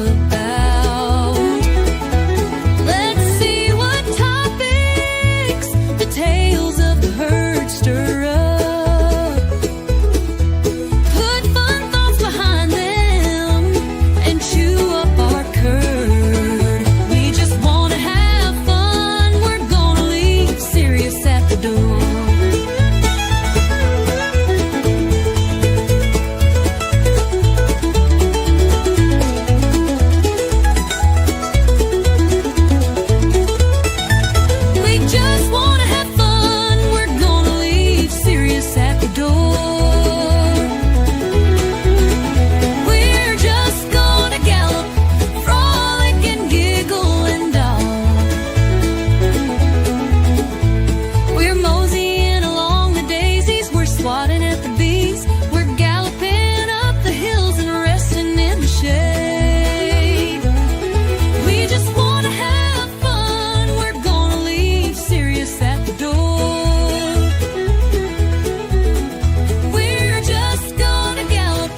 about. Let's see what topics the tales of the herd stir up. Put fun thoughts behind them and chew up our curd. We just want to have fun. We're gonna leave serious at the door. We just want to have fun. We're gonna leave serious at the door. We're just gonna gallop, frolic and giggle and all. We're moseying along the daisies. We're swatting at the bees. We're galloping up the hills and resting in the shade. We just want to have fun. We're gonna leave serious at the door. We're just gonna gallop,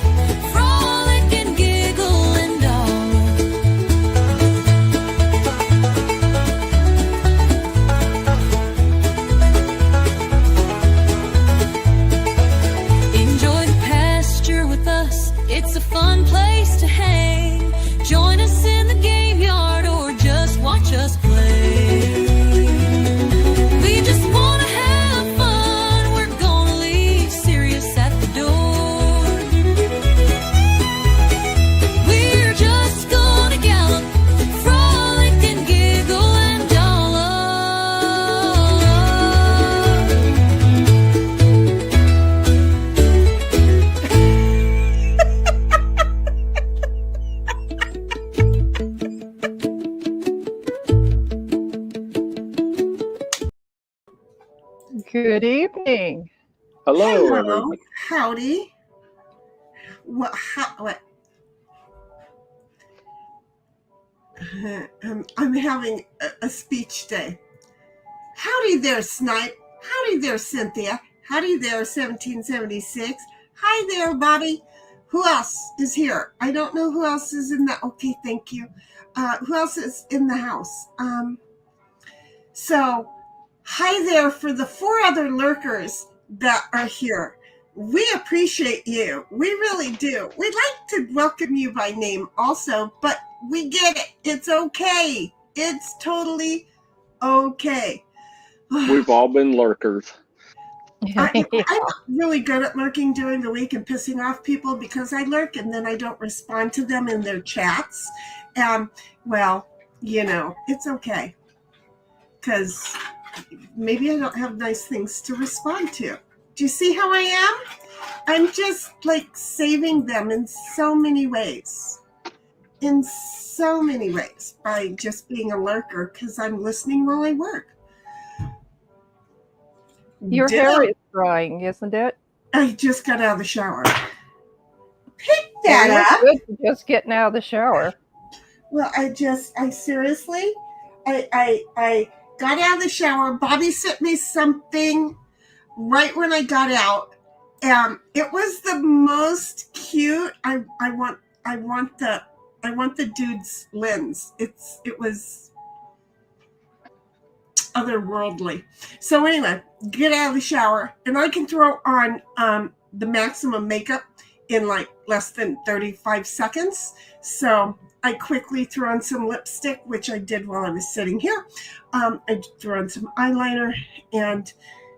frolic and giggle and all. Enjoy the pasture with us. It's a fun place to hang. Join us in the game yard or just watch us play. We just want to have fun. We're gonna leave serious at the door. We're just gonna gallop, frolic and giggle and doll Good evening. Hello, Hello, everybody. howdy. What? I'm having a speech day. Howdy there, Snipe. Howdy there, Cynthia. Howdy there, 1776. Hi there, Bobby. Who else is here? I don't know who else is in the. Okay, thank you. Who else is in the house? So, hi there for the 4 other lurkers that are here. We appreciate you. We really do. We'd like to welcome you by name also, but we get it. It's okay. It's totally okay. We've all been lurkers. I'm really good at lurking during the week and pissing off people because I lurk and then I don't respond to them in their chats. Well, it's okay. Because maybe I don't have nice things to respond to. Do you see how I am? I'm just like saving them in so many ways. In so many ways by just being a lurker because I'm listening while I work. Your hair is drying, isn't it? I just got out of the shower. Pick that Well, up. you're good for just getting out of the shower. Well, I seriously, I got out of the shower. Bobby sent me something right when I got out. It was the most cute. I want the dude's lens. It was otherworldly. So anyway, get out of the shower and I can throw on the maximum makeup in like less than 35 seconds. So I quickly threw on some lipstick, which I did while I was sitting here. I threw on some eyeliner and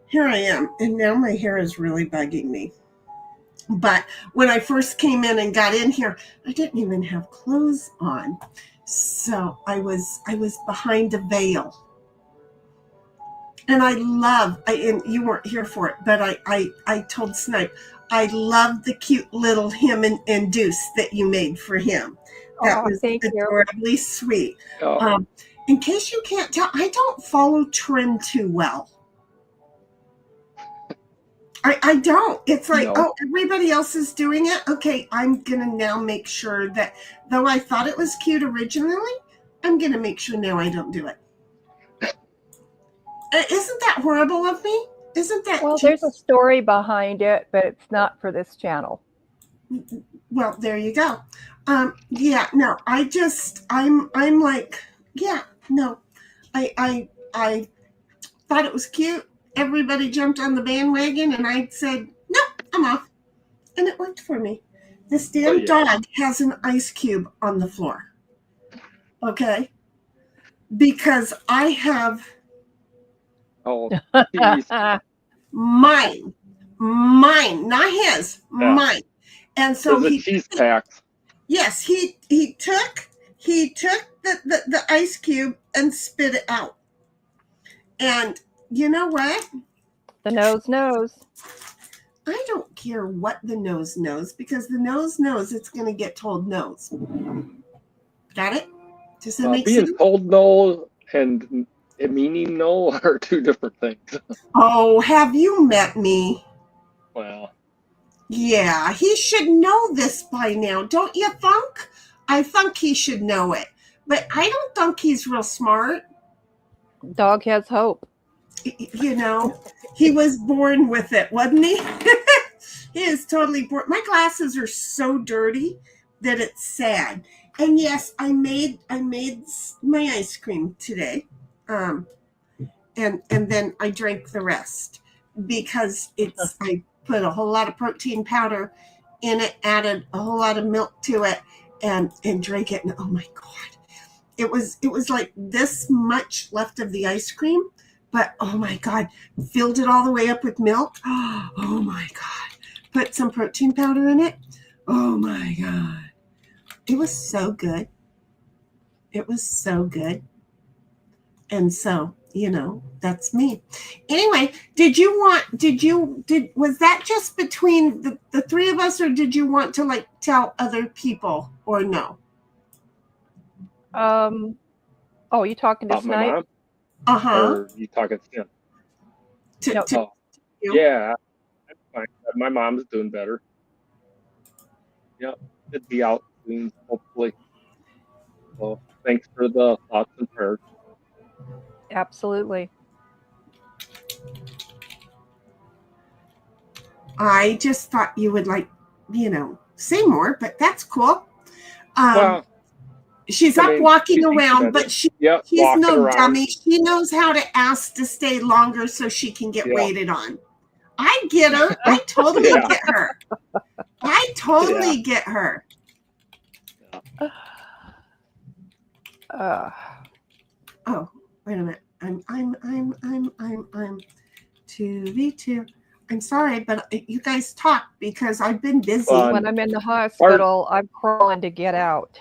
here I am. And now my hair is really bugging me. But when I first came in and got in here, I didn't even have clothes on. So I was behind a veil. And and you weren't here for it, but I told Snipe, I love the cute little him and Deuce that you made for him. That was adorably sweet. Oh. In case you can't tell, I don't follow trend too well. I don't. It's like, oh, everybody else is doing it. Okay, I'm going to now make sure that, though I thought it was cute originally, I'm going to make sure now I don't do it. Isn't that horrible of me? Isn't that Well, there's a story behind it, but it's not for this channel. Well, there you go. Yeah, no, I'm like, yeah, no, I thought it was cute. Everybody jumped on the bandwagon, and I said, nope, I'm off. And it worked for me. This damn dog has an ice cube on the floor. Okay? Because I have Oh, geez. mine, not his, mine. And so There's a cheese packs. yes, he took the ice cube and spit it out. And you know what? The nose knows. I don't care what the nose knows, because the nose knows it's going to get told no's. Got it? Does that make Being sense? told no and meaning no are two different things. Oh, have you met me? Well, Yeah, he should know this by now, don't you think? I think he should know it. But I don't think he's real smart. Dog has hope. You know, he was born with it, wasn't he? He is totally born. My glasses are so dirty that it's sad. And yes, I made my ice cream today, and then I drank the rest because I put a whole lot of protein powder in it, added a whole lot of milk to it, and drank it. And oh my god, it was like this much left of the ice cream. But, oh, my God, filled it all the way up with milk. Oh, my God. Put some protein powder in it. Oh, my God. It was so good. It was so good. And so, you know, that's me. Anyway, was that just between the three of us, or did you want to, like, tell other people, or no? Oh, you talking to about my Snipe? mom? Uh-huh. Or you talking to him? To you? Yeah, I'm fine. My mom's doing better. Yep, it'd be out soon, hopefully. So thanks for the thoughts and prayers. Absolutely. I just thought you would, like, you know, say more, but that's cool. Well, she's I up mean, walking she thinks around, about but it. she's walking no around. dummy. She knows how to ask to stay longer so she can get waited on. I get her. I totally get her. I totally get her. Oh, wait a minute. I'm 2v2. I'm sorry, but you guys talk because I've been busy. When I'm in the hospital, I'm crawling to get out.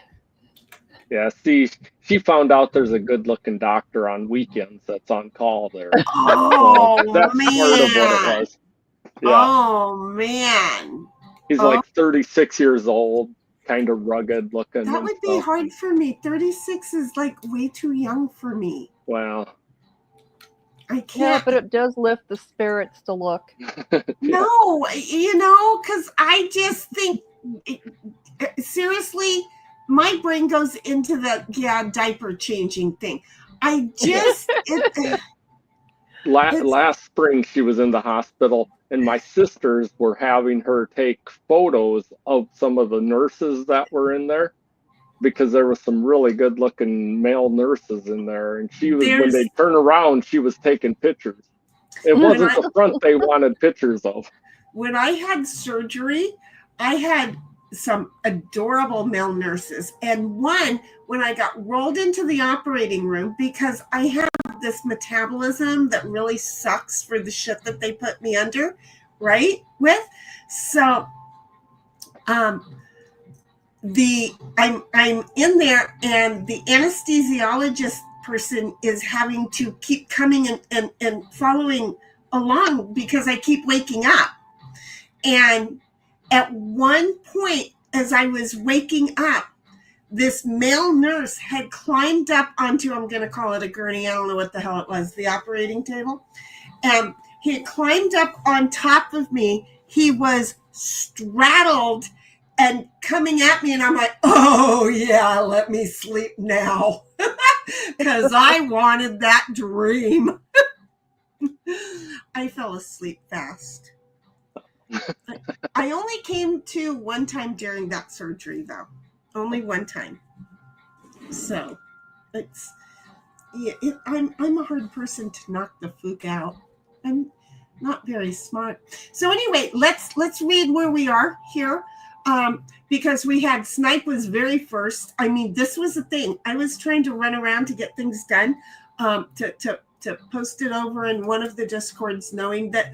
Yeah, see, she found out there's a good-looking doctor on weekends that's on call there. Oh, so that's man. part of what it was. Yeah. Oh, man. He's like 36 years old, kind of rugged looking. That would be hard for me. 36 is like way too young for me. Wow. I can't. Yeah, but it does lift the spirits to look. No, you know, because I just think, seriously, my brain goes into the diaper changing thing. I just last spring she was in the hospital, and my sisters were having her take photos of some of the nurses that were in there, because there was some really good looking male nurses in there, and she was when they turn around, she was taking pictures. It wasn't the front they wanted pictures of. When I had surgery, I had some adorable male nurses, and one when I got rolled into the operating room, because I have this metabolism that really sucks for the shit that they put me under, right? So I'm in there, and the anesthesiologist person is having to keep coming and following along because I keep waking up. And at one point, as I was waking up, this male nurse had climbed up onto, I'm going to call it a gurney, I don't know what the hell it was, the operating table. And he had climbed up on top of me. He was straddled and coming at me, and I'm like, oh yeah, let me sleep now. Because I wanted that dream. I fell asleep fast. I only came to one time during that surgery, though. Only one time. So it's I'm a hard person to knock the fook out. I'm not very smart. So anyway, let's read where we are here. Because we had Snipe was very first. I mean, this was the thing. I was trying to run around to get things done, to post it over in one of the Discords, knowing that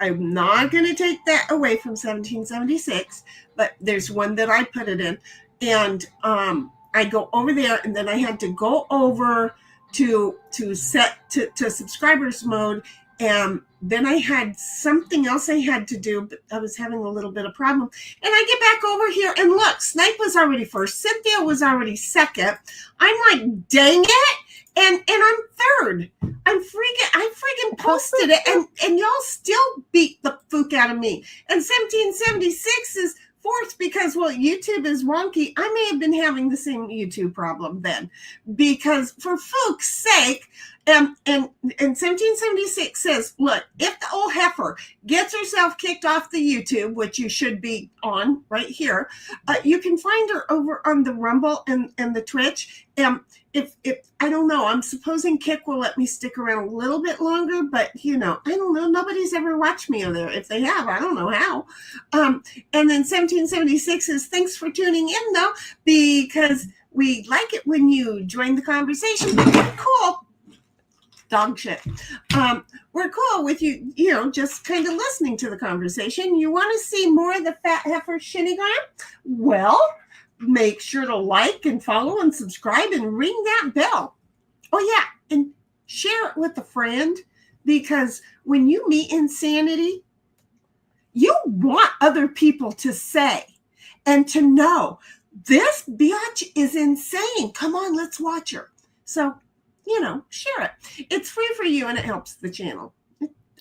I'm not going to take that away from 1776, but there's one that I put it in, and I go over there, and then I had to go over to set to subscribers mode. And then I had something else I had to do, but I was having a little bit of problem. And I get back over here, and look, Snipe was already first. Cynthia was already second. I'm like, dang it. And I'm third. I freaking posted it, and y'all still beat the fook out of me. And 1776 is fourth because, well, YouTube is wonky. I may have been having the same YouTube problem then, because for fook's sake, and 1776 says, look, if the old heifer gets herself kicked off the YouTube, which you should be on right here, you can find her over on the Rumble and the Twitch. If I don't know, I'm supposing Kick will let me stick around a little bit longer, but I don't know. Nobody's ever watched me over there. If they have, I don't know how. And then 1776 says, thanks for tuning in though, because we like it when you join the conversation. Cool. Dog shit. We're cool with you, just kind of listening to the conversation. You want to see more of the Fat Heifer Shinnygram? Well, make sure to like and follow and subscribe and ring that bell. Oh, yeah. And share it with a friend, because when you meet insanity, you want other people to say and to know, this biatch is insane. Come on, let's watch her. So, share it. It's free for you, and it helps the channel,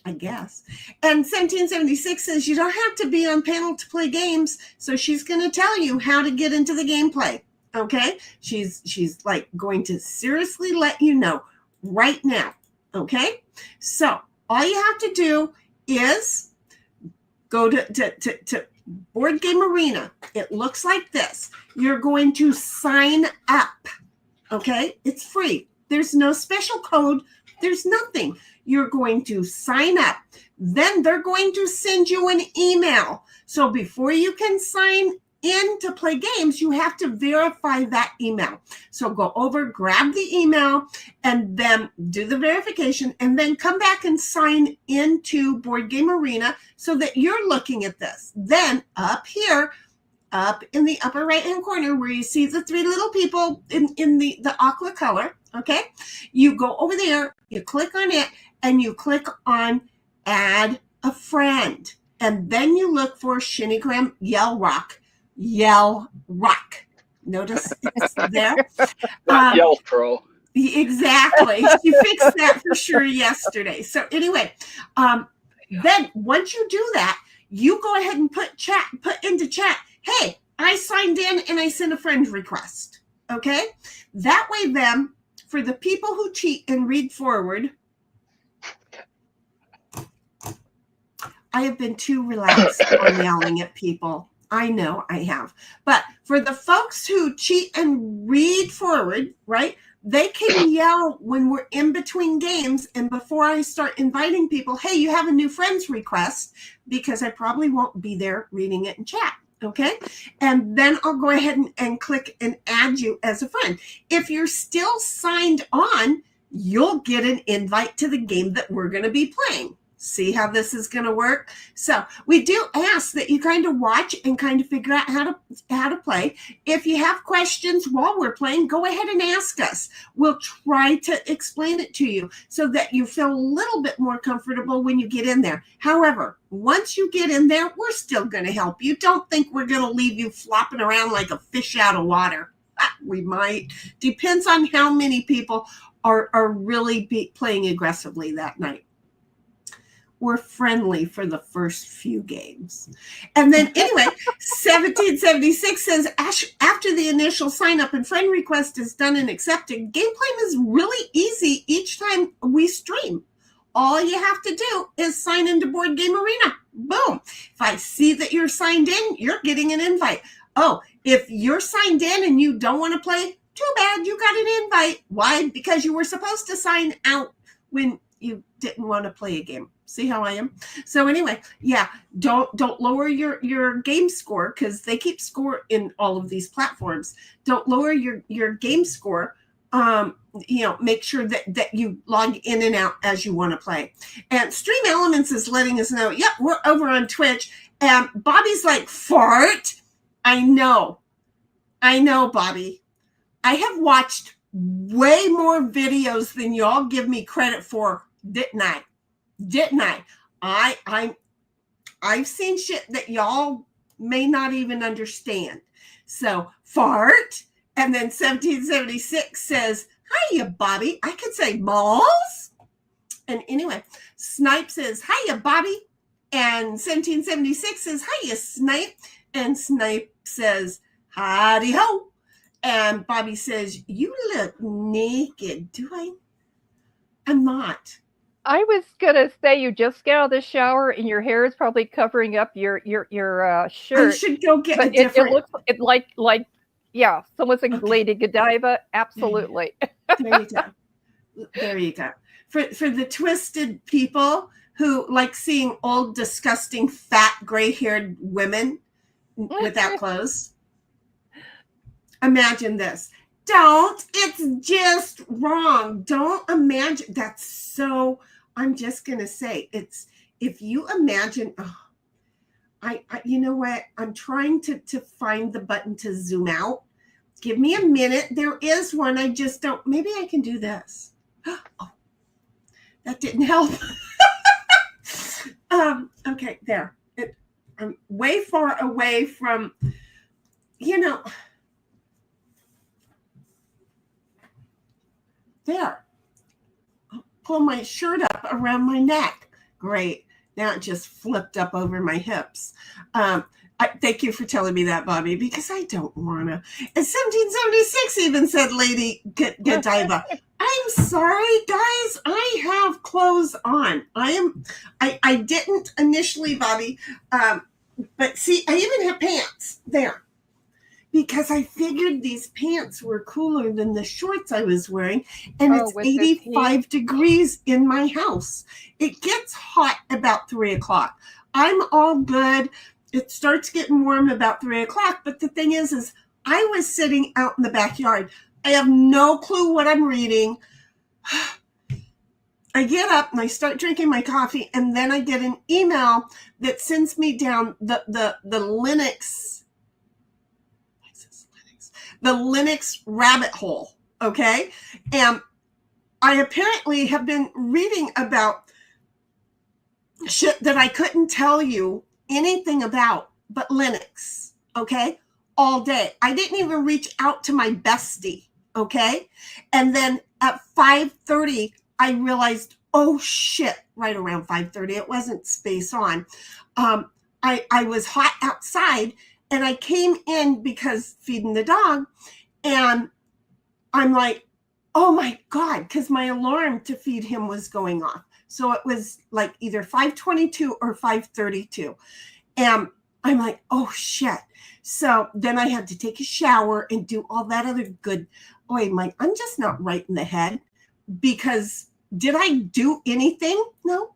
I guess. And 1776 says you don't have to be on panel to play games. So she's going to tell you how to get into the gameplay. Okay. She's like going to seriously let you know right now. Okay. So all you have to do is go to Board Game Arena. It looks like this. You're going to sign up. Okay. It's free. There's no special code. There's nothing. You're going to sign up. Then they're going to send you an email. So before you can sign in to play games, you have to verify that email. So go over, grab the email, and then do the verification, and then come back and sign into Board Game Arena so that you're looking at this. Then up here, up in the upper right-hand corner where you see the three little people in the aqua color, okay? You go over there, you click on it, and you click on Add a Friend. And then you look for Shinnygram Yell Rock. Yell Rock. Notice it's there. Not Yell Throw. Exactly. You fixed that for sure yesterday. So anyway, then once you do that, you go ahead and put into chat, hey, I signed in and I sent a friend request. Okay? That way then, for the people who cheat and read forward, I have been too relaxed on yelling at people. I know I have. But for the folks who cheat and read forward, right, they can yell when we're in between games and before I start inviting people, hey, you have a new friends request, because I probably won't be there reading it in chat. Okay. And then I'll go ahead and click and add you as a friend. If you're still signed on, you'll get an invite to the game that we're going to be playing. See how this is going to work? So we do ask that you kind of watch and kind of figure out how to play. If you have questions while we're playing, go ahead and ask us. We'll try to explain it to you so that you feel a little bit more comfortable when you get in there. However, once you get in there, we're still going to help you. Don't think we're going to leave you flopping around like a fish out of water. We might. Depends on how many people are really playing aggressively that night. We're friendly for the first few games. And then anyway, 1776 says, after the initial sign up and friend request is done and accepted, gameplay is really easy each time we stream. All you have to do is sign into Board Game Arena. Boom. If I see that you're signed in, you're getting an invite. Oh, If you're signed in and you don't want to play, too bad, you got an invite. Why? Because you were supposed to sign out when you didn't want to play a game. See how I am? So anyway, yeah, don't lower your game score, because they keep score in all of these platforms. Don't lower your game score. Make sure that you log in and out as you want to play. And Stream Elements is letting us know, yep, we're over on Twitch. And Bobby's like, fart? I know, Bobby. I have watched way more videos than y'all give me credit for, didn't I? I've seen shit that y'all may not even understand. So fart, and then 1776 says, hiya, Bobby. I could say balls. And anyway, Snipe says, hiya, Bobby. And 1776 says, hiya, Snipe. And Snipe says, howdy ho. And Bobby says, you look naked. Do I? I'm not. I was gonna say you just get out of the shower and your hair is probably covering up your shirt. I should go get but a different. It looks like yeah, someone's like Lady Godiva. Absolutely. There you go. For the twisted people who like seeing old, disgusting, fat, gray-haired women without clothes, imagine this. It's just wrong. Don't imagine. That's so, I'm just going to say, if you imagine, I you know what? I'm trying to find the button to zoom out. Give me a minute. There is one. I just don't, maybe I can do this. Oh, that didn't help. Okay, there. I'm way far away from, there. I'll pull my shirt up around my neck. Great. Now it just flipped up over my hips. Thank you for telling me that, Bobby, because I don't want to. And 1776 even said Lady Godiva. I'm sorry, guys. I have clothes on. I didn't initially, Bobby. But see, I even have pants there. Because I figured these pants were cooler than the shorts I was wearing. And it's 85 degrees in my house. It gets hot about 3 o'clock. I'm all good. It starts getting warm about 3 o'clock. But the thing is I was sitting out in the backyard. I have no clue what I'm reading. I get up and I start drinking my coffee. And then I get an email that sends me down the Linux rabbit hole, okay? And I apparently have been reading about shit that I couldn't tell you anything about but Linux, okay? All day. I didn't even reach out to my bestie, okay? And then at 5:30, I realized, oh shit, right around 5:30, it wasn't space on. I was hot outside. And I came in because feeding the dog, and I'm like, oh my God, because my alarm to feed him was going off. So it was like either 5:22 or 5:32. And I'm like, oh shit. So then I had to take a shower and do all that other good. I'm just not right in the head, because did I do anything? No,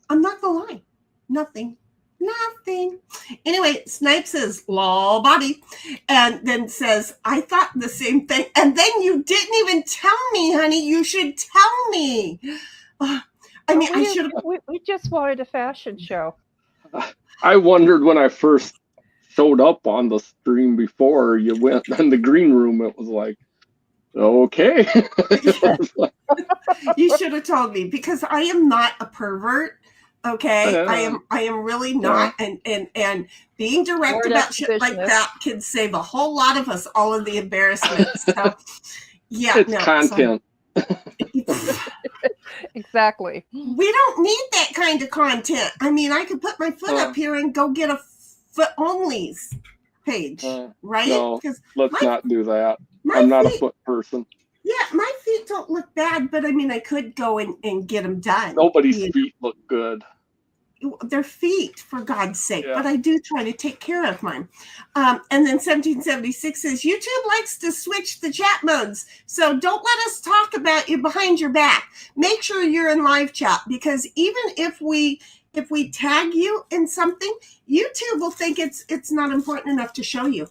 I'm not gonna lie. Nothing. Anyway, Snipe says, lol, Bobby, and then says, I thought the same thing. And then you didn't even tell me, honey. You should tell me. I should have. We just wanted a fashion show. I wondered when I first showed up on the stream before you went in the green room, it was like, okay. You should have told me, because I am not a pervert. Okay, I am really not, and being direct about shit like that can save a whole lot of us all of the embarrassment. So, yeah, it's content. Exactly. We don't need that kind of content. I mean, I could put my foot up here and go get a foot onlys page, right? No, let's not do that. I'm not a foot person. Yeah, my feet don't look bad, but I mean, I could go and get them done. Nobody's feet look good. their feet, for God's sake. Yeah. But I do try to take care of mine. And then 1776 says, YouTube likes to switch the chat modes. So don't let us talk about you behind your back. Make sure you're in live chat, because even if we tag you in something, YouTube will think it's not important enough to show you.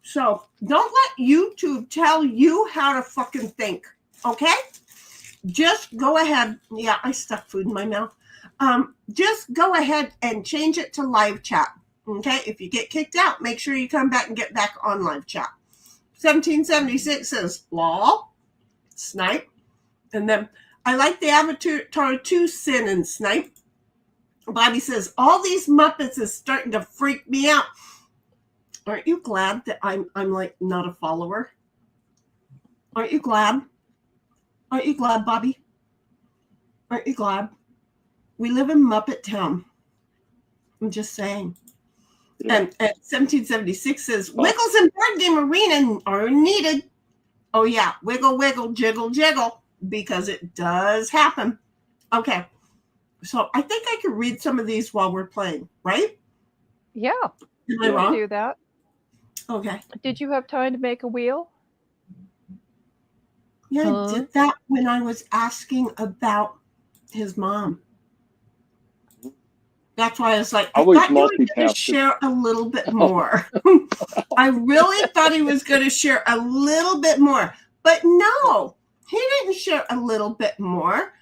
So don't let YouTube tell you how to fucking think. Okay? Just go ahead. Yeah, I stuck food in my mouth. Just go ahead and change it to live chat. Okay? If you get kicked out, make sure you come back and get back on live chat. 1776 says, lol, snipe. And then I like the Avatar 2 sin and snipe. Bobby says, all these Muppets is starting to freak me out. Aren't you glad that I'm like not a follower? Aren't you glad? Aren't you glad, Bobby? Aren't you glad? We live in Muppet Town. I'm just saying. Yeah. And 1776 says, wiggles in board game arena are needed. Oh yeah, wiggle, wiggle, jiggle, jiggle, because it does happen. Okay. So I think I could read some of these while we're playing, right? Yeah. Am I wrong? Do that. Okay. Did you have time to make a wheel? Yeah, I did that when I was asking about his mom. That's why I was like, I thought you were going to share a little bit more. I really thought he was going to share a little bit more. But no, he didn't share a little bit more.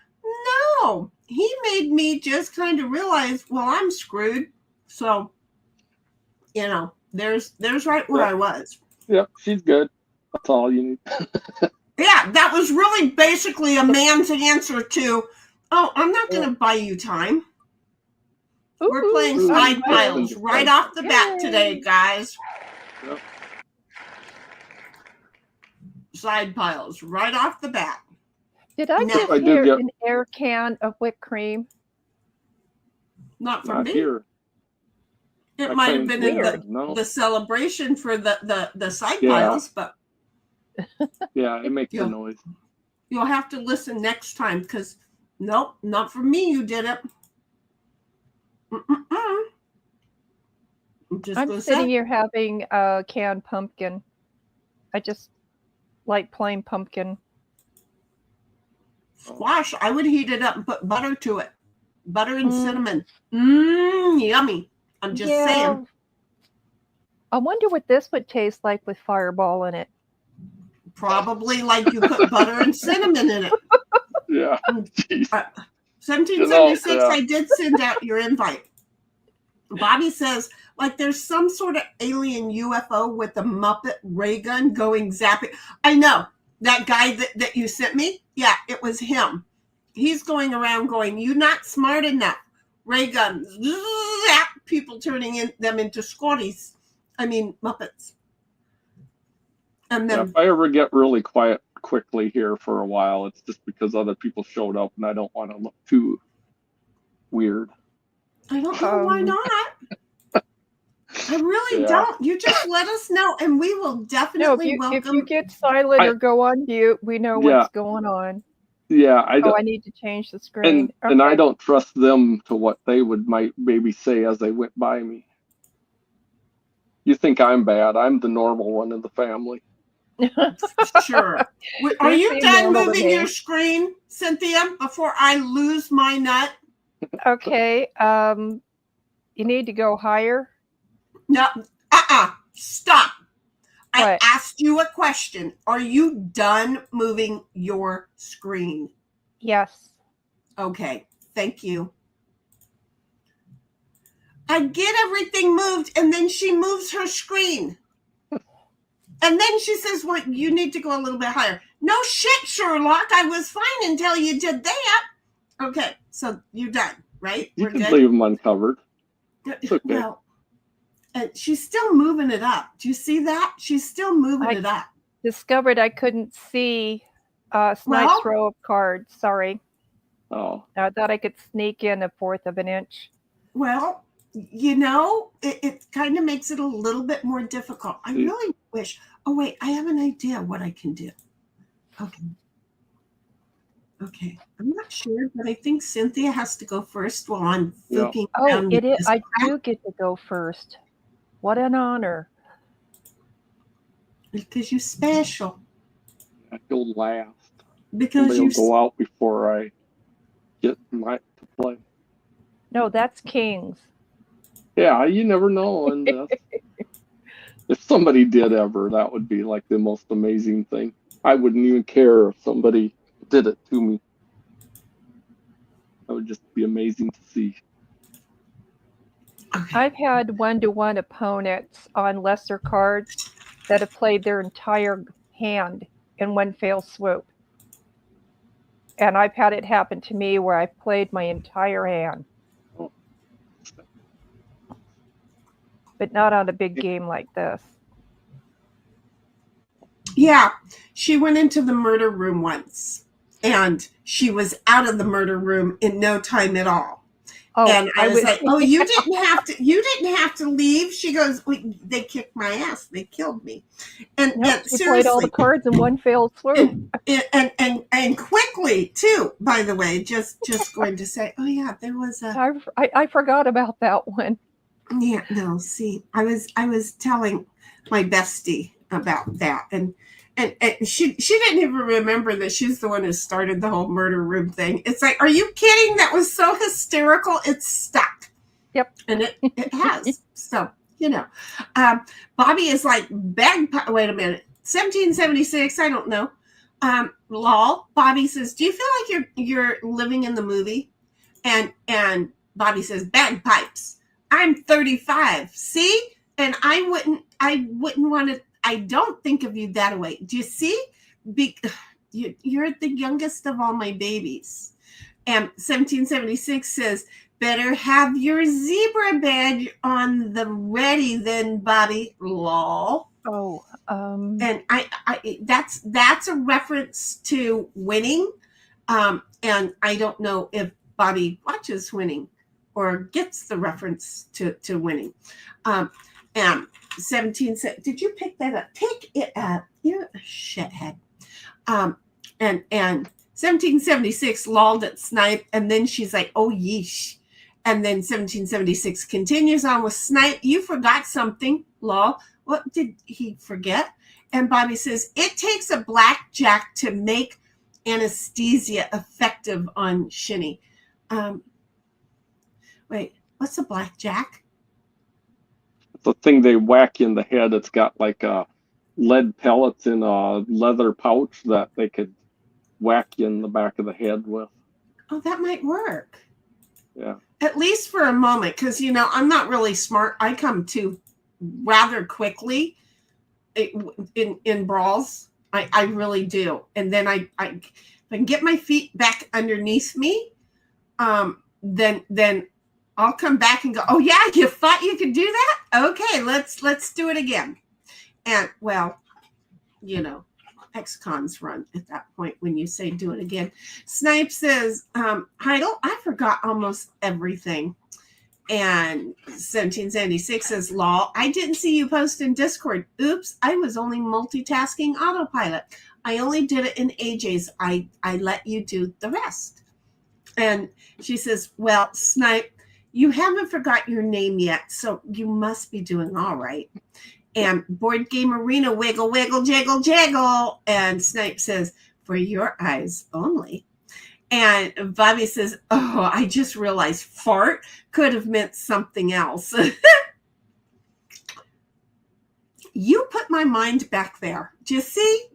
No, he made me just kind of realize, well, I'm screwed. So, you know, there's right where I was. Yep, she's good. That's all you need. Yeah, that was really basically a man's answer to, oh, I'm not going to buy you time. We're playing side piles right off the bat today, guys. Yep. Side piles right off the bat. Did I I get do here get- an air can of whipped cream? Not for Not me. here. It I might have claimed been in weird. No. the celebration for the side Yeah. piles, but Yeah, it makes Yeah. a noise. you'll have to listen next time, because nope, not for me. You did it. I'm sitting here having a canned pumpkin. I just like plain pumpkin. Squash. I would heat it up and put butter to it. Butter and cinnamon. Yummy. I'm just saying. I wonder what this would taste like with Fireball in it. Probably like you put butter and cinnamon in it. Yeah. Jeez. 1776, You know, yeah. I did send out your invite. Bobby says, like there's some sort of alien UFO with a Muppet ray gun going zapping. I know. That guy that you sent me, yeah, it was him. He's going around going, you're not smart enough. Ray guns. Zap, people turning them into Scotties. I mean, Muppets. And then If I ever get really quiet quickly here for a while, it's just because other people showed up and I don't want to look too weird. I don't know why not. I really don't. You just let us know, and we will definitely welcome. If you get silent or go on mute, we know what's going on. Yeah, I don't. I need to change the screen. And I don't trust them to what they might maybe say as they went by me. You think I'm bad? I'm the normal one in the family. Sure. Are you done moving your screen, Cynthia, before I lose my nut? Okay. You need to go higher. No. Stop. I What? asked you a question. Are you done moving your screen? Yes. Okay. Thank you. I get everything moved, and then she moves her screen. And then she says, well, you need to go a little bit higher. No shit, Sherlock. I was fine until you did that. Okay, so you're done, right? You We're can good? leave them uncovered. It's okay. Well, and she's still moving it up. Do you see that? She's still moving it up. Discovered I couldn't see Snipe's row of cards. Sorry. Oh. I thought I could sneak in 1/4 of an inch. Well, you know, it kind of makes it a little bit more difficult. I really wish. Oh, wait, I have an idea what I can do. Okay. Okay. I'm not sure, but I think Cynthia has to go first while I'm Yeah. flipping Oh, around it is. this I crap, do get to go first. What an honor. because you're special. You'll last. Because Somebody will you're go out before I get to play. No, that's Kings. Yeah, you never know. And if somebody did ever, that would be like the most amazing thing. I wouldn't even care if somebody did it to me. That would just be amazing to see. okay. I've had one-to-one opponents on lesser cards that have played their entire hand in one fell swoop. And I've had it happen to me where I've played my entire hand, Oh, but not on a big game like this. Yeah, she went into the murder room once, and she was out of the murder room in no time at all. Oh, And I was like, "Oh, you didn't have to leave." She goes, "They kicked my ass. They killed me." And, no, and she played all the seriously, cards in one fell swoop. and quickly too. By the way, just going to say, oh yeah, there was a I forgot about that one. yeah. No, see, I was telling my bestie about that, and she didn't even remember that she's the one who started the whole murder room thing. It's like, are you kidding? That was so hysterical. It's stuck. Yep. And it has. So, Bobby is like, wait a minute, 1776. I don't know. Lol. Bobby says, do you feel like you're living in the movie? And Bobby says, bagpipes. I'm 35. See? And I wouldn't want to. I don't think of you that way. Do you see? You're the youngest of all my babies. And 1776 says, better have your zebra badge on the ready then, Bobby. Lol. Oh, And I that's a reference to winning. And I don't know if Bobby watches winning or gets the reference to winning. And 17 said, did you pick that up? Pick it up. You're a shithead. And 1776 lolled at Snipe, and then she's like, oh yeesh. And then 1776 continues on with Snipe. You forgot something, lol. What did he forget? And Bobby says, it takes a blackjack to make anesthesia effective on Shinny. Wait, what's a blackjack? The thing they whack in the head, it's got like lead pellets in a leather pouch that they could whack you in the back of the head with. Oh, that might work. Yeah. At least for a moment, because, I'm not really smart. I come to rather quickly in brawls. I really do. And then I can get my feet back underneath me, then I'll come back and go, oh yeah, you thought you could do that? Okay, let's do it again. And well, ex-cons run at that point when you say do it again. Snipe says, Heidel, I forgot almost everything. And 1776 says, lol, I didn't see you post in Discord. Oops, I was only multitasking autopilot. I only did it in AJ's. I let you do the rest. And she says, well, Snipe, you haven't forgot your name yet, so you must be doing all right. And Board Game Arena, wiggle, wiggle, jiggle, jiggle. And Snipe says, for your eyes only. And Bobby says, oh, I just realized fart could have meant something else. You put my mind back there. Do you see?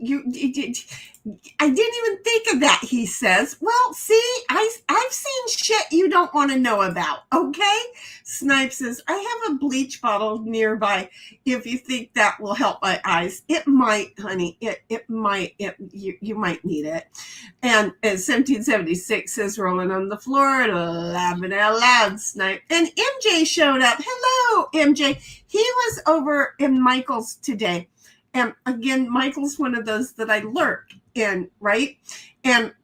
I didn't even think of that, he says. Well, see, I've seen shit you don't want to know about, okay? Snipe says, I have a bleach bottle nearby if you think that will help my eyes. It might, honey. It might. You might need it. And 1776 says, rolling on the floor, laughing out loud, Snipe. And MJ showed up. Hello, MJ. He was over in Michael's today. And again, Michael's one of those that I lurk in, right? And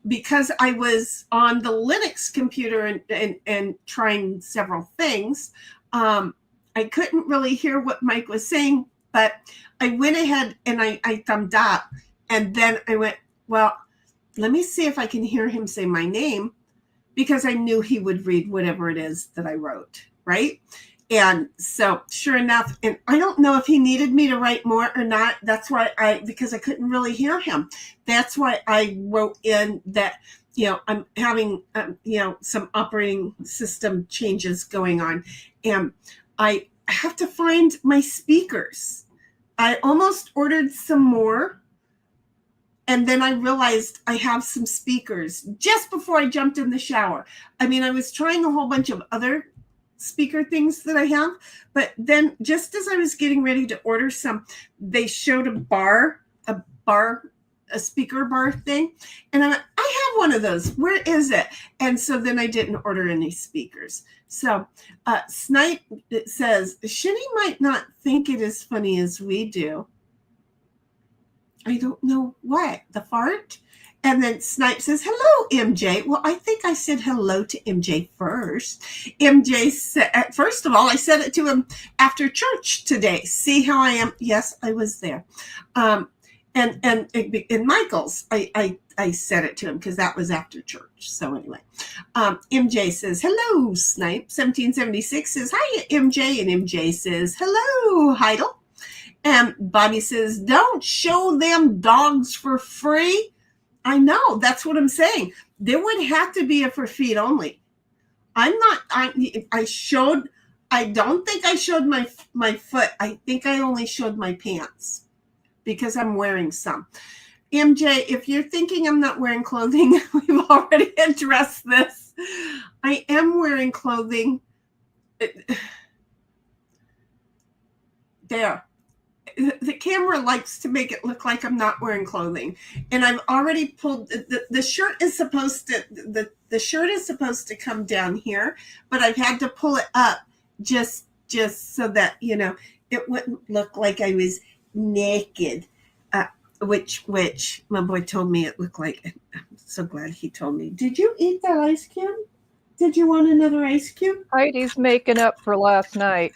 because I was on the Linux computer and trying several things, I couldn't really hear what Mike was saying, but I went ahead and I thumbed up. And then I went, well, let me see if I can hear him say my name, because I knew he would read whatever it is that I wrote, right? And so sure enough, and I don't know if he needed me to write more or not. That's why because I couldn't really hear him. That's why I wrote in that, I'm having, some operating system changes going on. And I have to find my speakers. I almost ordered some more. And then I realized I have some speakers just before I jumped in the shower. I mean, I was trying a whole bunch of other speaker things that I have, but then just as I was getting ready to order some, they showed a speaker bar thing. And I have one of those. Where is it? And so then I didn't order any speakers. So Snipe says, Shinny might not think it as funny as we do. I don't know what, the fart? And then Snipe says, hello, MJ. Well, I think I said hello to MJ first. MJ said, first of all, I said it to him after church today. See how I am? Yes, I was there. And in Michael's, I said it to him because that was after church. So anyway, MJ says, hello, Snipe. 1776 says, hi, MJ. And MJ says, hello, Heidel. And Bobby says, don't show them dogs for free. I know, that's what I'm saying. There would have to be a for feet only. I don't think I showed my foot. I think I only showed my pants because I'm wearing some. MJ, if you're thinking I'm not wearing clothing, we've already addressed this. I am wearing clothing. There. The camera likes to make it look like I'm not wearing clothing, and I've already pulled the shirt is supposed to the shirt is supposed to come down here, but I've had to pull it up just so that it wouldn't look like I was naked, which my boy told me it looked like. I'm so glad he told me. Did you eat that ice cube? Did you want another ice cube? Heidi's making up for last night.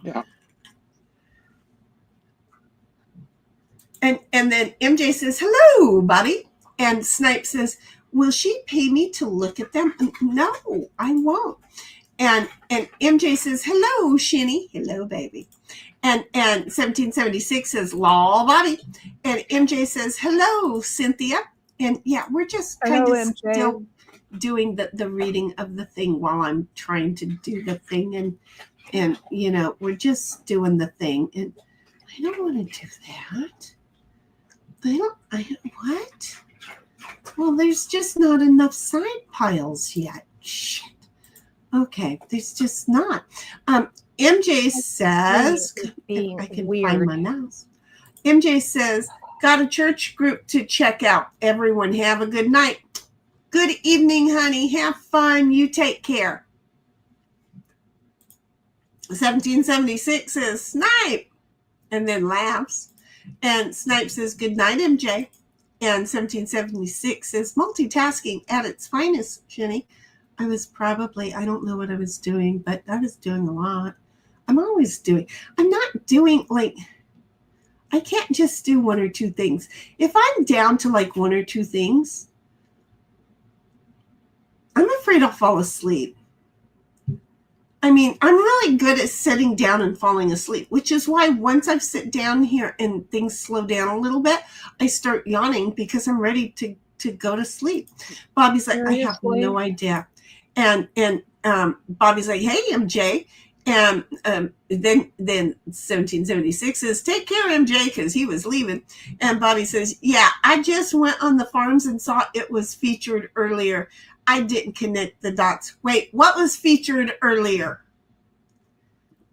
Yeah. And then MJ says, hello, Bobby. And Snipe says, will she pay me to look at them? No, I won't. And MJ says, hello, Shinny. Hello, baby. And 1776 says, law, Bobby. And MJ says, hello, Cynthia. And yeah, we're just kind of still doing the reading of the thing while I'm trying to do the thing. And we're just doing the thing. And I don't want to do that. What? Well, there's just not enough side piles yet. Shit. Okay, there's just not. MJ says, I can find my mouse. MJ says, got a church group to check out. Everyone have a good night. Good evening, honey. Have fun. You take care. 1776 says, Snipe, and then laughs. And Snipe says, good night, MJ. And 1776 says, multitasking at its finest, Jenny. I don't know what I was doing, but I was doing a lot. I'm not doing, I can't just do one or two things. If I'm down to one or two things, I'm afraid I'll fall asleep. I mean, I'm really good at sitting down and falling asleep, which is why once I sit down here and things slow down a little bit, I start yawning because I'm ready to go to sleep. Bobby's like, seriously? I have no idea. And Bobby's like, hey, MJ. And then 1776 says, take care, MJ, because he was leaving. And Bobby says, yeah, I just went on the forums and saw it was featured earlier. I didn't connect the dots. Wait, what was featured earlier?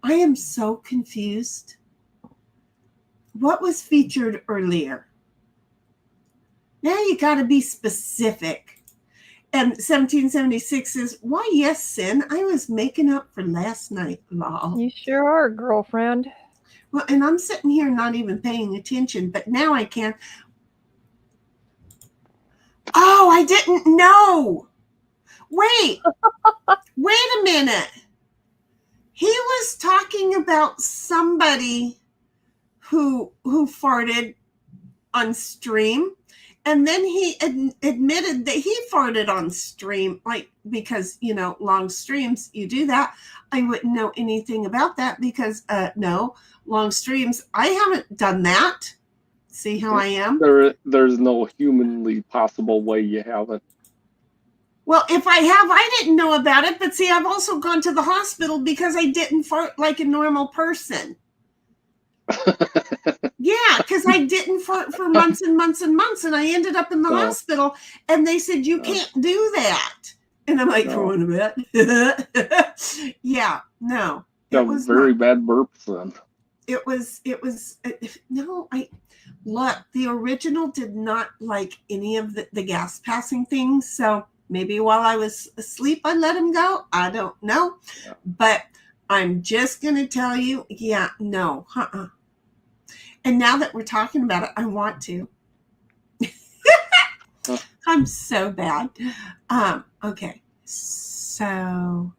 I am so confused. What was featured earlier? Now you got to be specific. And 1776 says, why, yes, Sin, I was making up for last night, lol. You sure are, girlfriend. Well, and I'm sitting here not even paying attention, but now I can. Oh, I didn't know. Wait a minute. He was talking about somebody who farted on stream, And then he admitted that he farted on stream, like, because, long streams, you do that. I wouldn't know anything about that because, no, long streams, I haven't done that. See how I am? There's no humanly possible way you haven't. Well, if I have, I didn't know about it. But see, I've also gone to the hospital because I didn't fart like a normal person. Yeah, because I didn't fart for months and months and months, and I ended up in the hospital, and they said, you can't do that. And I'm like, for a minute. Yeah, no. It was very bad burps then. Look, the original did not like any of the gas passing things, so maybe while I was asleep, I let him go. I don't know. Yeah. But I'm just going to tell you, no. And now that we're talking about it, I want to. I'm so bad. Okay. So,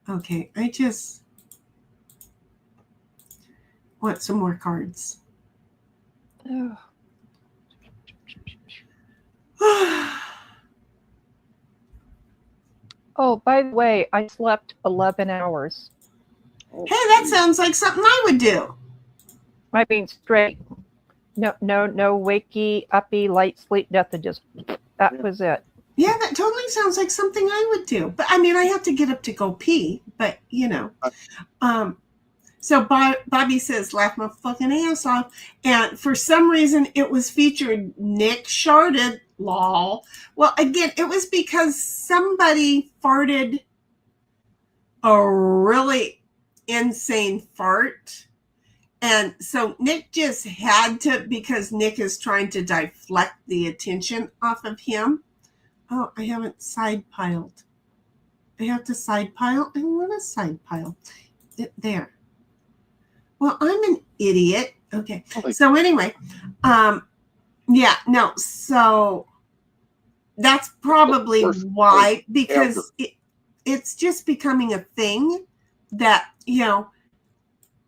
okay. I just want some more cards. Oh, by the way, I slept 11 hours. Hey, that sounds like something I would do. I mean, straight. No wakey, uppy, light sleep, nothing. Just that was it. Yeah, that totally sounds like something I would do. But I mean, I have to get up to go pee. But so Bobby says, laugh my fucking ass off. And for some reason, it was featured Nick Sharded. Lol. Well, again, it was because somebody farted a really insane fart. And so Nick just had to, because Nick is trying to deflect the attention off of him. Oh, I haven't side piled. I have to side pile. I want to side pile. There. Well, I'm an idiot. Okay. So anyway, so that's probably why, because it's just becoming a thing that,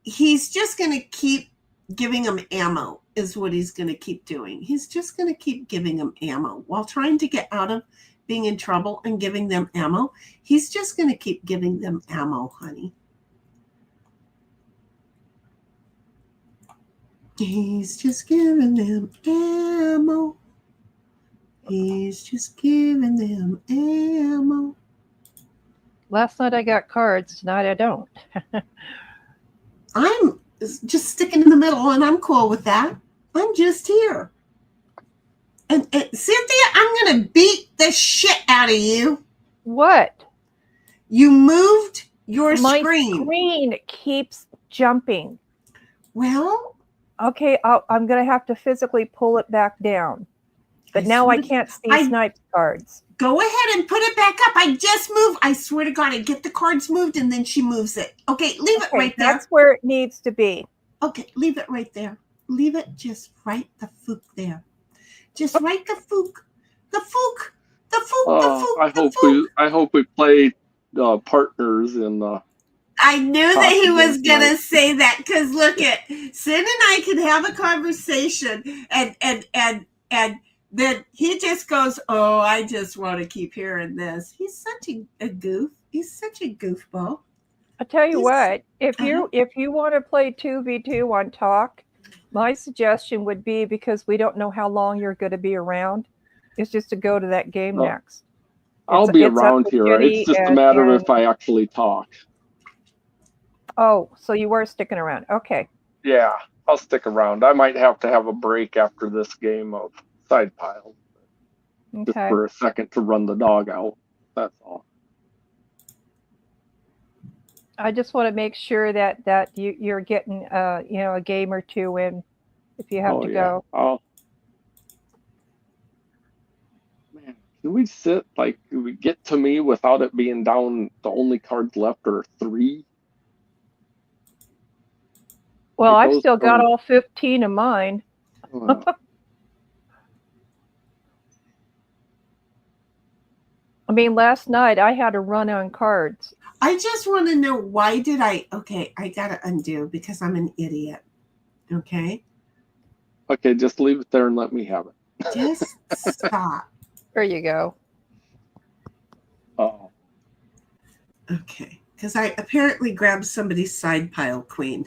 he's just going to keep giving them ammo is what he's going to keep doing. He's just going to keep giving them ammo while trying to get out of being in trouble and giving them ammo. He's just going to keep giving them ammo, honey. He's just giving them ammo. He's just giving them ammo. Last night I got cards. Tonight I don't. I'm just sticking in the middle, and I'm cool with that. I'm just here. And Cynthia, I'm going to beat the shit out of you. What? You moved your My screen. My screen keeps jumping. Well, okay, I'm going to have to physically pull it back down. But now I can't see Snipe's cards. Go ahead and put it back up. I just moved. I swear to God, I get the cards moved, and then she moves it. Okay, leave it right there. That's where it needs to be. Okay, leave it right there. Leave it just right the fook there. Just right the fook. The fook. The fook. The fook. I hope we play partners in the... I knew that he was going to say that, because look at, Sin and I can have a conversation, and then he just goes, oh, I just want to keep hearing this. He's such a goof. He's such a goofball. I'll tell you what, if you want to play 2v2 on Talk, my suggestion would be, because we don't know how long you're going to be around, is just to go to that game next. I'll be around here. It's just a matter of if I actually talk. Oh, so you were sticking around. Okay. Yeah, I'll stick around. I might have to have a break after this game of side pile. Okay. Just for a second to run the dog out. That's all. I just want to make sure that you're getting a game or two in if you have to go. Oh. Man, can we sit can we get to me without it being down? The only cards left are 3. Well, I've still got all 15 of mine. I mean, last night I had a run on cards. I just want to know, why did I got to undo because I'm an idiot. Okay. Okay, just leave it there and let me have it. Just stop. There you go. Oh, Okay. Because I apparently grabbed somebody's side pile queen.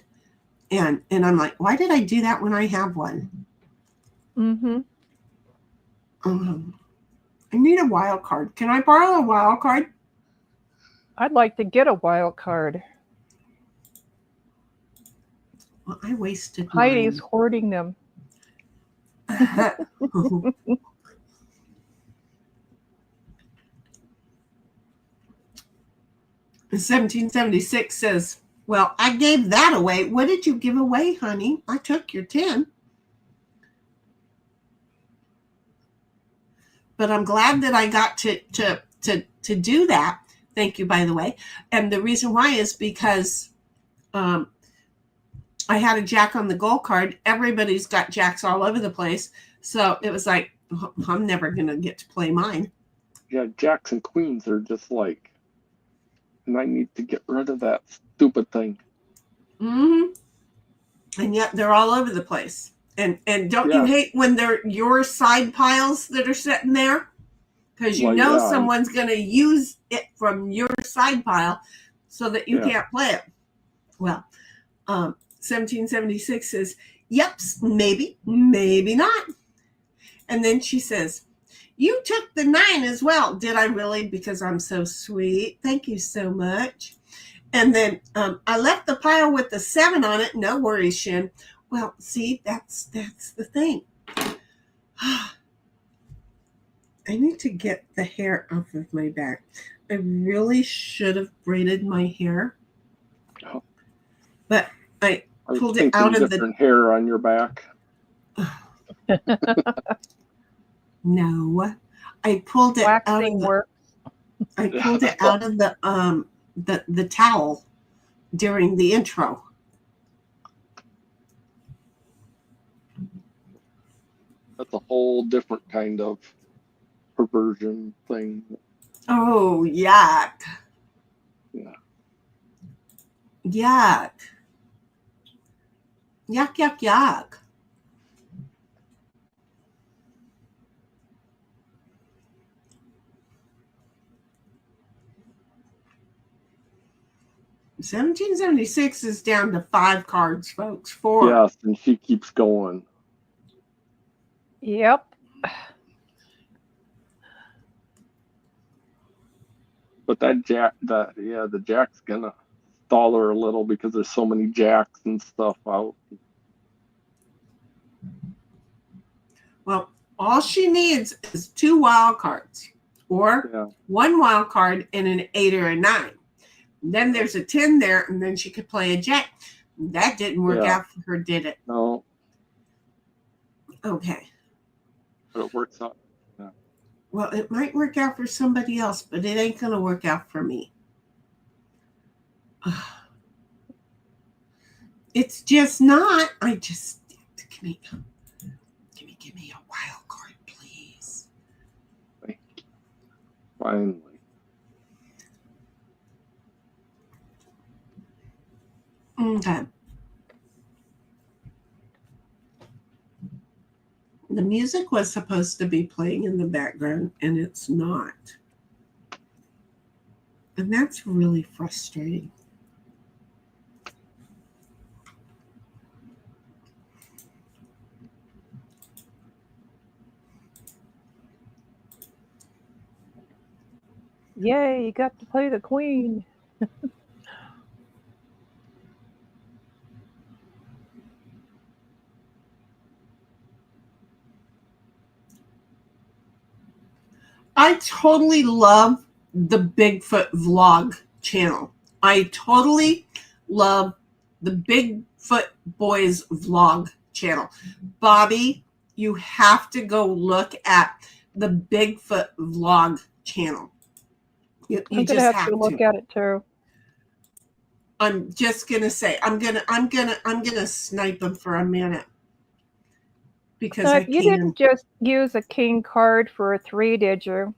And I'm like, why did I do that when I have one? Mm-hmm. I need a wild card. Can I borrow a wild card? I'd like to get a wild card. Well, I wasted Heidi's hoarding them. mine. 1776 says, well, I gave that away. What did you give away, honey? I took your 10. But I'm glad that I got to do that. Thank you, by the way. And the reason why is because I had a jack on the gold card. Everybody's got jacks all over the place. So it was like, I'm never going to get to play mine. yeah, jacks and queens are just like, and I need to get rid of that stupid thing. Mm-hmm. And yet they're all over the place. And don't you hate when they're your side piles that are sitting there? Because you know someone's going to use it from your side pile so that you can't play it. Well, 1776 says, yep, maybe, maybe not. And then she says, you took the 9 as well. Did I really? Because I'm so sweet. Thank you so much. And then I left the pile with the 7 on it. No worries, Shin. Well, see, that's the thing. I need to get the hair off of my back. I really should have braided my hair. Oh. But I pulled it out of the hair on your back. No, I pulled it Waxing out of the, works. I pulled it out of the towel during the intro. That's a whole different kind of perversion thing. Oh, yuck. Yeah. Yuck. Yuck, yuck, yuck. $17.76 is down to 5 cards, folks. 4. Yes, and she keeps going. Yep. But the jack's gonna stall her a little because there's so many jacks and stuff out. Well, all she needs is 2 wild cards, or 1 wild card and an 8 or a 9. Then there's a 10 there, and then she could play a jack. That didn't work out for her, did it? No. Okay. But it works out. Yeah. Well, it might work out for somebody else, but it ain't going to work out for me. It's just not. I just, give me a wild card, please. Finally. Okay. The music was supposed to be playing in the background, and it's not. And that's really frustrating. Yay, you got to play the queen. I totally love the Bigfoot vlog channel. I totally love the Bigfoot Boys vlog channel. Bobby, you have to go look at the Bigfoot vlog channel. You I'm just gonna have to look at it too. I'm just gonna say I'm gonna snipe him for a minute because I you didn't just use a king card for a 3, did you?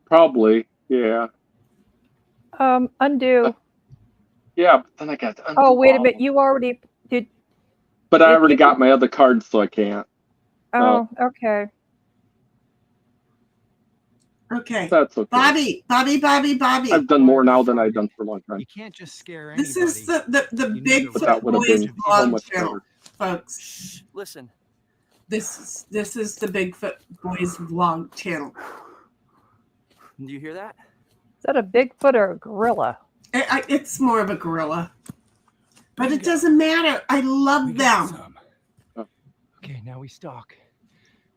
Probably, yeah. Undo. Yeah, but then I got to undo. Oh, wait a minute. You already did. But I already got my other cards, so I can't. Oh, okay. Okay. That's okay. Bobby. I've done more now than I've done for a long time. You can't just scare anybody. This is the You need to But that Bigfoot would have Boys been so vlog much channel, better. folks. Shh, listen. This is the Bigfoot Boys vlog channel. Do you hear that? Is that a Bigfoot or a gorilla? It's more of a gorilla, but it doesn't matter. I love them. Okay, now we stalk.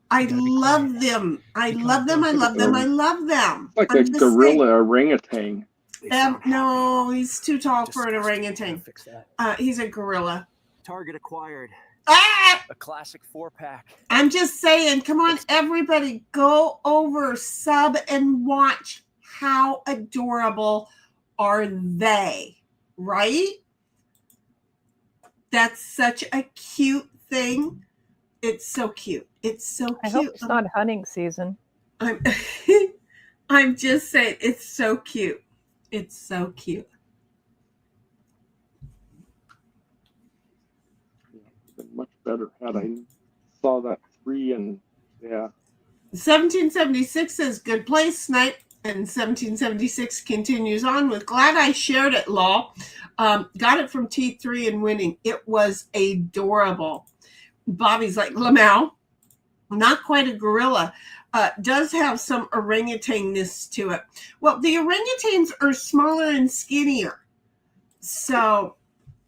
I gotta be love quiet. them. I Because love them. I those love them. I are- love them. Like I'm a just gorilla orangutan. They saying, sound no, he's too tall for an disgusting. orangutan. Fix that. He's a gorilla. Target acquired. Ah! A classic 4-pack. I'm just saying, come on, everybody, go over, sub, and watch. How adorable are they? Right? That's such a cute thing. It's so cute. It's so cute. I hope it's not hunting season. I'm, I'm just saying, it's so cute. It's so cute. Been much better had I saw that 3 and yeah. 1776 says, good place, Snipe. And 1776 continues on with, glad I shared it, Law. Got it from T3 and winning. It was adorable. Bobby's like, Lamau, not quite a gorilla. Does have some orangutan-ness to it. Well, the orangutans are smaller and skinnier. So,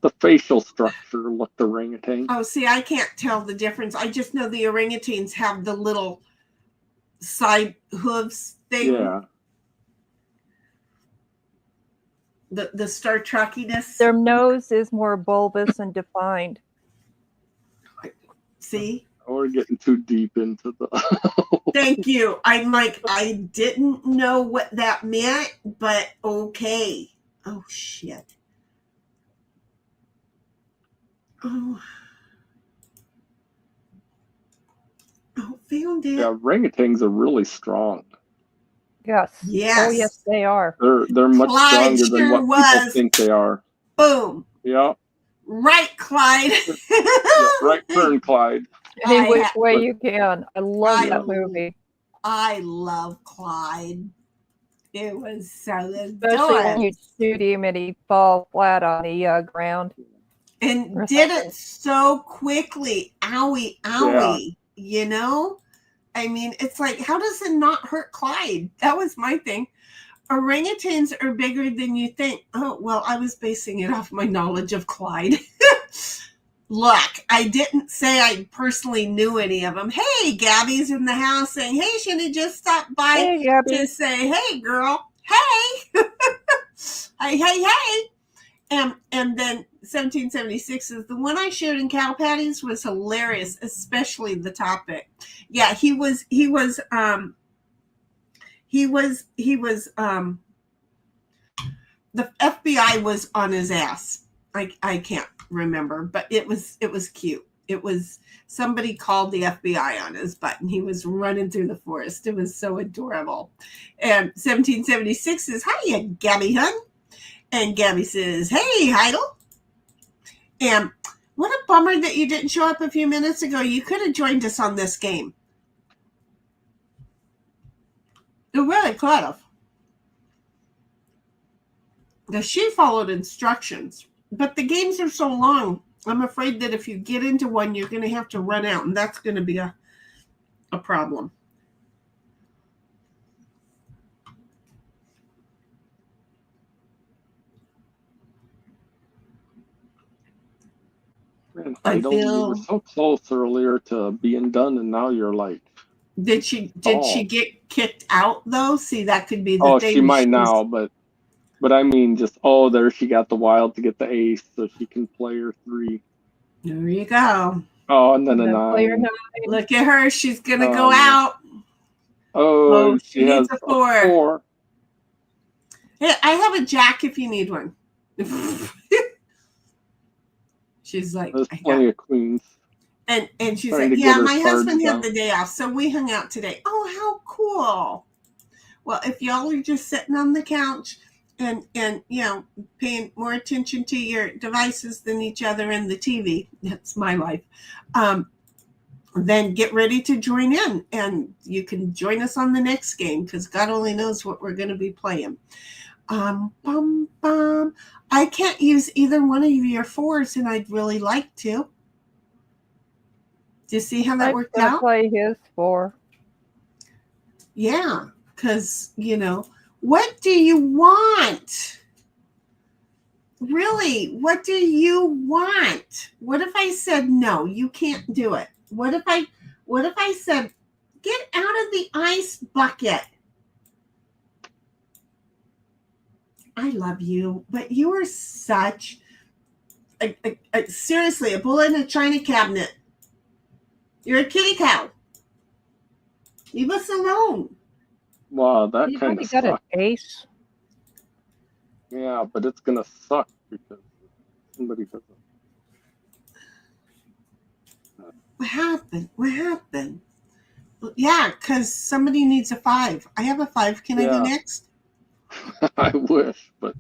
The facial structure looked orangutan. oh, see, I can't tell the difference. I just know the orangutans have the little side hooves thing. Yeah. The Star Trekiness. Their nose is more bulbous and defined. See? We're getting too deep into the Thank you. I'm like, I didn't know what that meant, but okay. Oh, shit. Oh, found it. Yeah, orangutans are really strong. Yes. Yes. Oh, yes, they are. They're much Clyde stronger than sure what people was. think they are. Boom. Yeah, Right, Clyde. yeah, right turn, Clyde. Any I which ha- way you can. I love I- that movie. I love Clyde. It was so Especially when adorable. you shoot him and he falls flat on the ground. And or did something. it so quickly. Owie, owie. You know? I mean, it's like, how does it not hurt Clyde? That was my thing. Orangutans are bigger than you think. Oh, well, I was basing it off my knowledge of Clyde. Look, I didn't say I personally knew any of them. Hey, Gabby's in the house saying, hey, Shinny just stopped by Hey, Gabby. to say, hey, girl, hey. hey. And then 1776 is the one I shared in Cow Patties was hilarious, especially the topic. Yeah, he was the FBI was on his ass. I can't remember, but it was cute. It was somebody called the FBI on his butt and he was running through the forest. It was so adorable. And 1776 says, hiya, Gabby hun. And Gabby says, hey, Heidel. And what a bummer that you didn't show up a few minutes ago. You could have joined us on this game. You really could have. Because she followed instructions. But the games are so long, I'm afraid that if you get into one, you're going to have to run out. And that's going to be a problem. Man, I Heidel, you feel- were so close earlier to being done, and now you're like, Did she Oh. get kicked out, though? See, that could be the oh, thing. she might She's- now, but I mean, just there she got the wild to get the ace, so she can play her 3. There you go. Oh, and then a The 9. player 9. Look at her. She's going to go Um, out. Oh, and she she has needs a 4. 4. Hey, I have a jack if you need one. She's like, There's I got plenty of queens. And she's Trying like, to yeah, get her my cards husband had down. the day off, so we hung out today. Oh, how cool. Well, if y'all are just sitting on the couch and paying more attention to your devices than each other and the TV, that's my life. then get ready to join in, and you can join us on the next game because God only knows what we're going to be playing. I can't use either one of your 4s, and I'd really like to. Do you see how that I'm worked gonna out? play his 4. Yeah, because, what do you want? Really, what do you want? What if I said, no, you can't do it? What if I said, get out of the ice bucket? I love you, but you are such seriously, a bull in a china cabinet. You're a kitty cow. Leave us alone. Wow, that You kind probably of got an sucks. ace. Yeah, but it's gonna suck because somebody doesn't. What happened? What happened? Yeah, because somebody needs a 5. I have a 5. Can I go Yeah. next? I wish, but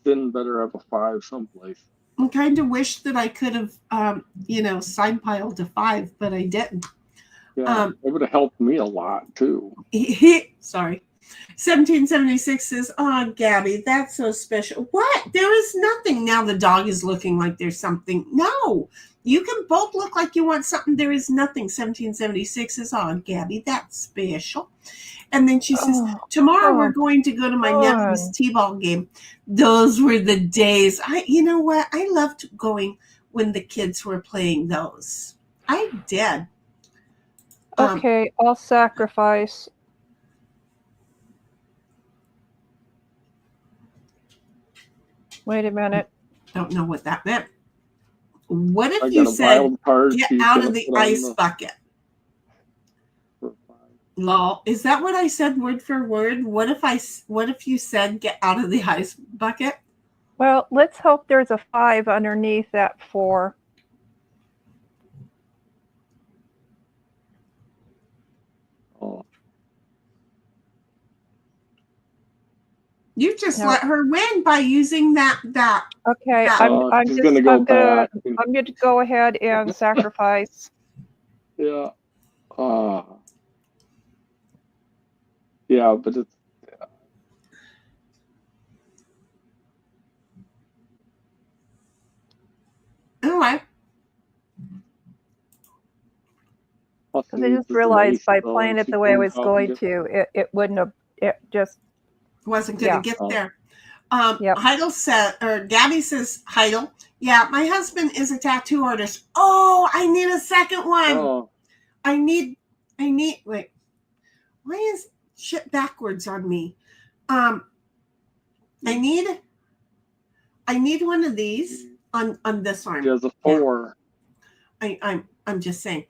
Sin better have a 5 someplace. I kind of wish that I could have, side piled a 5, but I didn't. Yeah, it would have helped me a lot too. Sorry. 1776 says, oh, Gabby, that's so special. What? There is nothing. Now the dog is looking like there's something. No, you can both look like you want something. There is nothing. 1776 says, oh, Gabby, that's special. And then she says, tomorrow we're going to go to my nephew's t-ball game. Those were the days. You know what? I loved going when the kids were playing those. I did. Okay, I'll sacrifice. Wait a minute. Don't know what that meant. What if I you got a said, wild card. get She's out gonna of the put on ice bucket? for 5. Lol. Is that what I said word for word? What if you said, get out of the ice bucket? Well, let's hope there's a 5 underneath that 4. Oh, You just let her win by using that. Okay, that. I'm she's just gonna go I'm gonna back. I'm going to go ahead and sacrifice. Yeah. Yeah, but it's. Anyway. Because I just realized by playing it the way I was going to, it wouldn't have, it just wasn't going to get there. Yep. Heidel said, or Gabby says, Heidel, yeah, my husband is a tattoo artist. Oh, I need a second one. Oh. I need, wait, why is shit backwards on me? I need one of these on this arm. She has a 4. I'm just saying.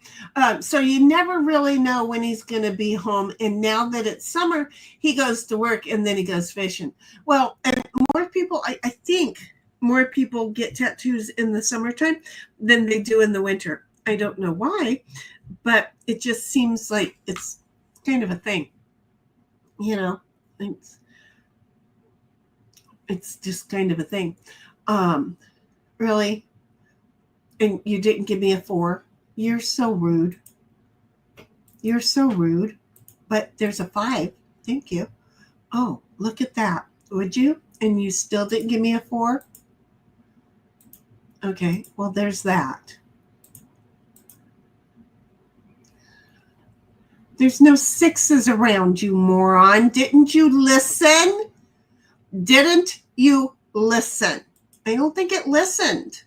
So you never really know when he's going to be home. And now that it's summer, he goes to work and then he goes fishing. Well, and more people, I think more people get tattoos in the summertime than they do in the winter. I don't know why, but it just seems like it's kind of a thing. It's just kind of a thing. Really? And you didn't give me a 4. You're so rude. You're so rude. But there's a 5. Thank you. Oh, look at that. Would you? And you still didn't give me a 4? Okay, well, there's that. There's no 6s around, you moron. Didn't you listen? Didn't you listen? I don't think it listened.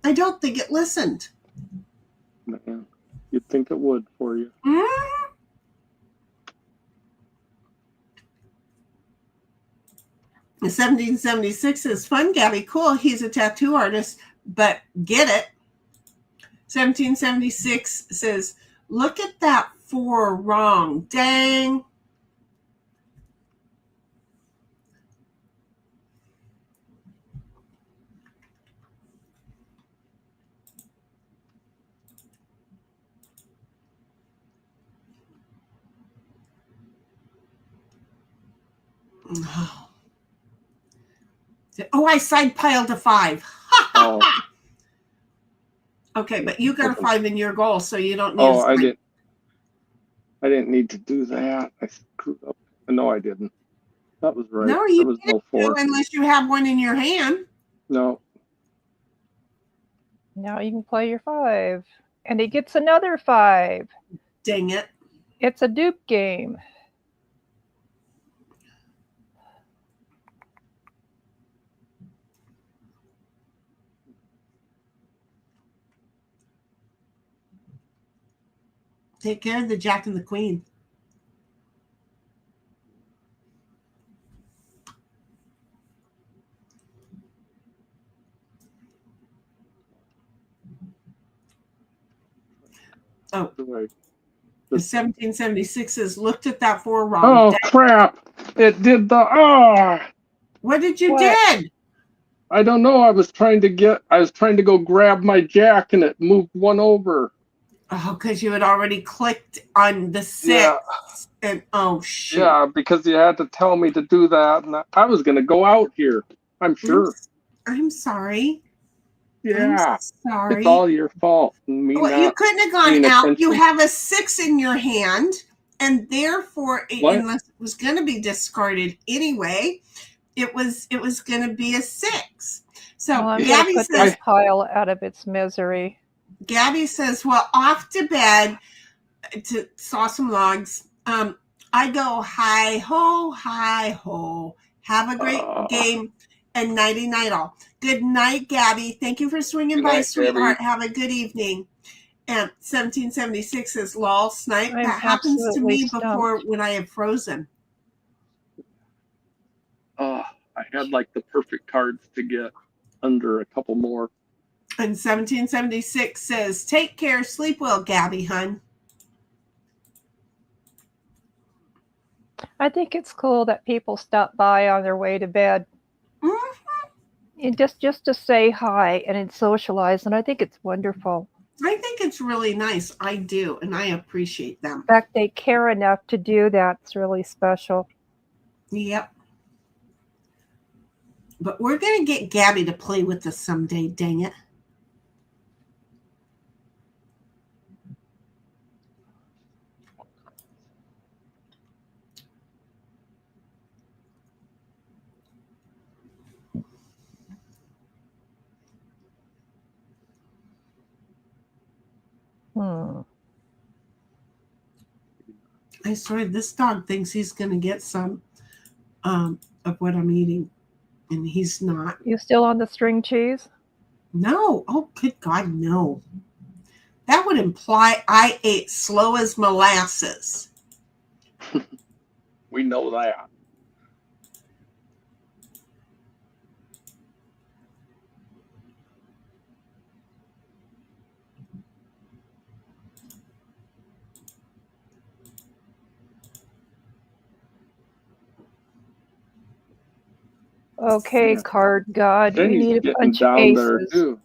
I don't think it listened. Man, you'd think it would for you. Mm-hmm. 1776 is fun, Gabby. Cool. He's a tattoo artist, but get it. 1776 says, look at that 4 wrong. Dang. Oh, I side piled a 5. Oh. Okay, but you got a 5 in your goal, so you don't need. Oh, I didn't need to do that. I screwed up. No, I didn't. That was right. No, you there was no didn't 4. unless you have one in your hand. No. Now you can play your 5. And he gets another 5. Dang it. It's a dupe game. Take care of the Jack and the Queen. Oh, the 1776 looked at that 4 wrong. Oh, crap. It did the, What did you What? did? I don't know. I was trying to go grab my Jack and it moved 1 over. Oh, because you had already clicked on the 6. Yeah. And oh, shoot. Yeah, because you had to tell me to do that. And I was going to go out here. I'm sure. I'm sorry. Yeah. I'm sorry. It's all your fault. Me Well, not you couldn't have gone paying out. attention. You have a 6 in your hand, and therefore, What? unless it was going to be discarded anyway, it was going to be a 6. So Well, I'm going Gabby to put says, this pile out of its misery. well, off to bed to saw some logs. I go hi ho. Have a great game and nighty night all. Good night, Gabby. Thank you for swinging Good by, night, sweetheart. Gabby. Have a good evening. And 1776 says, lol, snipe. I'm That happens to me absolutely before stumped. when I have frozen. I had like the perfect cards to get under a couple more. And 1776 says, take care, sleep well, Gabby, hun. I think it's cool that people stop by on their way to bed. And just to say hi and socialize, and I think it's wonderful. I think it's really nice. I do, and I appreciate them. In fact, they care enough to do that. It's really special. Yep. But we're going to get Gabby to play with us someday, dang it. I swear this dog thinks he's going to get some of what I'm eating, and he's not. You still on the string cheese? No. Oh, good God, no. That would imply I ate slow as molasses. We know that. Okay, Yeah. card god. We Jenny's need a getting bunch of down there aces. too.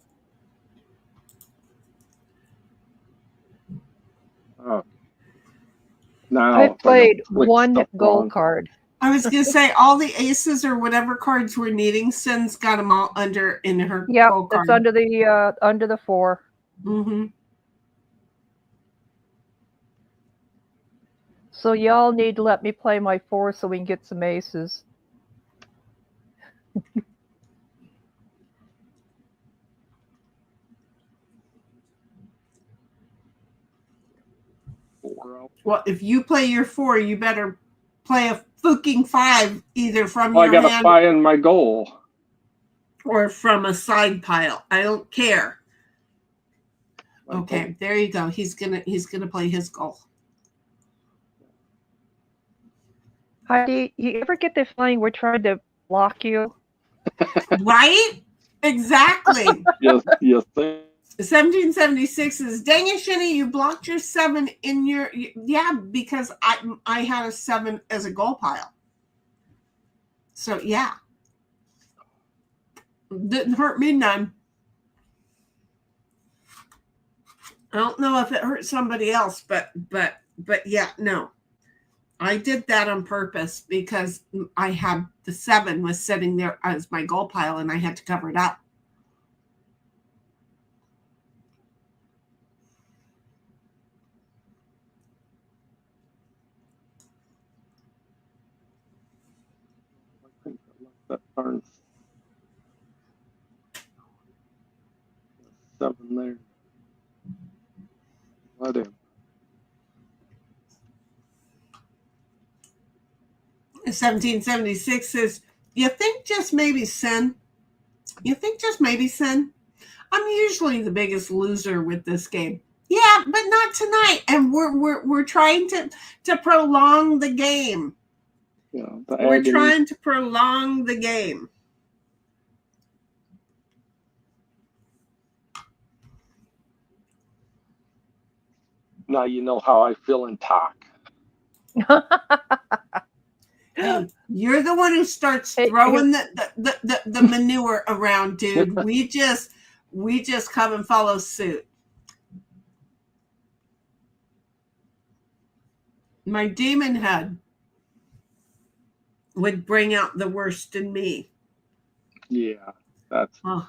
Oh. Now I if played don't click one stuff gold wrong. card. I was going to say all the aces or whatever cards we're needing, Sin's got them all under in her Yep, gold that's card. under the 4. Mm-hmm. So y'all need to let me play my 4 so we can get some aces. Well, if you play your 4, you better play a fucking 5 either from Well, I your got a hand 5 in my goal. or from a side pile. I don't care. Okay, there you go. He's gonna play his goal. Heidi, you ever get the feeling we're trying to block you? Right? Exactly. Yes, yes. 1776 is, dang it, Shinny, you blocked your 7 in your, yeah, because I had a 7 as a goal pile. So yeah, didn't hurt me none. I don't know if it hurt somebody else, but yeah, no, I did that on purpose because I had the 7 was sitting there as my goal pile and I had to cover it up. 7 there. Let him. 1776 says, you think just maybe sin? You think just maybe sin? I'm usually the biggest loser with this game. Yeah, but not tonight. And we're trying to prolong the game. Yeah, We're trying to prolong the game. Now you know how I feel in talk. Hey, you're the one who starts throwing the manure around, dude. We just come and follow suit. My demon head would bring out the worst in me. Yeah, that's. Oh.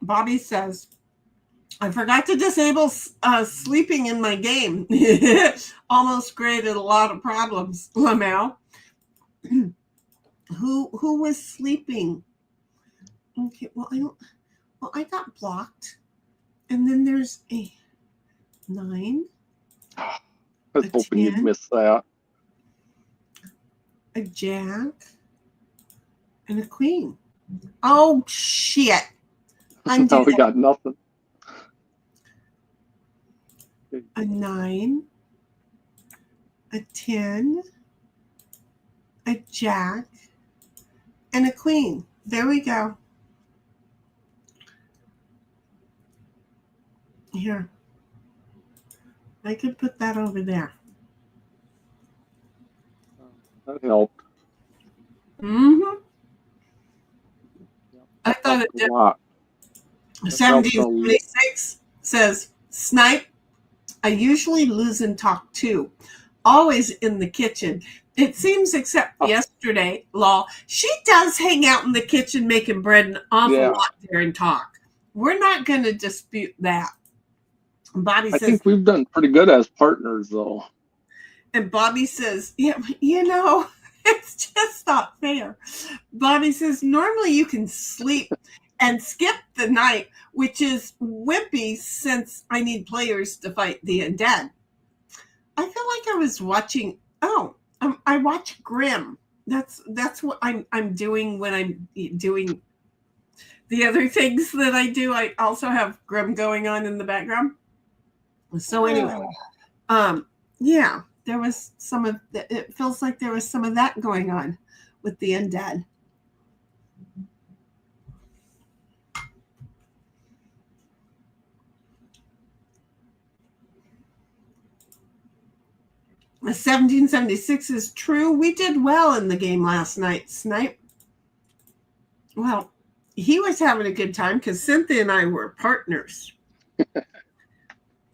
Bobby says, I forgot to disable sleeping in my game. Almost created a lot of problems, Lamau. Who was sleeping? Okay, well, I got blocked. And then there's a 9. I was hoping 10, you'd miss that. A jack, and a queen. Oh, shit. Now we got nothing. A 9, a 10, a jack, and a queen. There we go. Here. I could put that over there. That helped. Mm-hmm. I thought it did. 1776 says, Snipe, I usually lose in talk too. Always in the kitchen. It seems except yesterday, Law, she does hang out in the kitchen making bread an awful lot during talk. We're not going to dispute that. Bobby says, I think we've done pretty good as partners, though. And Bobby says, yeah, you know, it's just not fair. Bobby says, normally you can sleep and skip the night, which is wimpy since I need players to fight the undead. I feel like I was watching. I watch Grimm. That's what I'm doing when I'm doing the other things that I do. I also have Grimm going on in the background. So anyway, yeah, there was some of the, it feels like there was some of that going on with the undead. The 1776 is true. We did well in the game last night, Snipe. Well, he was having a good time because Cynthia and I were partners.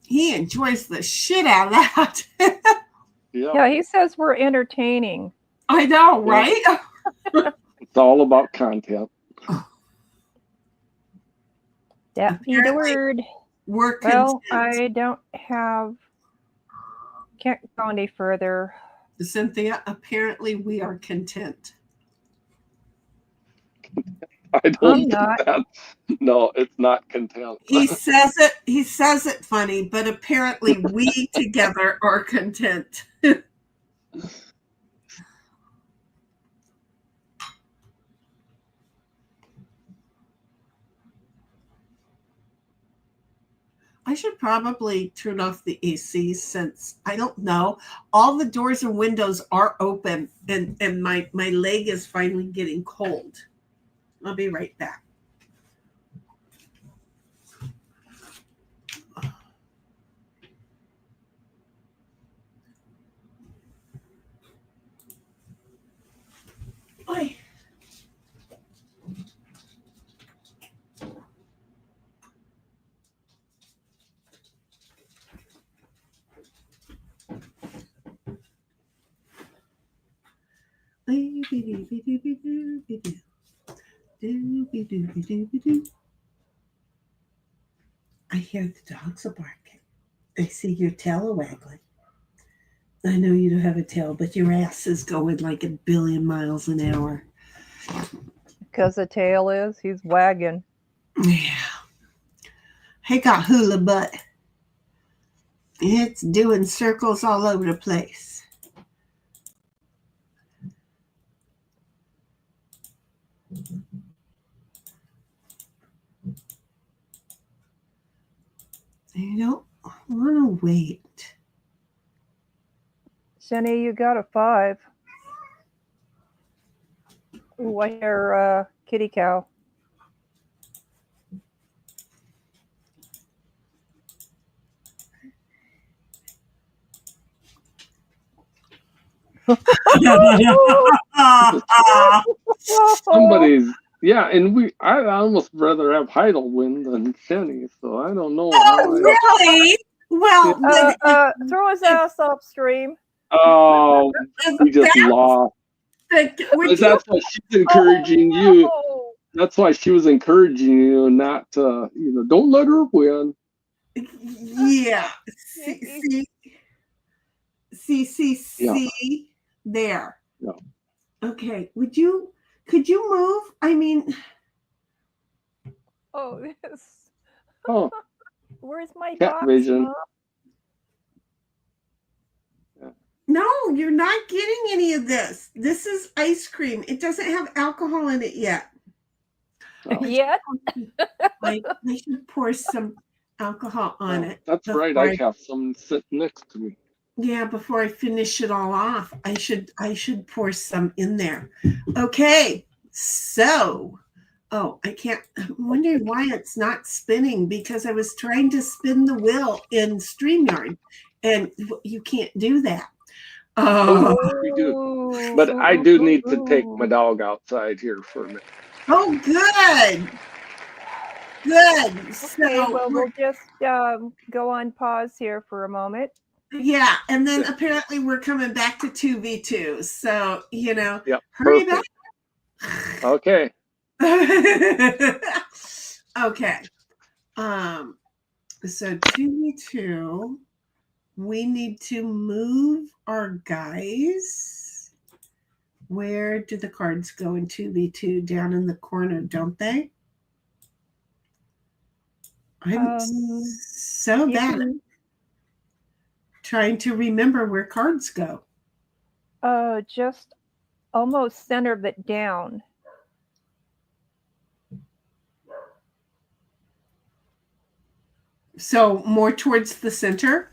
He enjoys the shit out of that. Yeah, he says we're entertaining. I know, right? It's all about content. That be the word. We're well, I don't have. Can't go any further. Cynthia, apparently we are content. I don't think that. No, it's not content. He says it funny, but apparently we together are content. I should probably turn off the AC since I don't know. All the doors and windows are open and my leg is finally getting cold. I'll be right back. Bye. I hear the dogs are barking. I see your tail waggling. I know you don't have a tail, but your ass is going like 1 billion miles an hour. Because the tail is, he's wagging. Yeah. He got hula butt. It's doing circles all over the place. You don't want to wait. Jenny, you got a 5. Ooh, I hear kitty cow. Somebody's, yeah, and I almost rather have Heidel win than Shenny, so I don't know. Oh, really? Well, Throw his ass off stream. Oh, we just lost. That's why she's encouraging you. That's why she was encouraging you not to, don't let her win. Yeah. See, there. No. Okay. Could you move? I mean. Oh, this. Oh. Where's my Cat box? vision. Mom? No, you're not getting any of this. This is ice cream. It doesn't have alcohol in it yet. Oh. Yet? I should pour some alcohol on it. That's right. I have some sitting next to me. Yeah, before I finish it all off, I should pour some in there. Okay, so, I can't. I'm wondering why it's not spinning because I was trying to spin the wheel in StreamYard, and you can't do that. We do. But I do need to take my dog outside here for a minute. Oh, good. Good. So Okay, well, we'll just go on pause here for a moment. Yeah, and then apparently we're coming back to 2v2. So, Yep, hurry perfect. back. Okay. Okay. So 2v2, we need to move our guys. Where do the cards go in 2v2? Down in the corner, don't they? I'm so bad at trying to remember where cards go. Just almost center of it down. So more towards the center?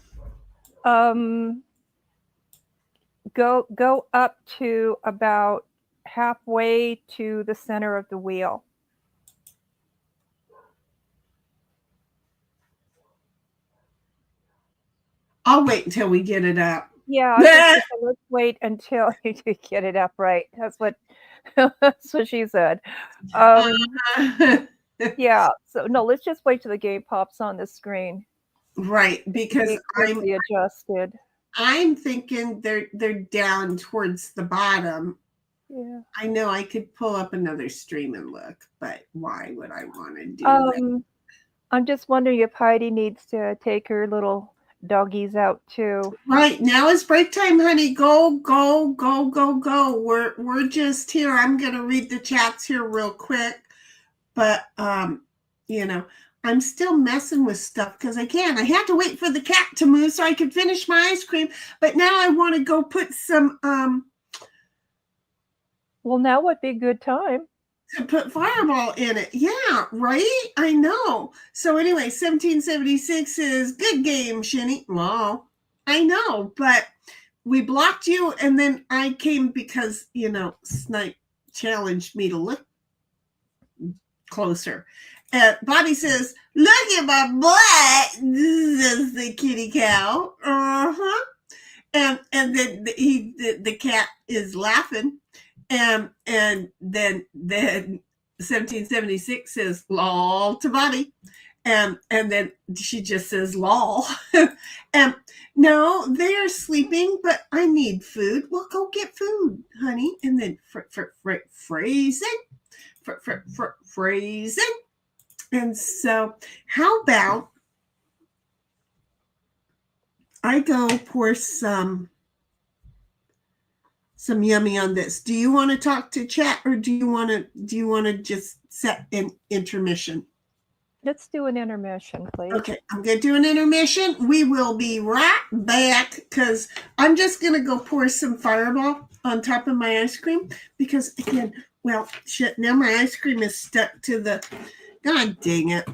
Go up to about halfway to the center of the wheel. I'll wait until we get it up. Yeah, let's wait until you get it up right. That's what she said. Yeah, so no, let's just wait till the game pops on the screen. Right, because I'm adjusted. I'm thinking they're down towards the bottom. Yeah. I know I could pull up another stream and look, but why would I want to do that? I'm just wondering if Heidi needs to take her little doggies out too. Right, now is break time, honey. Go. We're just here. I'm gonna read the chats here real quick. But I'm still messing with stuff because I had to wait for the cat to move so I could finish my ice cream. But now I want to go put some Well, now would be a good time to put Fireball in it. Yeah, right? I know. So anyway, 1776 is good game, Shinny. Well, I know, but we blocked you and then I came because, Snipe challenged me to look closer. Bobby says, "Look at my butt," says the kitty cow. And then the cat is laughing, and then 1776 says, "Lol" to Bobby, and then she just says, "Lol." And no, they are sleeping, but I need food. Well, go get food, honey. And then phrasing. And so how about I go pour some some yummy on this. Do you want to talk to chat, or do you want to just set an intermission? Let's do an intermission, please. Okay, I'm going to do an intermission. We will be right back because I'm just going to go pour some Fireball on top of my ice cream because, again, well, shit, now my ice cream is stuck to the, God dang it.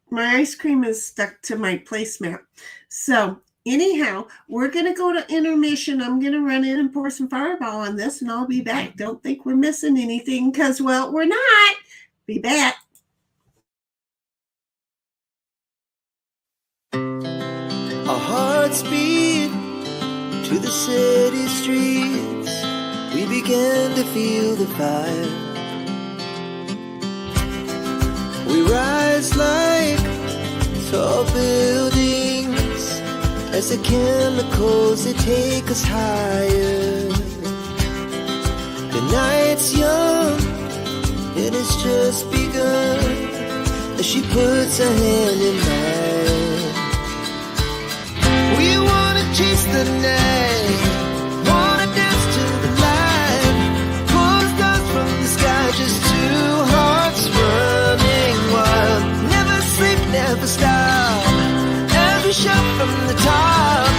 My ice cream is stuck to my placemat. So anyhow, we're going to go to intermission. I'm going to run in and pour some Fireball on this, and I'll be back. Don't think we're missing anything because, well, we're not. Be back. Our hearts beat to the city streets. We began to feel the fire. We rise like tall buildings as the chemicals, they take us higher. The night's young and it's just begun as she puts her hand in mine. We wanna chase the night, wanna dance to the light, pull the stars from the sky, just two hearts running wild. Never sleep, never stop, as we shout from the top.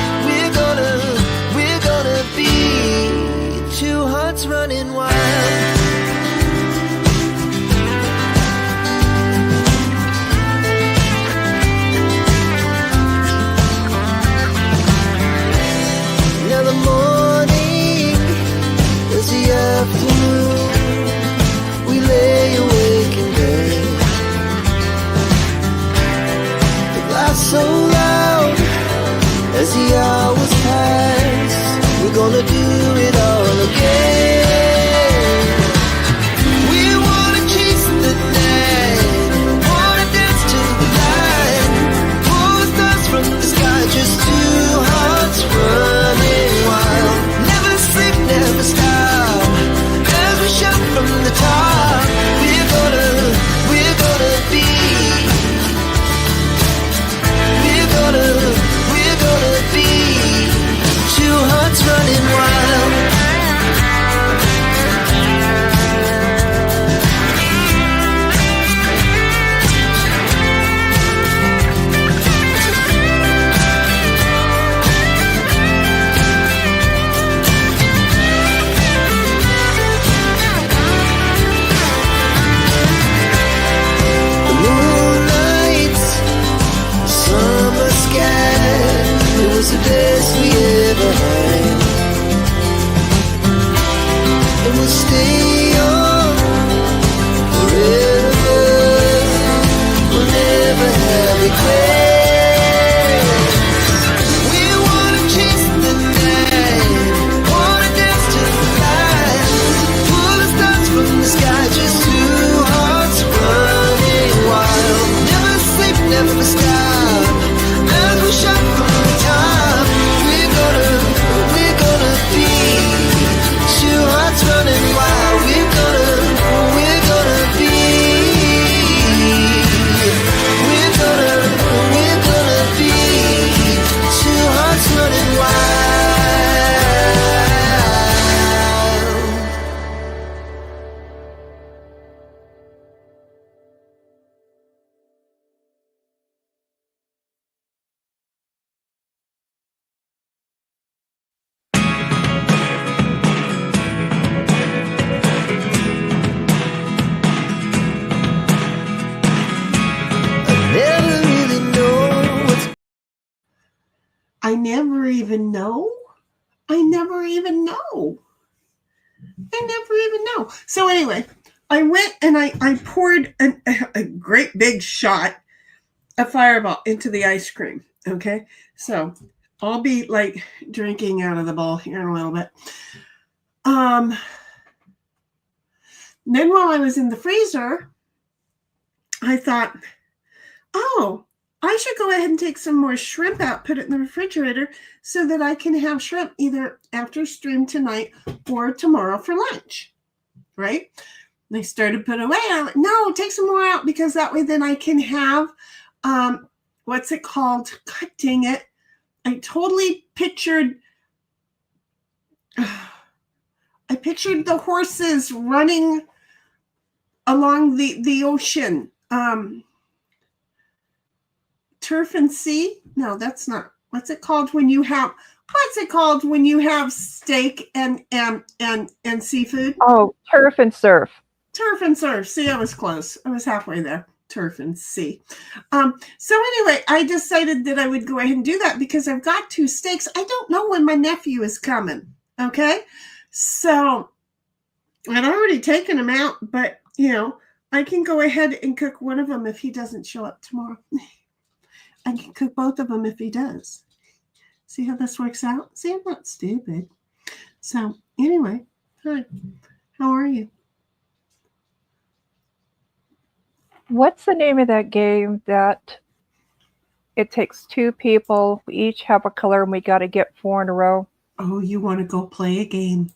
We're gonna be two hearts running wild. Now the morning is the afternoon. We lay awake in bed. The glass so loud as the hours pass. We're gonna do it all again. We wanna chase the night, wanna dance to the light, pull the stars from the sky, just two hearts running wild. Never sleep, never stop, as we shout from the top. We're gonna be, we're gonna be two hearts running wild. The moonlight, summer sky, it was the best we ever had. And we'll stay on forever. We'll never have regrets. We wanna chase the night, wanna dance to the light, pull the stars from the sky, just two hearts running wild. Never sleep, never stop, as we shout from the top. We're gonna be two hearts running wild. We're gonna be, we're gonna be two hearts running wild. I never even know. I never even know. So anyway, I went and I poured a great big shot of Fireball into the ice cream. Okay, so I'll be like drinking out of the bowl here in a little bit. Then while I was in the freezer, I thought, oh, I should go ahead and take some more shrimp out, put it in the refrigerator so that I can have shrimp either after stream tonight or tomorrow for lunch, right? And I started to put away. I'm like, no, take some more out because that way then I can have, what's it called? God dang it. I totally pictured. I pictured the horses running along the ocean. Turf and sea? No, that's not. What's it called when you have steak and seafood? Oh, turf and surf. Turf and surf. See, I was close. I was halfway there. Turf and sea. So anyway, I decided that I would go ahead and do that because I've got 2 steaks. I don't know when my nephew is coming. Okay. So I'd already taken him out, but I can go ahead and cook one of them if he doesn't show up tomorrow. I can cook both of them if he does. See how this works out? See, I'm not stupid. So anyway, hi. How are you? What's the name of that game that it takes 2 people, we each have a color, and we got to get 4 in a row? Oh, you want to go play a game?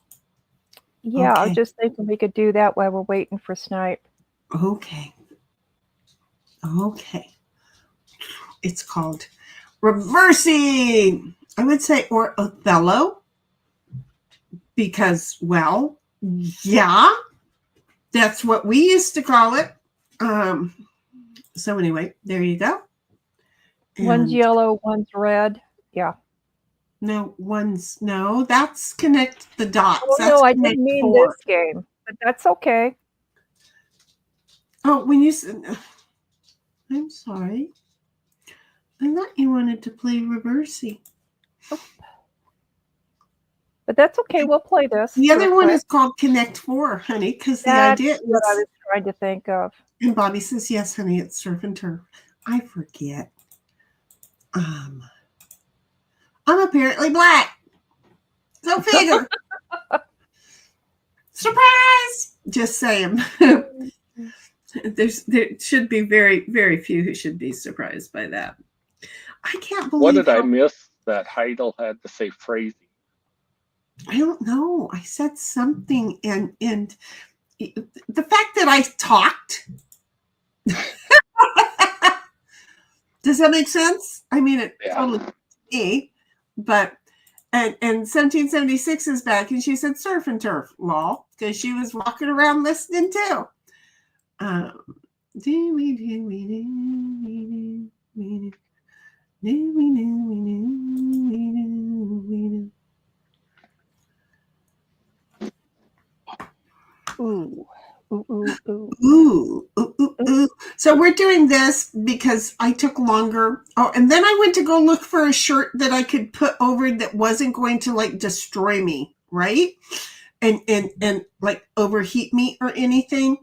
Yeah, I Okay. was just thinking we could do that while we're waiting for Snipe. Okay. It's called reversing, I would say, or Othello, because, well, yeah, that's what we used to call it. So anyway, there you go. One's And yellow, one's red. Yeah. no, that's connect the dots. Oh, That's no, I connect didn't mean 4. this game, but that's okay. Oh, when you said, I'm sorry. I thought you wanted to play reversing. But that's okay. We'll play this. The other real one quick. is called Connect 4, honey, because the That's idea what I is, was trying to think of. and Bobby says, yes, honey, it's surf and turf. I forget. I'm apparently black. Go figure. Surprise! Just saying. There should be very, very few who should be surprised by that. I can't believe What did I how- miss that Heidel had to say phrasing? I don't know. I said something, and the fact that I talked. Does that make sense? I mean, it Yeah. totally me, but and 1776 is back, and she said surf and turf, lol, because she was walking around listening too. Ooh. Ooh, ooh, ooh. Ooh, ooh, ooh, ooh. So we're doing this because I took longer. Oh, and then I went to go look for a shirt that I could put over that wasn't going to like destroy me, right? And like overheat me or anything.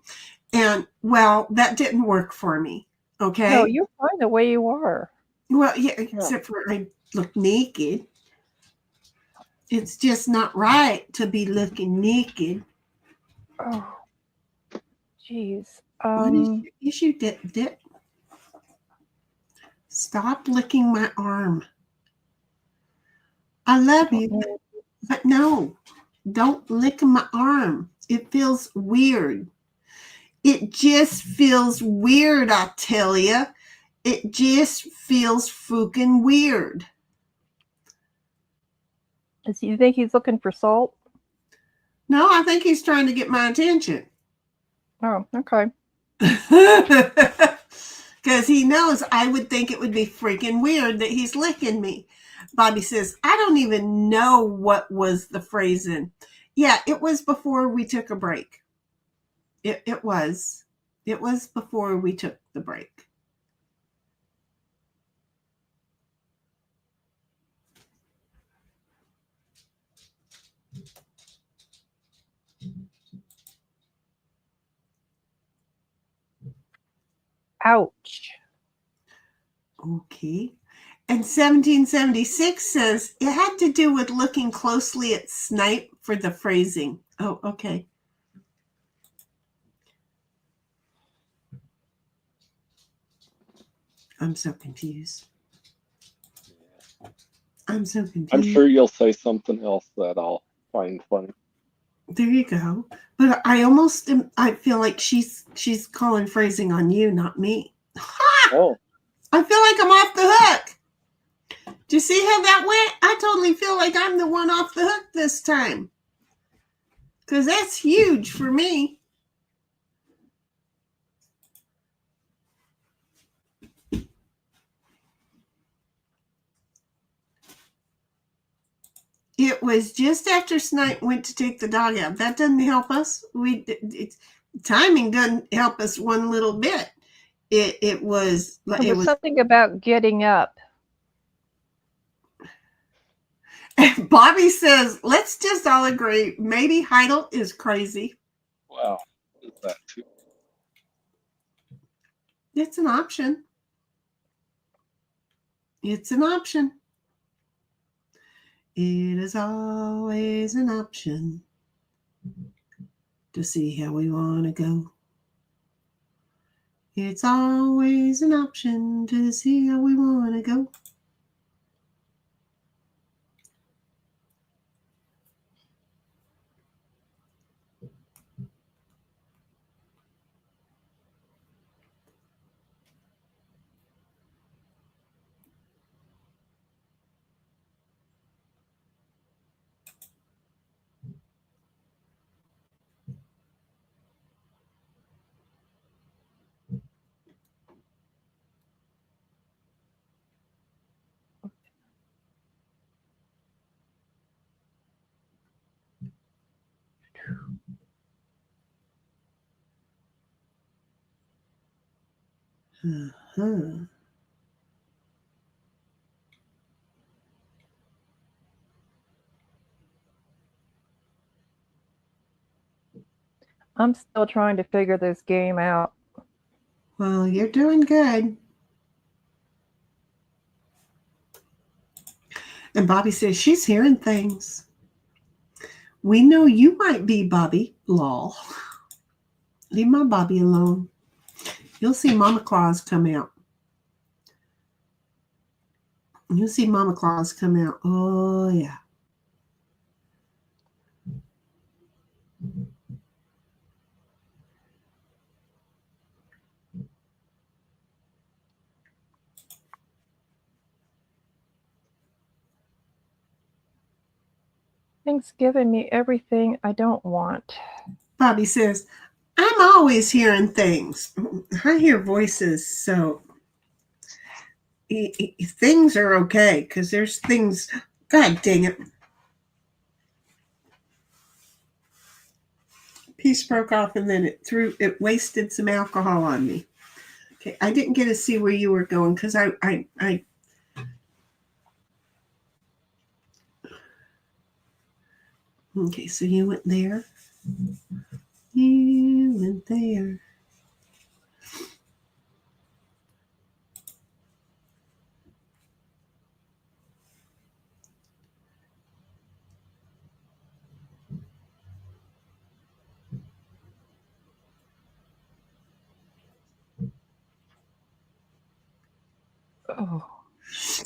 And well, that didn't work for me. Okay. No, you're fine the way you are. Well, yeah, except for I look naked. It's just not right to be looking naked. Oh, jeez. What is your issue, Dip? Stop licking my arm. I love you, but no, don't lick my arm. It feels weird. It just feels weird, I tell you. It just feels freaking weird. Do you think he's looking for salt? No, I think he's trying to get my attention. Oh, okay. Because he knows I would think it would be freaking weird that he's licking me. Bobby says, I don't even know what was the phrasing. Yeah, it was before we took a break. It was. It was before we took the break. Ouch. Okay. And 1776 says it had to do with looking closely at Snipe for the phrasing. Oh, okay. I'm so confused. I'm so confused. I'm sure you'll say something else that I'll find funny. There you go. But I feel like she's calling phrasing on you, not me. Oh, I feel like I'm off the hook. Do you see how that went? I totally feel like I'm the one off the hook this time. Because that's huge for me. It was just after Snipe went to take the dog out. That doesn't help us. Timing doesn't help us one little bit. It was something about getting up. Bobby says, let's just all agree, maybe Heidel is crazy. Wow, what is that too? It's an option. It's an option. It is always an option to see how we want to go. It's always an option to see how we want to go. Uh-huh. I'm still trying to figure this game out. Well, you're doing good. And Bobby says she's hearing things. We know you might be Bobby. Lol. Leave my Bobby alone. You'll see Mama Claus come out. You'll see Mama Claus come out. Oh, yeah. Things giving me everything I don't want. Bobby says, I'm always hearing things. I hear voices, so things are okay because there's things. God dang it. Piece broke off and then it wasted some alcohol on me. Okay, I didn't get to see where you were going because I okay, so you went there. You went there. Oh.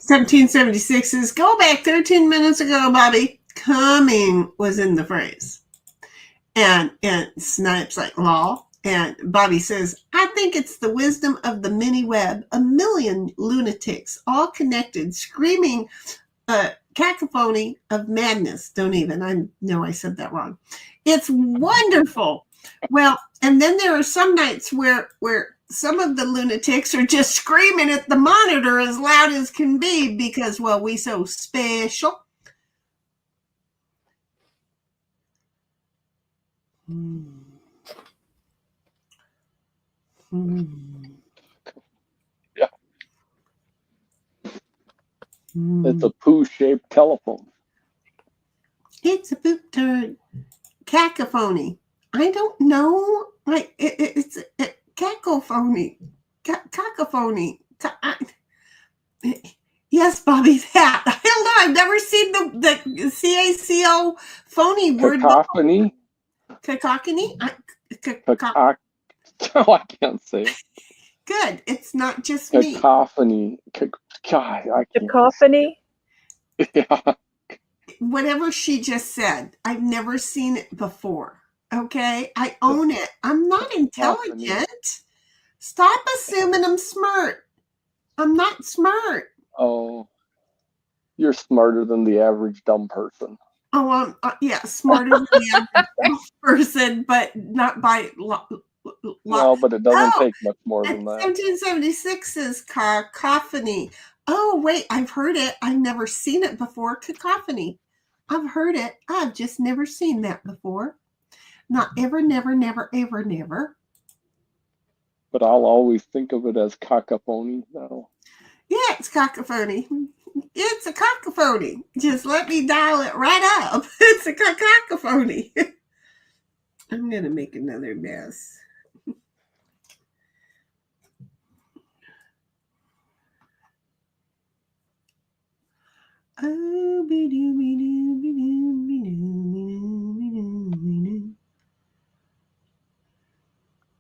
1776 says, go back 13 minutes ago, Bobby. Coming was in the phrase. And Snipe's like, law. And Bobby says, I think it's the wisdom of the mini web. A million lunatics, all connected, screaming cacophony of madness. Don't even. I know I said that wrong. It's wonderful. Well, and then there are some nights where some of the lunatics are just screaming at the monitor as loud as can be because, well, we so special. Yeah. It's a poo-shaped telephone. It's a poop turd. Cacophony. I don't know. Like it's a cacophony. Cacophony. Yes, Bobby, that. I don't know. I've never seen the CACO phony word. Cacophony? Cacophony? Oh, I can't say it. Good. It's not just me. Cacophony. God, I can't. Cacophony? Yeah. Whatever she just said, I've never seen it before. Okay? I own it. I'm not intelligent. Stop assuming I'm smart. I'm not smart. Oh. You're smarter than the average dumb person. Oh, yeah, smarter than the average person, but not by lot. No, but it doesn't Oh, take much more than that. 1776 is cacophony. Oh, wait, I've heard it. I've never seen it before. Cacophony. I've heard it. I've just never seen that before. Not ever, never, never, ever, never. But I'll always think of it as cacophony now. Yeah, it's cacophony. It's a cacophony. Just let me dial it right up. It's a cacophony. I'm going to make another mess.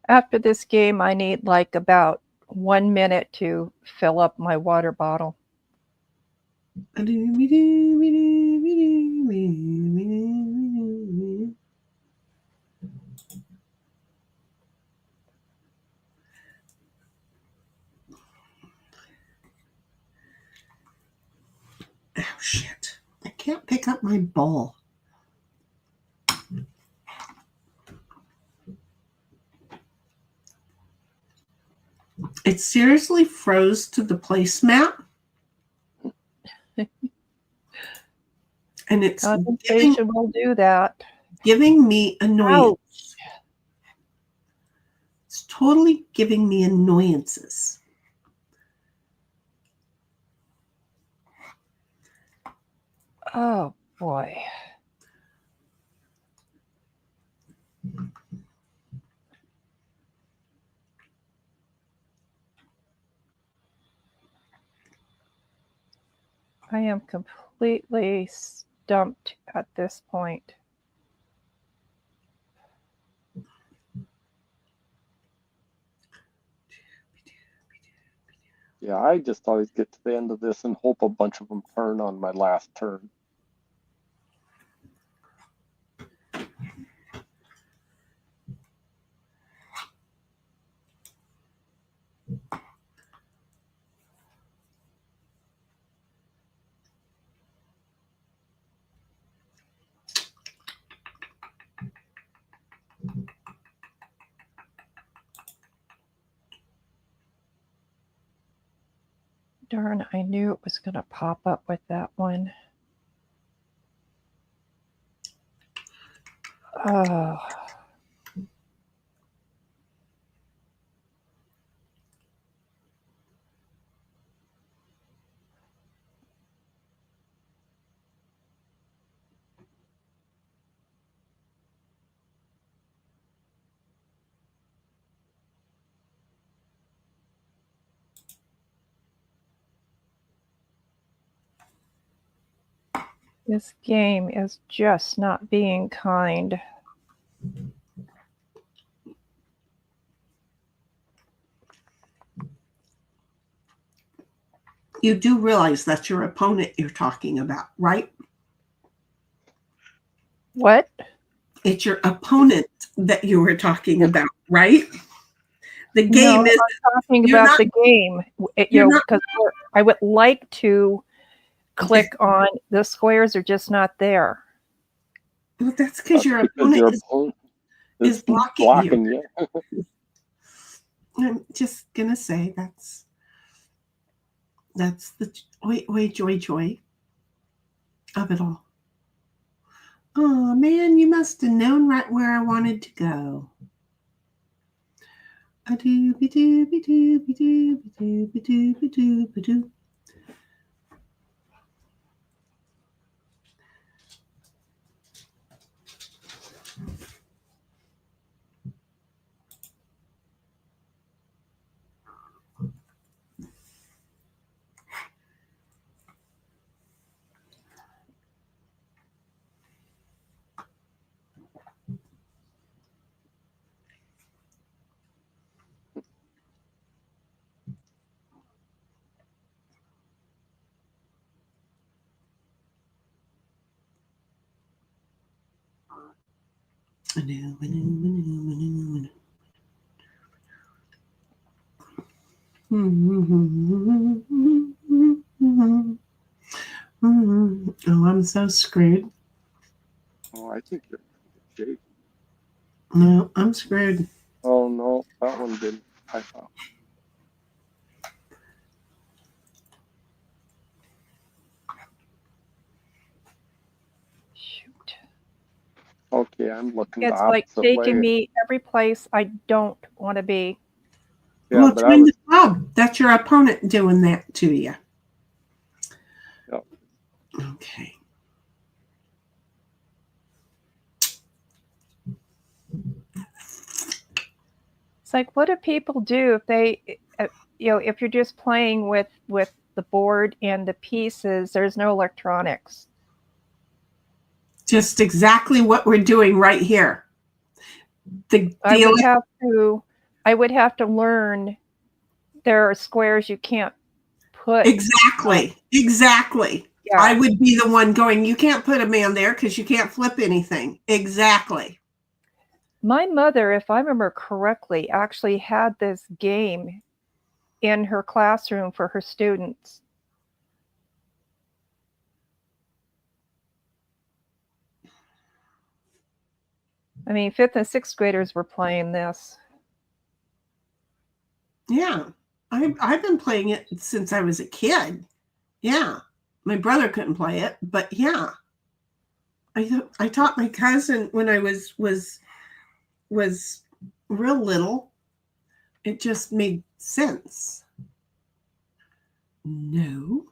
After this game, I need like about 1 minute to fill up my water bottle. Oh, shit. I can't pick up my bowl. It seriously froze to the placemat. And it's Concentration will do that. giving me annoyance. Ouch. It's totally giving me annoyances. Oh, boy. I am completely stumped at this point. Yeah, I just always get to the end of this and hope a bunch of them turn on my last turn. Darn, I knew it was going to pop up with that one. Oh. This game is just not being kind. You do realize that's your opponent you're talking about, right? What? It's your opponent that you were talking about, right? The game No, is I'm talking you're about not- the game. you're not- Because I would like to click on the squares are just not there. well, that's because your Because your opponent opponent is blocking you. you. I'm just gonna say that's the joy of it all. Oh man, you must have known right where I wanted to go. A dooby dooby dooby dooby dooby dooby dooby doo. Oh, I'm so screwed. Oh, I think you're Jake. No, I'm screwed. Oh no, that one didn't. I thought. Shoot. Okay, I'm looking the It's like opposite taking way. me every place I don't want to be. Yeah, Well, but I join was. the club. That's your opponent doing that to you. Yep. Okay. It's like, what do people do if they, if you're just playing with the board and the pieces, there's no electronics. Just exactly what we're doing right here. I would have to learn there are squares you can't put. Exactly. Yeah. I would be the one going, you can't put a man there because you can't flip anything. Exactly. My mother, if I remember correctly, actually had this game in her classroom for her students. I mean, 5th and 6th graders were playing this. Yeah. I've been playing it since I was a kid. Yeah. My brother couldn't play it, but yeah. I taught my cousin when I was real little. It just made sense. No.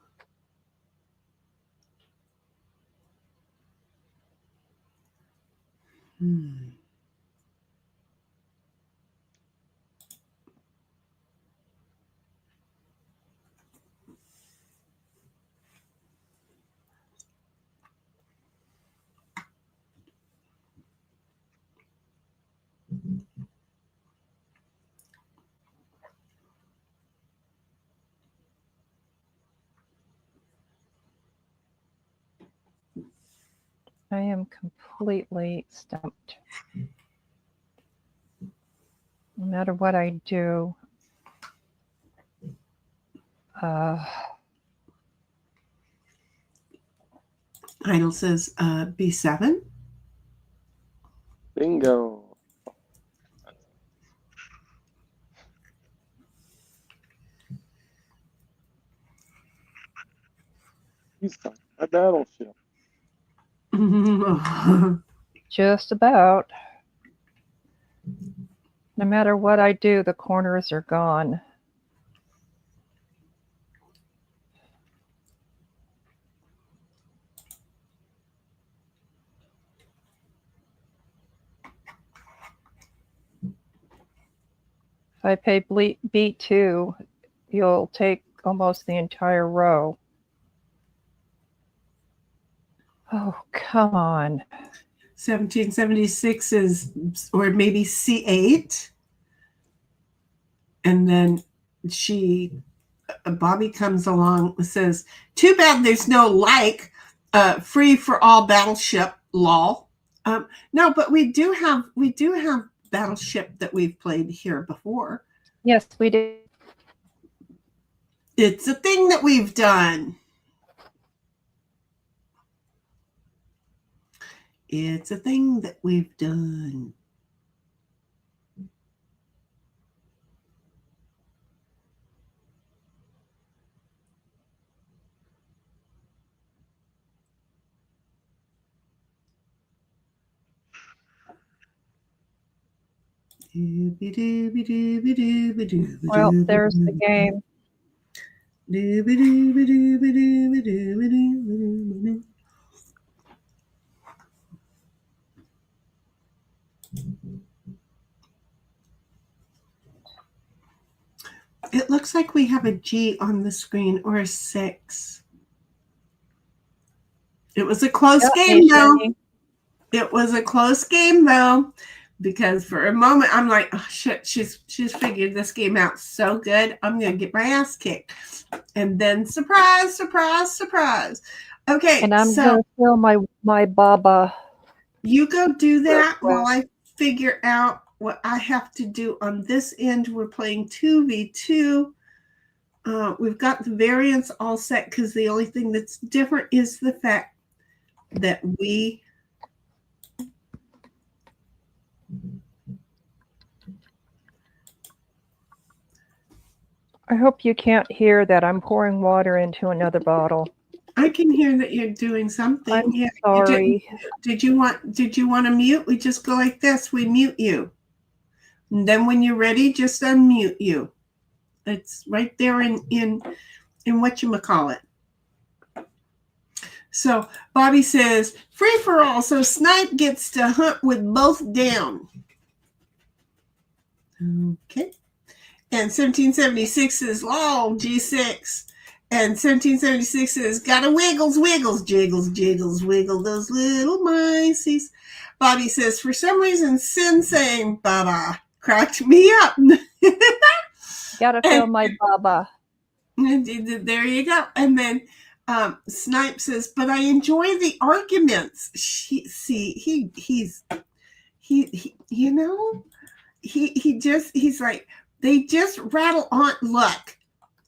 I am completely stumped. No matter what I do. Idle says B7. Bingo. He's on a battleship. Just about. No matter what I do, the corners are gone. If I pay B2, you'll take almost the entire row. Oh, come on. 1776 is, or maybe C8. And then Bobby comes along and says, too bad there's no free for all battleship, lol. No, but we do have battleship that we've played here before. Yes, we did. It's a thing that we've done. It's a thing that we've done. Well, there's the game. It looks like we have a G on the screen or a 6. It was a close game, though. It was a close game, though, because for a moment I'm like, oh shit, she's figured this game out so good. I'm gonna get my ass kicked, and then surprise, surprise, surprise. Okay, and I'm gonna fill my baba. You go do that while I figure out what I have to do on this end. We're playing 2v2. we've got the variants all set because the only thing that's different is the fact that we I hope you can't hear that I'm pouring water into another bottle. I can hear that you're doing something. I'm yeah, sorry. Did you want to mute? We just go like this. We mute you. And then when you're ready, just unmute you. It's right there in whatchamacallit. So Bobby says, free for all, so Snipe gets to hunt with both down. Okay. And 1776 is lol, G6. And 1776 says, gotta wiggles, wiggles, jiggles, jiggles, wiggle those little miceys. Bobby says, for some reason, Sin saying baba cracked me up. Gotta feel my baba. There you go. And then Snipe says, but I enjoy the arguments. He's like, they just rattle on. Look,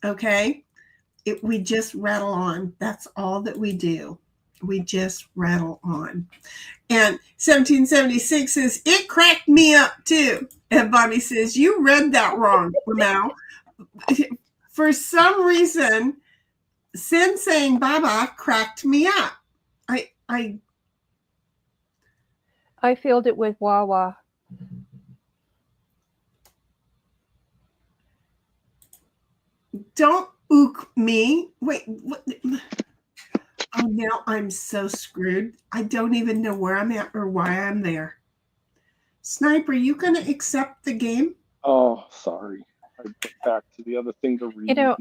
okay? We just rattle on. That's all that we do. We just rattle on. And 1776 says, it cracked me up too. And Bobby says, you read that wrong, now. For some reason, Sin saying Baba cracked me up. I filled it with Wawa. Don't ook me. Wait, what? Oh, now I'm so screwed. I don't even know where I'm at or why I'm there. Snipe, are you going to accept the game? Oh, sorry. I went back to the other thing to read. You know,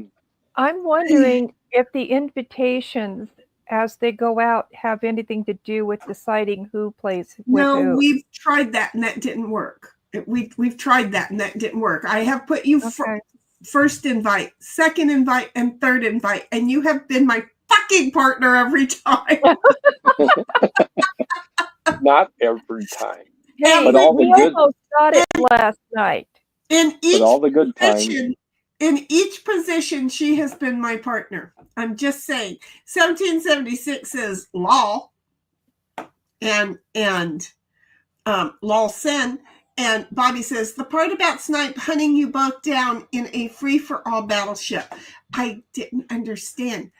I'm wondering if the invitations as they go out have anything to do with deciding who plays with who. No, we've tried that and that didn't work. We've tried that and that didn't work. I have put you first invite, second invite, and third invite, and you have been my fucking partner every time. Not every time. Hey, but all the we good, almost got it last night. But all the good times. In each position, she has been my partner. I'm just saying. 1776 says law and lol sin. And Bobby says, the part about Snipe hunting you both down in a free-for-all battleship. I didn't understand.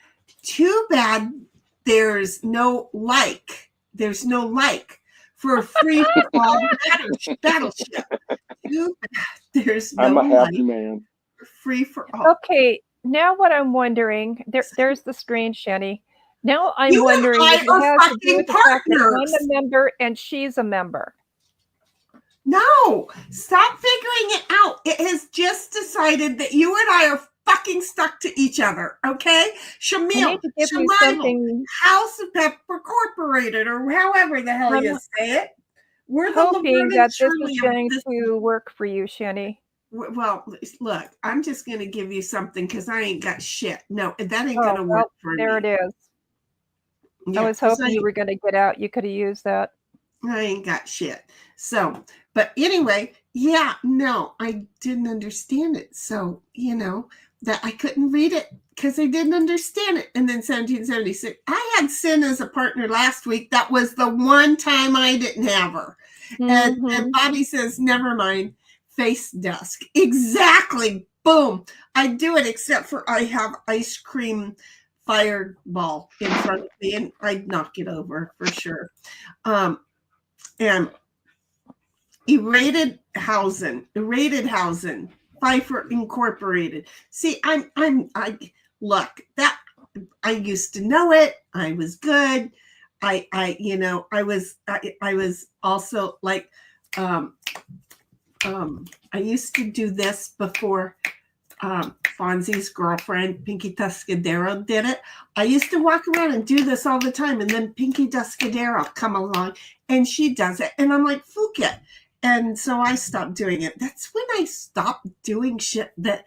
Too bad there's no like. There's no like for a free-for-all battleship. Too bad there's no I'm a happy like. man. Free-for-all. Okay, now what I'm wondering, there's the screen, Shenny. Now I'm You and wondering I if it are has to do with the fact that partners. I'm a member and she's a member. No, stop figuring it out. It has just decided that you and I are fucking stuck to each other, okay? Shamil, House of Pepper Corporated, or however the hell you say it. We're hoping that this is going to work for you, Shenny. Well, look, I'm just going to give you something because I ain't got shit. No, that ain't going to work for me. There it is. Yeah, I was hoping you were going to get out. You could have used that. I ain't got shit. So, but anyway, yeah, no, I didn't understand it. So, that I couldn't read it because I didn't understand it. And then 1776, I had Sin as a partner last week. That was the one time I didn't have her. Mm-hmm. And Bobby says, never mind, face dusk. Exactly. Boom. I do it, except for I have ice cream fireball in front of me and I'd knock it over for sure. And Irrated Hausen, Pfeiffer Incorporated. See, I look, that I used to know it. I was good. I was also like, I used to do this before Fonzie's girlfriend, Pinky Tuscadero, did it. I used to walk around and do this all the time. And then Pinky Tuscadero come along and she does it. And I'm like, fuck it. And so I stopped doing it. That's when I stopped doing shit that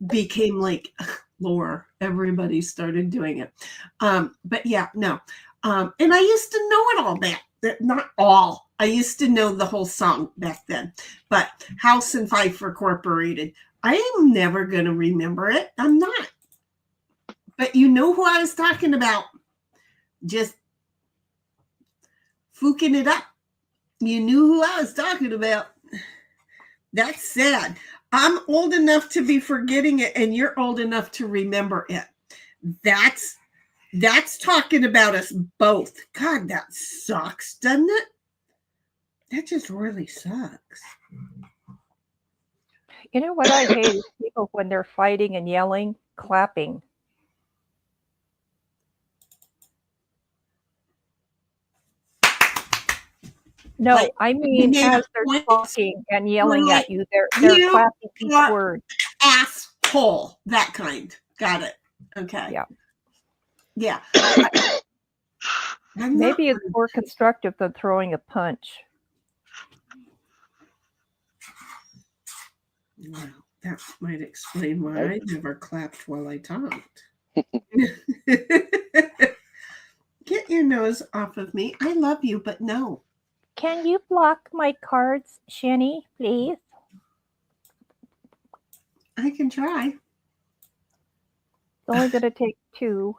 became like lore. Everybody started doing it. But yeah, no. And I used to know it all back. Not all. I used to know the whole song back then. But House and Pfeiffer Incorporated. I am never going to remember it. I'm not. But you know who I was talking about. Just fooking it up. You knew who I was talking about. That's sad. I'm old enough to be forgetting it, and you're old enough to remember it. That's talking about us both. God, that sucks, doesn't it? That just really sucks. You know what I hate is people when they're fighting and yelling, clapping. No, Like, I mean made as a they're point. talking and yelling Right. at you, they're You clapping each are- word. Asshole. That kind. Got it. Okay. Yeah. Yeah. I'm Maybe not- it's more constructive than throwing a punch. Well, that might explain why I never clapped while I talked. Get your nose off of me. I love you, but no. Can you block my cards, Shinny, please? I can try. It's only going to take 2.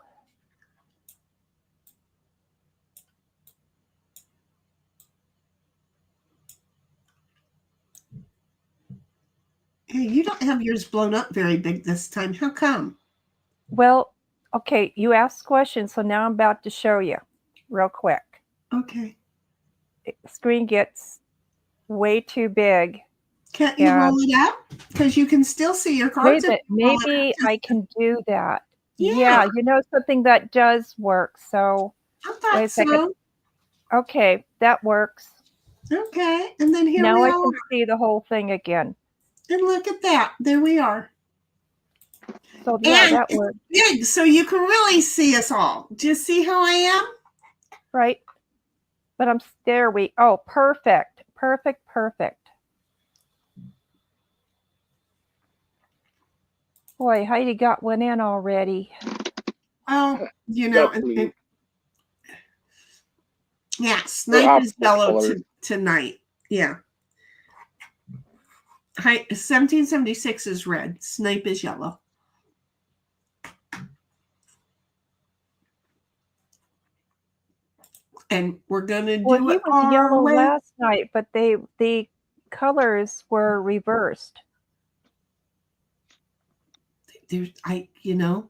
Hey, you don't have yours blown up very big this time. How come? Well, okay, you asked questions, so now I'm about to show you real quick. Okay. The screen gets way too big. Can't you Yeah. roll it up? Because you can still see your Wait cards. a minute, if you roll it maybe up. I can do that. Yeah. Yeah, you know something that does work. So, I wait thought a second. so. Okay, that works. Okay. And then here Now we I are. can see the whole thing again. And look at that. There we are. So, yeah, And that works, big, so you can really see us all. Do you see how I am? right? But oh, perfect. Perfect, perfect. Boy, Heidi got one in already. Oh, you know, Definitely. yeah, snipe is opposite yellow colors. tonight. Yeah. 1776 is red. Snipe is yellow. And we're gonna do Well, he it was our yellow way. last night, but the colors were reversed. You know,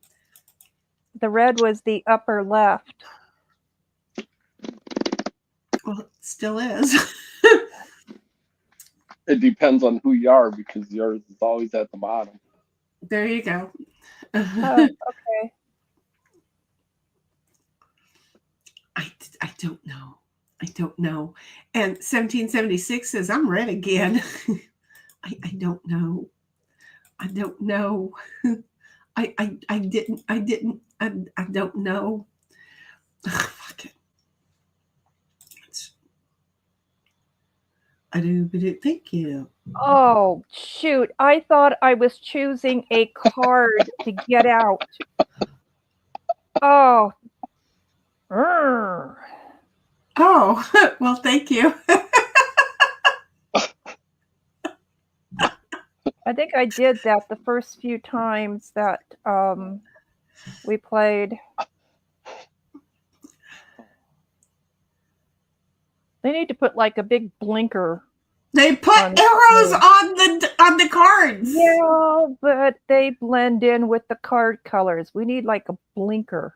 The red was the upper left. well, it still is. It depends on who you are because yours is always at the bottom. There you go. Oh, okay. I don't know. I don't know. And 1776 says, I'm red again. I don't know. I don't know. I don't know. Fuck it. I do, but thank you. Oh, shoot. I thought I was choosing a card to get out. Oh. Urgh. Oh, well, thank you. I think I did that the first few times that we played. They need to put like a big blinker. They put On the arrows screen. on the cards. Yeah, but they blend in with the card colors. We need like a blinker.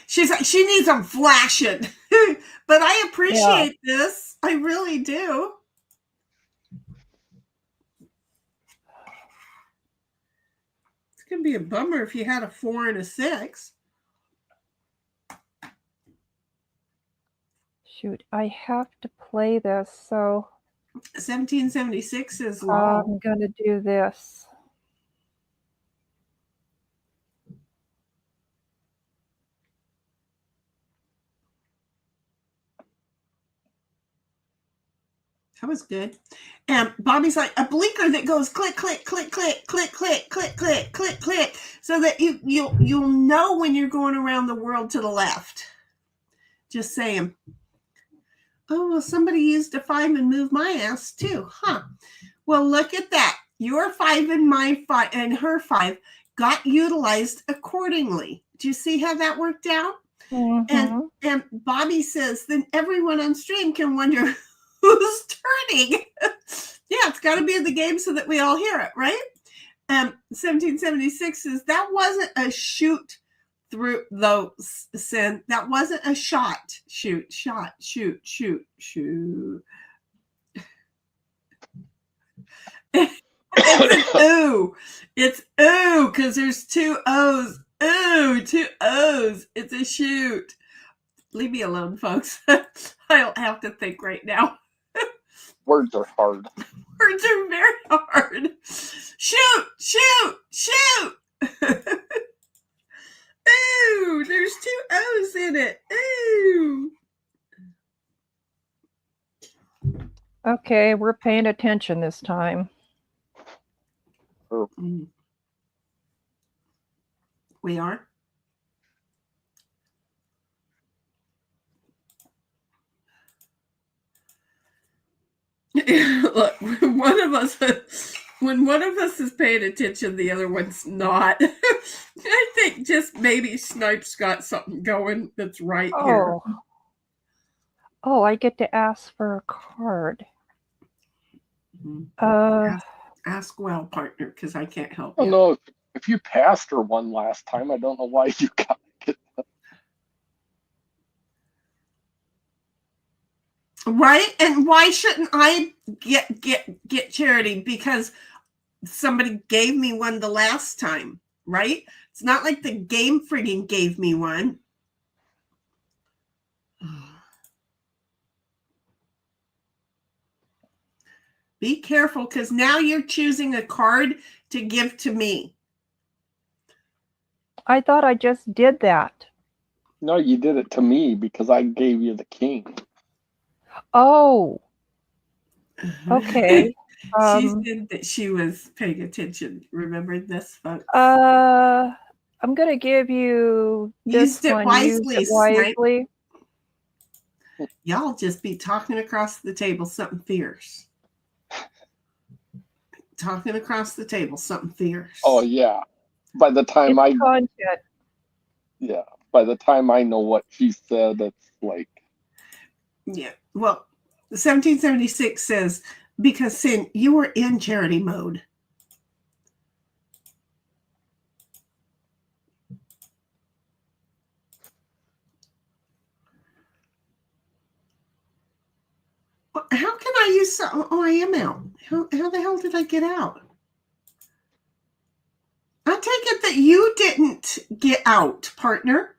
She's like, she needs them flashing. But I appreciate this. I really do. It's gonna be a bummer if you had a 4 and a 6. Shoot, I have to play this, so 1776 is low. I'm gonna do this. That was good. And Bobby's like, a blinker that goes click, click, click, click, click, click, click, click, click, click, so that you'll know when you're going around the world to the left. Just saying. Oh, well, somebody used a 5 and moved my ass too, huh? Well, look at that. Your 5 and my 5 and her 5 got utilized accordingly. Do you see how that worked out? Mm-hmm. And Bobby says, then everyone on stream can wonder who's turning. Yeah, it's got to be in the game so that we all hear it, right? 1776 says, that wasn't a shoot through, though, Sin. That wasn't a shot. Shoot, shot, shoot, shoot, shoot. It's an ooh. It's ooh, because there's two O's. Ooh, two O's. It's a shoot. Leave me alone, folks. I don't have to think right now. Words are hard. Words are very hard. Shoot, shoot, shoot. Ooh, there's two O's in it. Ooh. Okay, we're paying attention this time. We are. Look, when one of us is paying attention, the other one's not. I think just maybe Snipe's got something going that's right here. Oh, I get to ask for a card. Ask well, partner, because I can't help I you. don't know if you passed her one last time. I don't know why you got it. Right? And why shouldn't I get charity? Because somebody gave me one the last time, right? It's not like the game friggin' gave me one. Be careful, because now you're choosing a card to give to me. I thought I just did that. No, you did it to me because I gave you the king. Oh, okay. She said that she was paying attention. Remember this, folks? I'm going to give you this Used it one. wisely, Use it wisely. Y'all just be talking across the table something fierce. Talking across the table something fierce. Oh yeah. By the time content. Yeah. By the time I know what she said, it's like. Yeah. Well, 1776 says, because Sin, you were in charity mode. How can I use some? Oh, I am out. How the hell did I get out? I take it that you didn't get out, partner.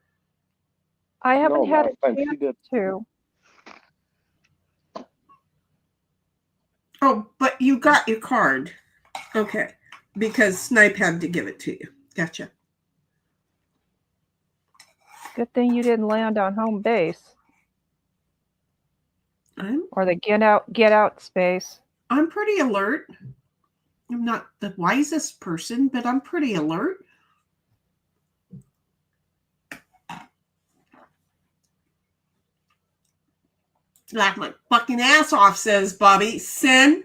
I haven't had a last time she chance did. to. Oh, but you got your card. Okay. Because Snipe had to give it to you. Gotcha. Good thing you didn't land on home base. Or the get out space. I'm pretty alert. I'm not the wisest person, but I'm pretty alert. Laugh my fucking ass off, says Bobby. Sin,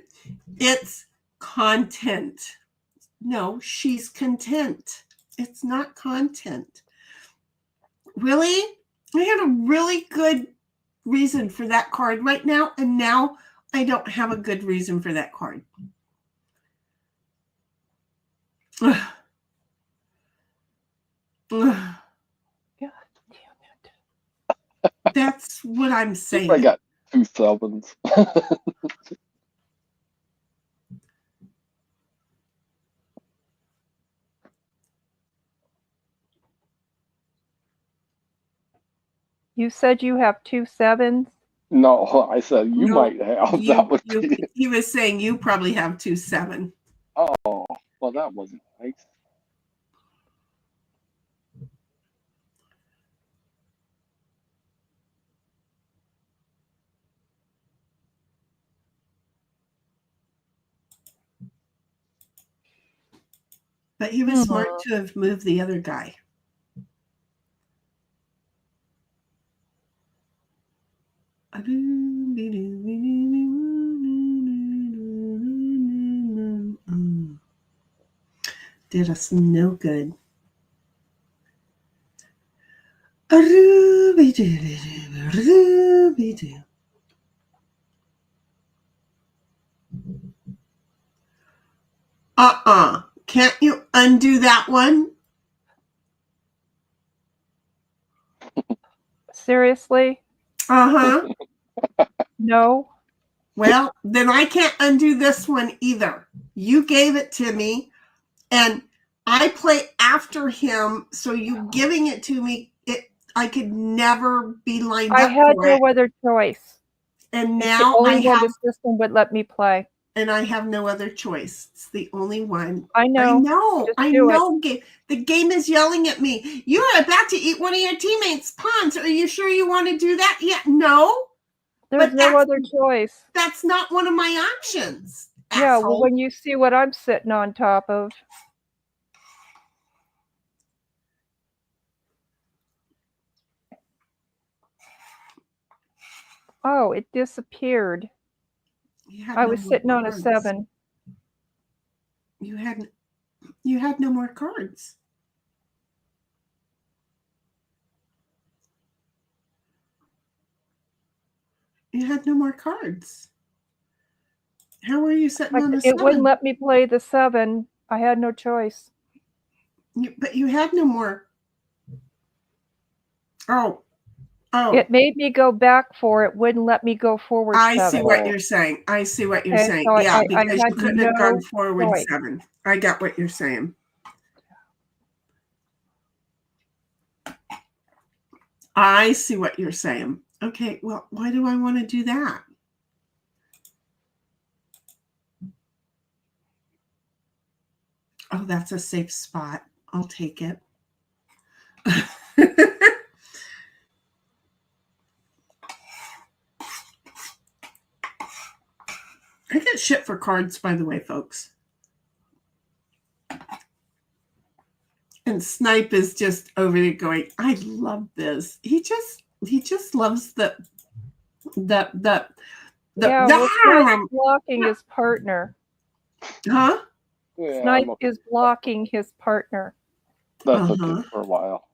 it's content. No, she's content. It's not content. Really? I had a really good reason for that card right now, and now I don't have a good reason for that card. Ugh. Ugh. God damn it. That's what I'm saying. I got 2 sevens. You said you have 2 sevens? No, I said you might have. That would be. He was saying you probably have 2 7. Oh, well, that wasn't nice. But he was smart to have moved the other guy. did us no good. Ruby-doo. Can't you undo that one? Seriously? Uh-huh. No. Well, then I can't undo this one either. You gave it to me, and I play after him, so you giving it to me, I could never be lined I up had for it. no other choice. And It's the now only I one have, the system would let me play. and I have no other choice. It's the only one. I know. I do know. The game is yelling at me. You're about to eat one of your teammates' pawns. Are you sure you want to do that? Yeah. No. There's But no other choice. That's not one of my options. Yeah, well, asshole. when you see what I'm sitting on top of. Oh, it disappeared. I was sitting on a 7. You had no more cards. You had no more cards. How were you sitting on a 7? It wouldn't let me play the 7. I had no choice. But you had no more. Oh. It made me go back 4. It wouldn't let me go forward 7. I see what you're saying. Because So you couldn't have gone forward choice. 7. I got what you're saying. I see what you're saying. Okay, well, why do I want to do that? Oh, that's a safe spot. I'll take it. I get shit for cards, by the way, folks. And Snipe is just over there going, I love this. He just loves the Snipe blocking his partner. Huh? Yeah, Snipe is blocking his partner. That's okay for a while.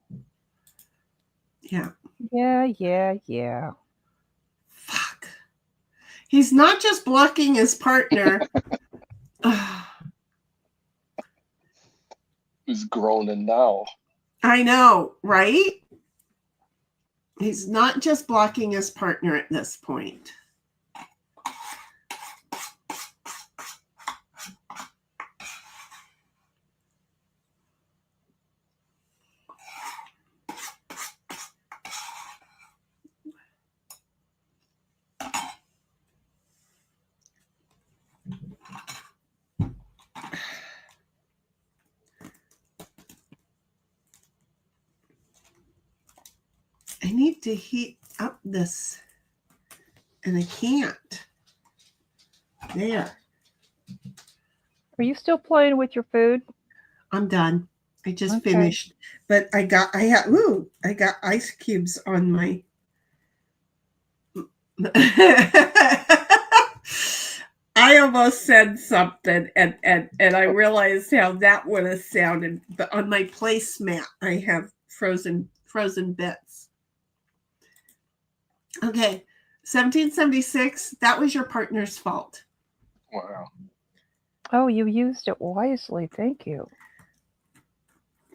Yeah. Yeah. Fuck. He's not just blocking his partner. He's groaning now. I know, right? He's not just blocking his partner at this point. I need to heat up this, and I can't. There. Are you still playing with your food? I'm done. I just finished, but I got ice cubes on my. I almost said something, and I realized how that would have sounded. But on my placemat, I have frozen bits. Okay, 1776. That was your partner's fault. Wow. Oh, you used it wisely. Thank you.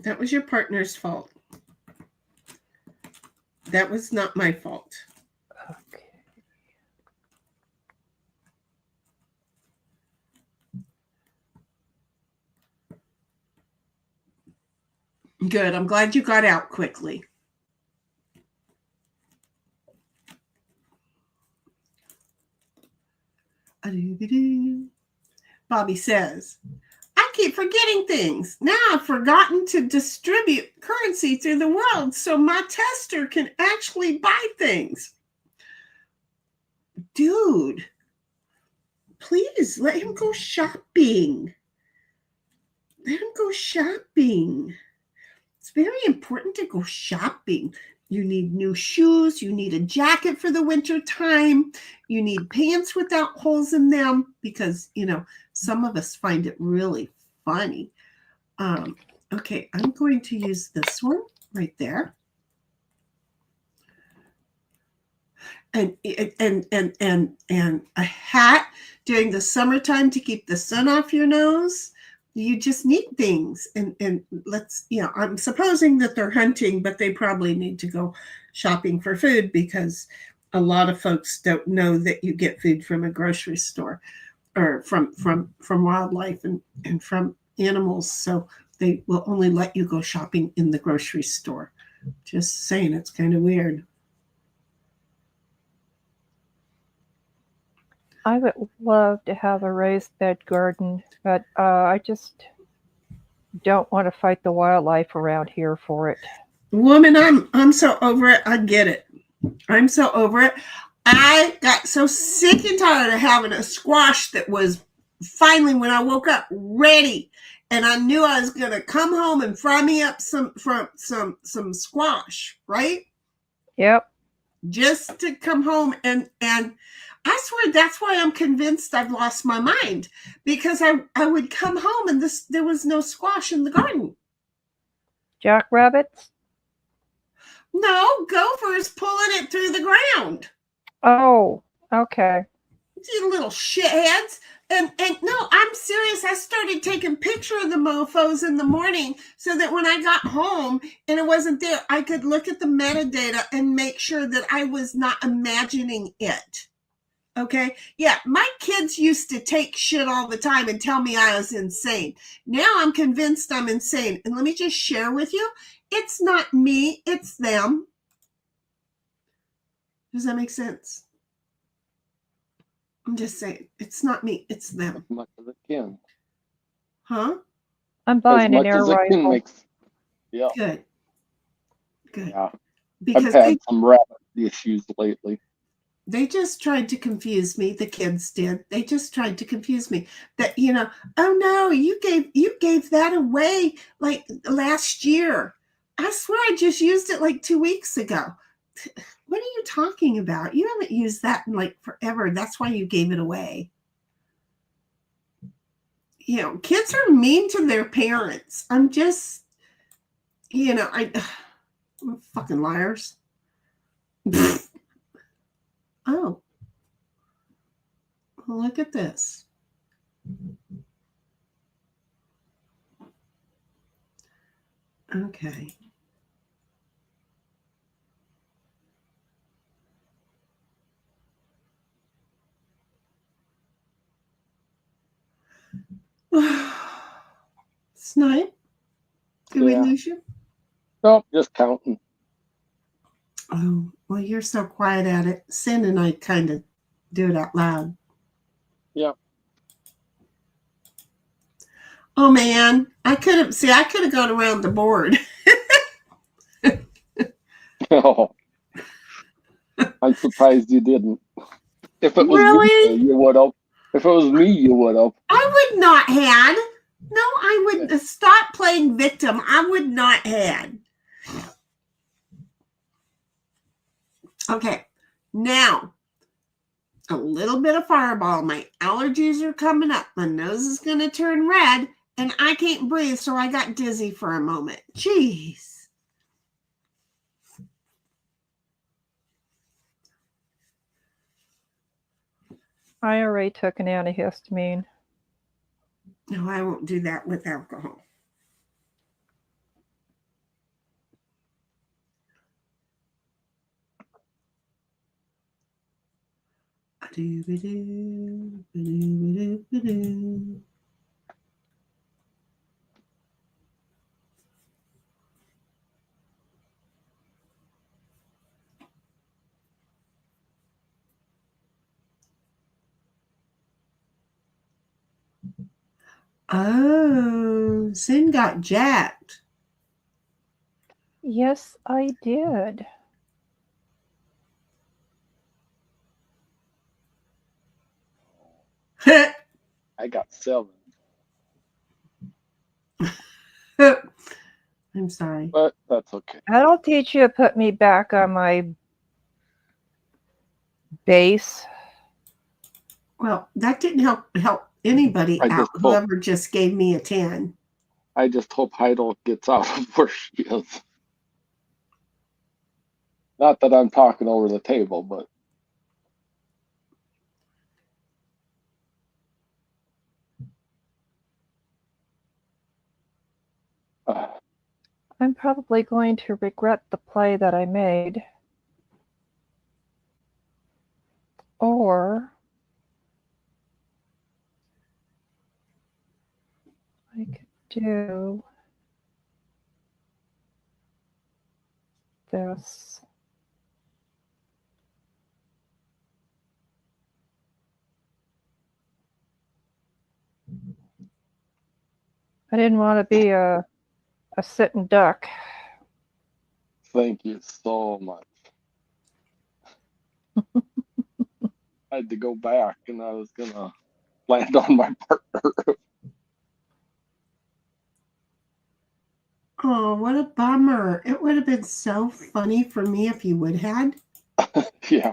That was your partner's fault. That was not my fault. Okay. Good. I'm glad you got out quickly. Bobby says, I keep forgetting things. Now I've forgotten to distribute currency through the world so my tester can actually buy things. Dude, please let him go shopping. Let him go shopping. It's very important to go shopping. You need new shoes. You need a jacket for the winter time. You need pants without holes in them because, some of us find it really funny. Okay, I'm going to use this one right there. And a hat during the summertime to keep the sun off your nose. You just need things. And let's, I'm supposing that they're hunting, but they probably need to go shopping for food because a lot of folks don't know that you get food from a grocery store or from wildlife and from animals. So they will only let you go shopping in the grocery store. Just saying, it's kind of weird. I would love to have a raised bed garden, but I just don't want to fight the wildlife around here for it. Woman, I'm so over it. I get it. I'm so over it. I got so sick and tired of having a squash that was finally, when I woke up, ready. And I knew I was gonna come home and fry me up some squash, right? Yep. Just to come home and I swear that's why I'm convinced I've lost my mind, because I would come home and there was no squash in the garden. Jackrabbits? No, gophers pulling it through the ground. Oh, okay. You little shitheads. And no, I'm serious. I started taking picture of the mofos in the morning so that when I got home and it wasn't there, I could look at the metadata and make sure that I was not imagining it. Okay. Yeah. My kids used to take shit all the time and tell me I was insane. Now I'm convinced I'm insane. And let me just share with you. It's not me. It's them. Does that make sense? I'm just saying, it's not me, it's them. As much as it can. Huh? I'm buying an air rifle. Yeah. Good. Yeah. Because I've had some rabbit issues lately. they just tried to confuse me. The kids did. They just tried to confuse me. That, oh no, you gave that away like last year. I swear I just used it like 2 weeks ago. What are you talking about? You haven't used that in like forever. That's why you gave it away. Kids are mean to their parents. I'm just, fucking liars. Oh, look at this. Okay. Snipe, did we lose you? No, just counting. Oh, well, you're so quiet at it. Sin and I kind of do it out loud. Yeah. Oh, man. I could have gone around the board. Oh. I'm surprised you didn't. If it was Really? me, you would have. If it was me, you would have. I would not had. No, I would stop playing victim. I would not had. Okay, now a little bit of fireball. My allergies are coming up. My nose is going to turn red, and I can't breathe, so I got dizzy for a moment. Jeez. I already took an antihistamine. No, I won't do that with alcohol. Oh, Sin got jacked. Yes, I did. I got 7. I'm sorry. But that's okay. That'll teach you to put me back on my base. Well, that didn't help anybody out. Whoever just gave me a 10. I just hope Heidel gets out of where she is. Not that I'm talking over the table, but I'm probably going to regret the play that I made. Or I could do this. I didn't want to be a sitting duck. thank you so much. I had to go back and I was gonna land on my partner. Oh, what a bummer. It would have been so funny for me if you would had. Yeah.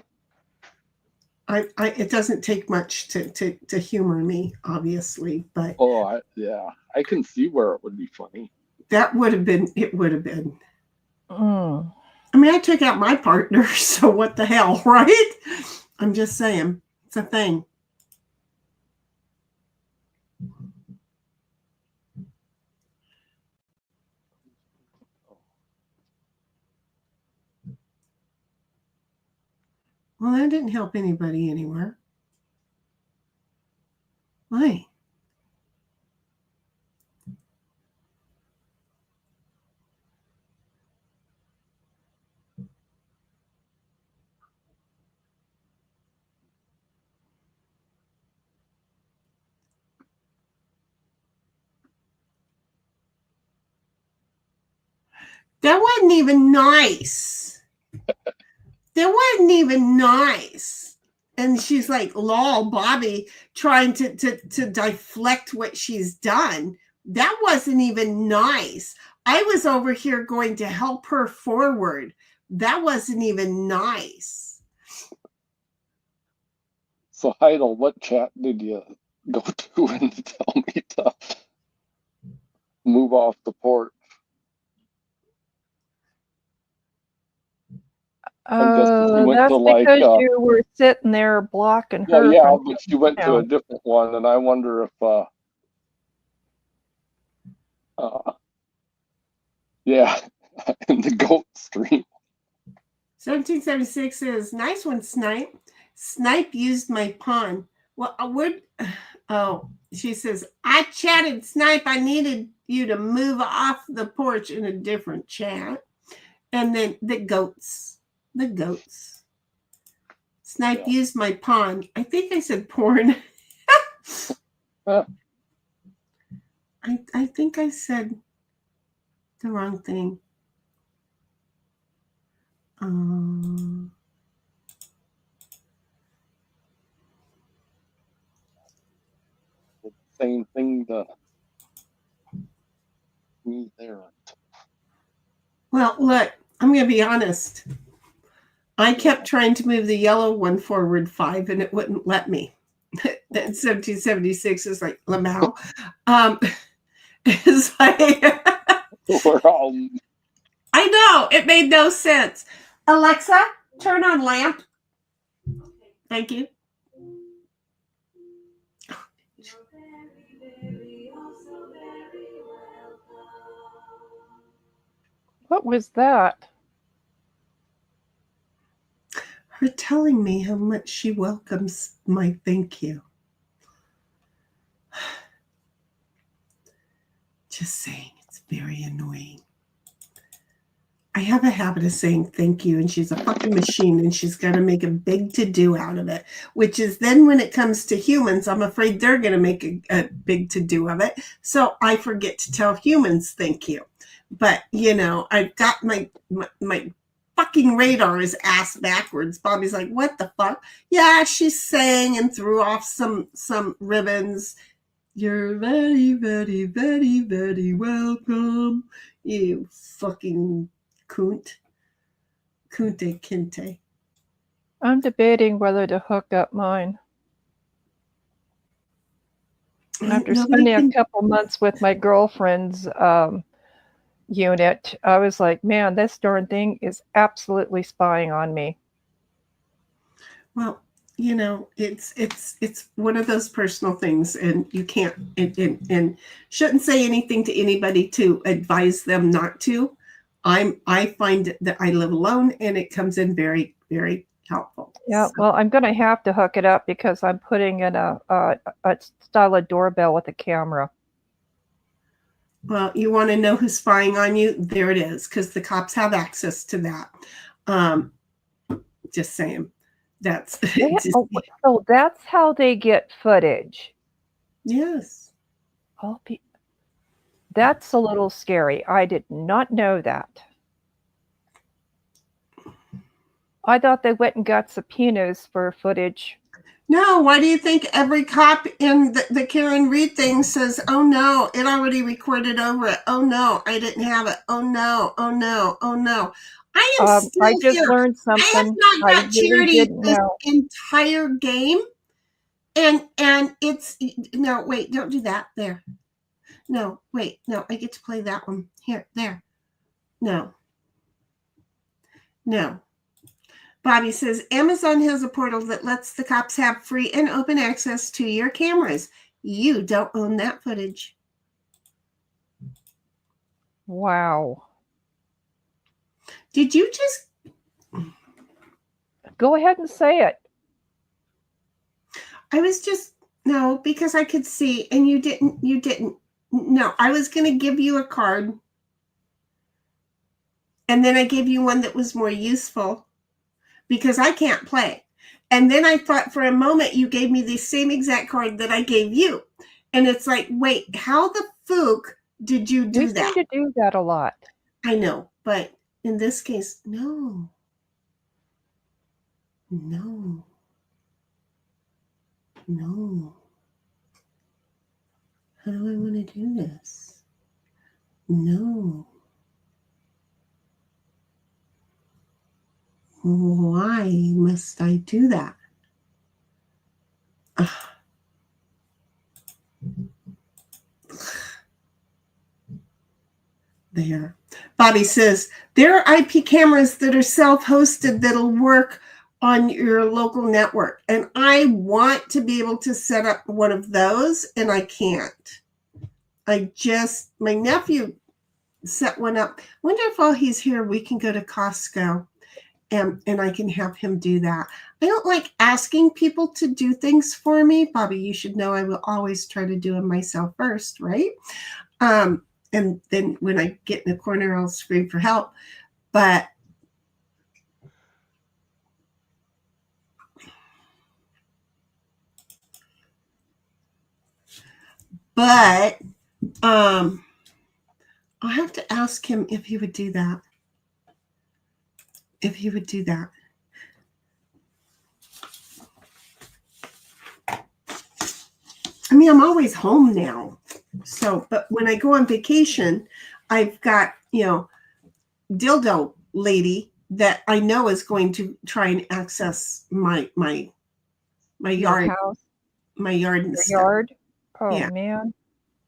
It doesn't take much to humor me, obviously, but I can see where it would be funny. that would have been, it would have been. Mm. I mean, I took out my partner, so what the hell, right? I'm just saying, it's a thing. Well, that didn't help anybody anywhere. Why? That wasn't even nice. That wasn't even nice. And she's like, lol, Bobby, trying to deflect what she's done. That wasn't even nice. I was over here going to help her forward. That wasn't even nice. So Heidel, what chat did you go to and tell me to move off the porch? That's because you were sitting there blocking her. Yeah, but she went to a different one, and I wonder if, in the goat stream. 1776 says, nice one, Snipe. Snipe used my pawn. Well, she says, I chatted Snipe. I needed you to move off the porch in a different chat. And then the goats. Snipe used my pawn. I think I said porn. I think I said the wrong thing. Same thing to me there. Well, look, I'm going to be honest. I kept trying to move the yellow one forward 5 and it wouldn't let me. Then 1776 is like, Lamau. It's like, We're all... I know, it made no sense. Alexa, turn on lamp. Thank you. What was that? Her telling me how much she welcomes my thank you. Just saying, it's very annoying. I have a habit of saying thank you, and she's a fucking machine, and she's got to make a big to-do out of it, which is then when it comes to humans, I'm afraid they're going to make a big to-do of it, so I forget to tell humans thank you. But, you know, I've got my fucking radar is ass backwards. Bobby's like, what the fuck? Yeah, she sang and threw off some ribbons. You're very, very, very, very welcome, you fucking Kunte Kinte. I'm debating whether to hook up mine. After Nobody spending a can. couple months with my girlfriend's unit, I was like, man, this darn thing is absolutely spying on me. Well, it's one of those personal things, and you can't and shouldn't say anything to anybody to advise them not to. I find that I live alone, and it comes in very, very helpful. Yeah, So, well, I'm going to have to hook it up because I'm putting in a style of doorbell with a camera. well, you want to know who's spying on you? There it is, because the cops have access to that. Just saying. That's So that's how they get footage. yes. That's a little scary. I did not know that. I thought they went and got subpoenas for footage. No, why do you think every cop in the Karen Reed thing says, oh no, it already recorded over it. Oh no, I didn't have it. Oh no, oh no, oh no. I am still I just here. learned I have something not I got really Charity didn't this know. entire game. And it's no, wait, don't do that. There. No, wait, no, I get to play that one. Here, there. No. No. Bobby says, Amazon has a portal that lets the cops have free and open access to your cameras. You don't own that footage. Wow. Did you just... Go ahead and say it. I was just... No, because I could see, and you didn't. No, I was going to give you a card. And then I gave you one that was more useful because I can't play. And then I thought for a moment you gave me the same exact card that I gave you. And it's like, wait, how the fook did you do that? We seem to do that a lot. I know, but in this case, no. No. No. How do I want to do this? No. Why must I do that? There. Bobby says, there are IP cameras that are self-hosted that'll work on your local network. And I want to be able to set up one of those, and I can't. My nephew set one up. Wonder if while he's here, we can go to Costco and I can have him do that. I don't like asking people to do things for me. Bobby, you should know I will always try to do them myself first, right? And then when I get in the corner, I'll scream for help. But I'll have to ask him if he would do that. If he would do that. I mean, I'm always home now. So, but when I go on vacation, I've got, dildo lady that I know is going to try and access my yard, house, my yard and your stuff. yard. Oh Yeah. man.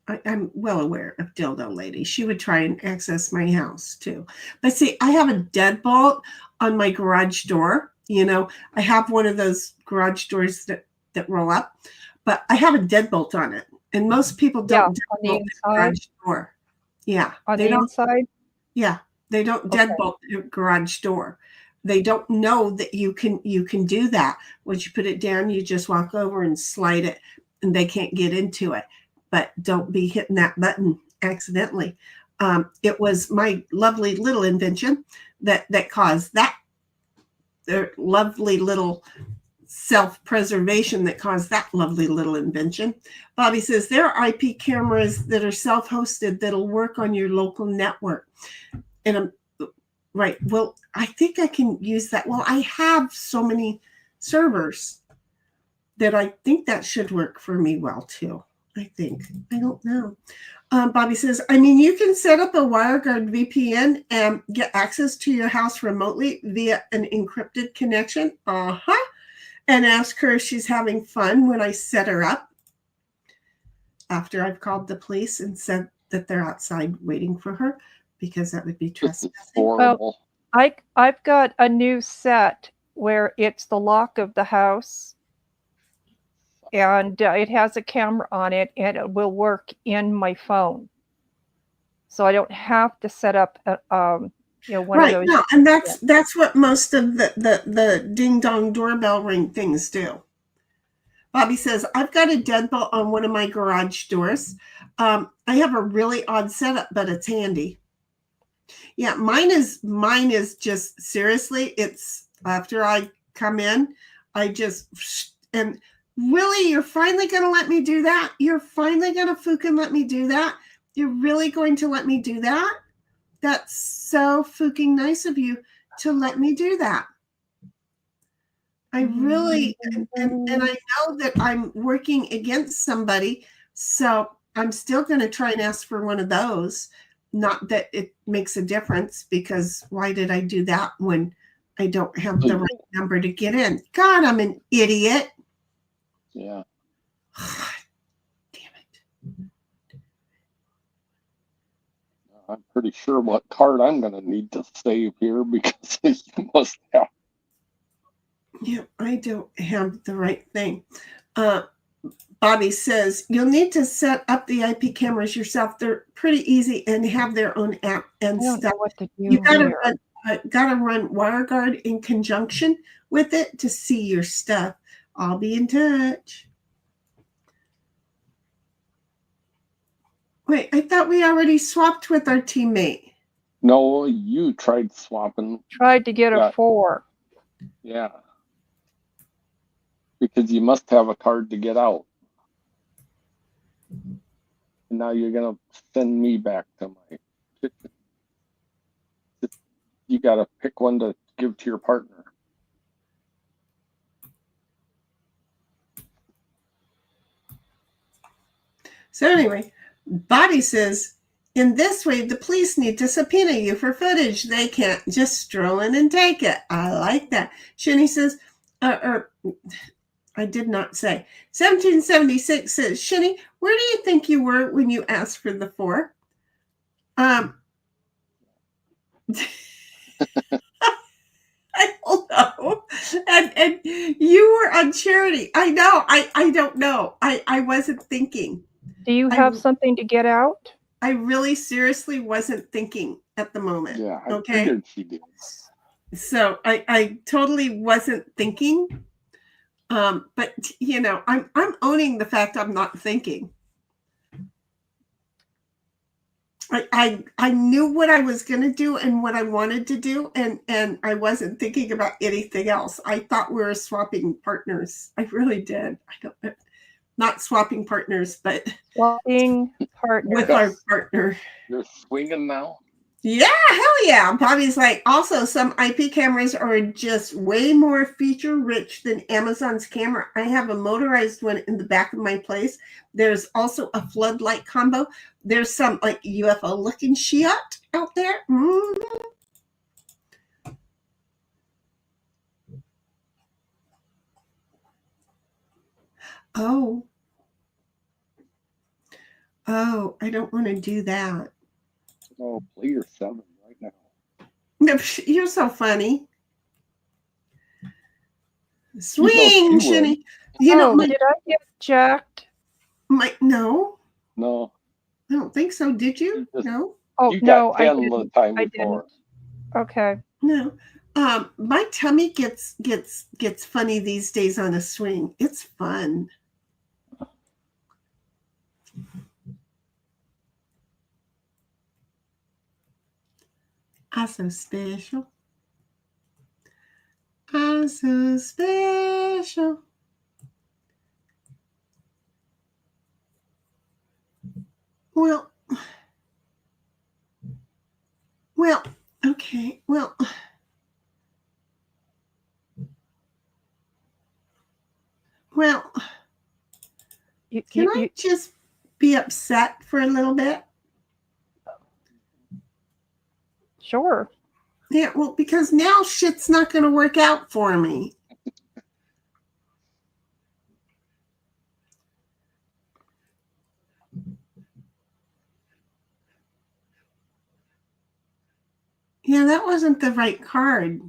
I'm well aware of dildo lady. She would try and access my house too. But see, I have a deadbolt on my garage door. I have one of those garage doors that roll up, but I have a deadbolt on it. And most people don't on the deadbolt the garage door. Yeah. On the inside? Yeah. They don't Okay. deadbolt the garage door. They don't know that you can do that. Once you put it down, you just walk over and slide it, and they can't get into it. But don't be hitting that button accidentally. It was my lovely little invention that caused that. The lovely little self-preservation that caused that lovely little invention. Bobby says, there are IP cameras that are self-hosted that'll work on your local network. And I'm right. Well, I think I can use that. Well, I have so many servers that I think that should work for me well too. I think. I don't know. Bobby says, you can set up a WireGuard VPN and get access to your house remotely via an encrypted connection. And ask her if she's having fun when I set her up. after I've called the police and said that they're outside waiting for her, because that would be This is trespassing. horrible. I've got a new set where it's the lock of the house, and it has a camera on it, and it will work in my phone, so I don't have to set up one Right. of those. No, and that's what most of the ding dong doorbell ring things do. Bobby says, I've got a deadbolt on one of my garage doors. I have a really odd setup, but it's handy. Yeah, mine is just, seriously, it's after I come in, I just, and really, you're finally going to let me do that? You're finally going to fucking let me do that? You're really going to let me do that? That's so fucking nice of you to let me do that. I really, and I know that I'm working against somebody, so I'm still going to try and ask for one of those. Not that it makes a difference, because why did I do that when I don't have the right number to get in? God, I'm an idiot. Yeah. Damn it. I'm pretty sure what card I'm going to need to save here, because you must have. Yeah, I don't have the right thing. Bobby says, you'll need to set up the IP cameras yourself. They're pretty easy and have their own app and I don't stuff. know what to do You here. gotta run WireGuard in conjunction with it to see your stuff. I'll be in touch. Wait, I thought we already swapped with our teammate. No, you tried swapping. Tried to get a Yeah. 4. Yeah. Because you must have a card to get out. And now you're going to send me back to my kitchen. You got to pick one to give to your partner. So anyway, Bobby says, in this way, the police need to subpoena you for footage. They can't just stroll in and take it. I like that. Shinny says, I did not say. 1776 says, Shinny, where do you think you were when you asked for the 4? I don't know. And you were on charity. I know. I don't know. I wasn't thinking. Do you have something to get out? I really seriously wasn't thinking at the moment. Yeah, I Okay. figured she did. So I totally wasn't thinking. But I'm owning the fact I'm not thinking. I knew what I was going to do and what I wanted to do, and I wasn't thinking about anything else. I thought we were swapping partners. I really did. Not swapping partners, but Swapping partners. with our partner. You're swinging now? Yeah, hell yeah. Bobby's like, also, some IP cameras are just way more feature rich than Amazon's camera. I have a motorized one in the back of my place. There's also a floodlight combo. There's some like UFO looking shit out there. Mm-hmm. Oh, I don't want to do that. Oh, play your 7 right now. No, you're so funny. Swing, Shinny. Did I get jacked? No. No. I don't think so. Did you? No. Oh, You no, got I 10 didn't. the time I before. didn't. Okay. No. My tummy gets funny these days on a swing. It's fun. I'm so special. I'm so special. Well, okay. Can I just be upset for a little bit? Sure. Yeah, well, because now shit's not going to work out for me. Yeah, that wasn't the right card.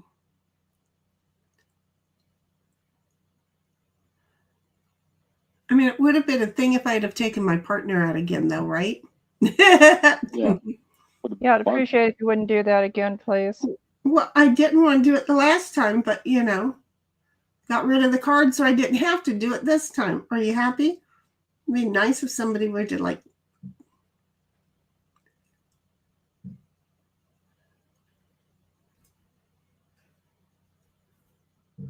I mean, it would have been a thing if I'd have taken my partner out again, though, right? Yeah. Yeah, I'd appreciate if you wouldn't do that again, please. Well, I didn't want to do it the last time, but got rid of the card so I didn't have to do it this time. Are you happy? It'd be nice if somebody were to like.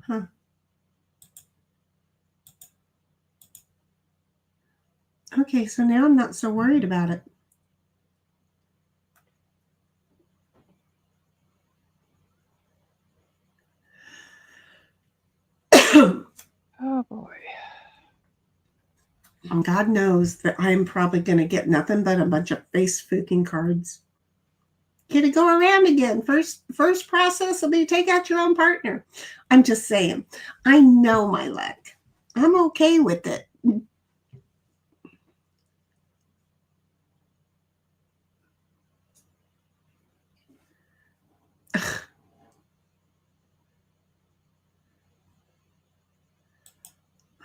Huh. Okay, so now I'm not so worried about it. Oh boy. And God knows that I'm probably going to get nothing but a bunch of face fucking cards. Get to go around again. First process will be take out your own partner. I'm just saying. I know my luck. I'm okay with it.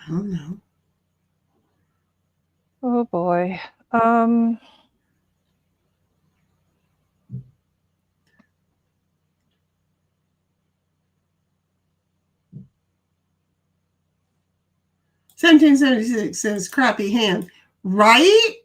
I don't know. Oh boy. 1776 says crappy hand. Right?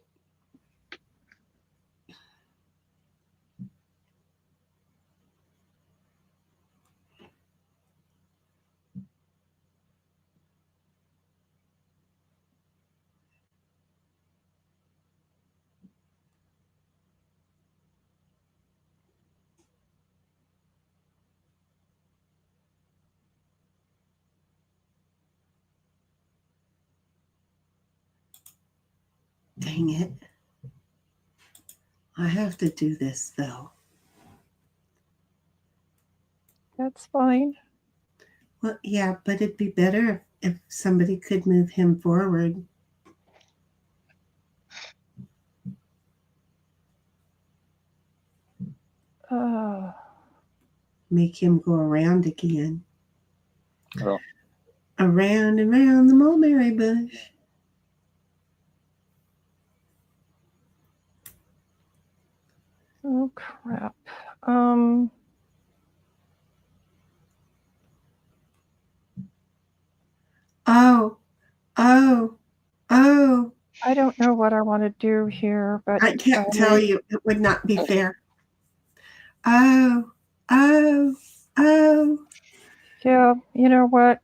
Dang it. I have to do this, though. That's fine. Well, yeah, but it'd be better if somebody could move him forward. Make him go around again. Oh. Around and around the mulberry bush. Oh crap. Oh. I don't know what I want to do here, but I can't tell you. It would not be fair. Oh. Yeah, you know what?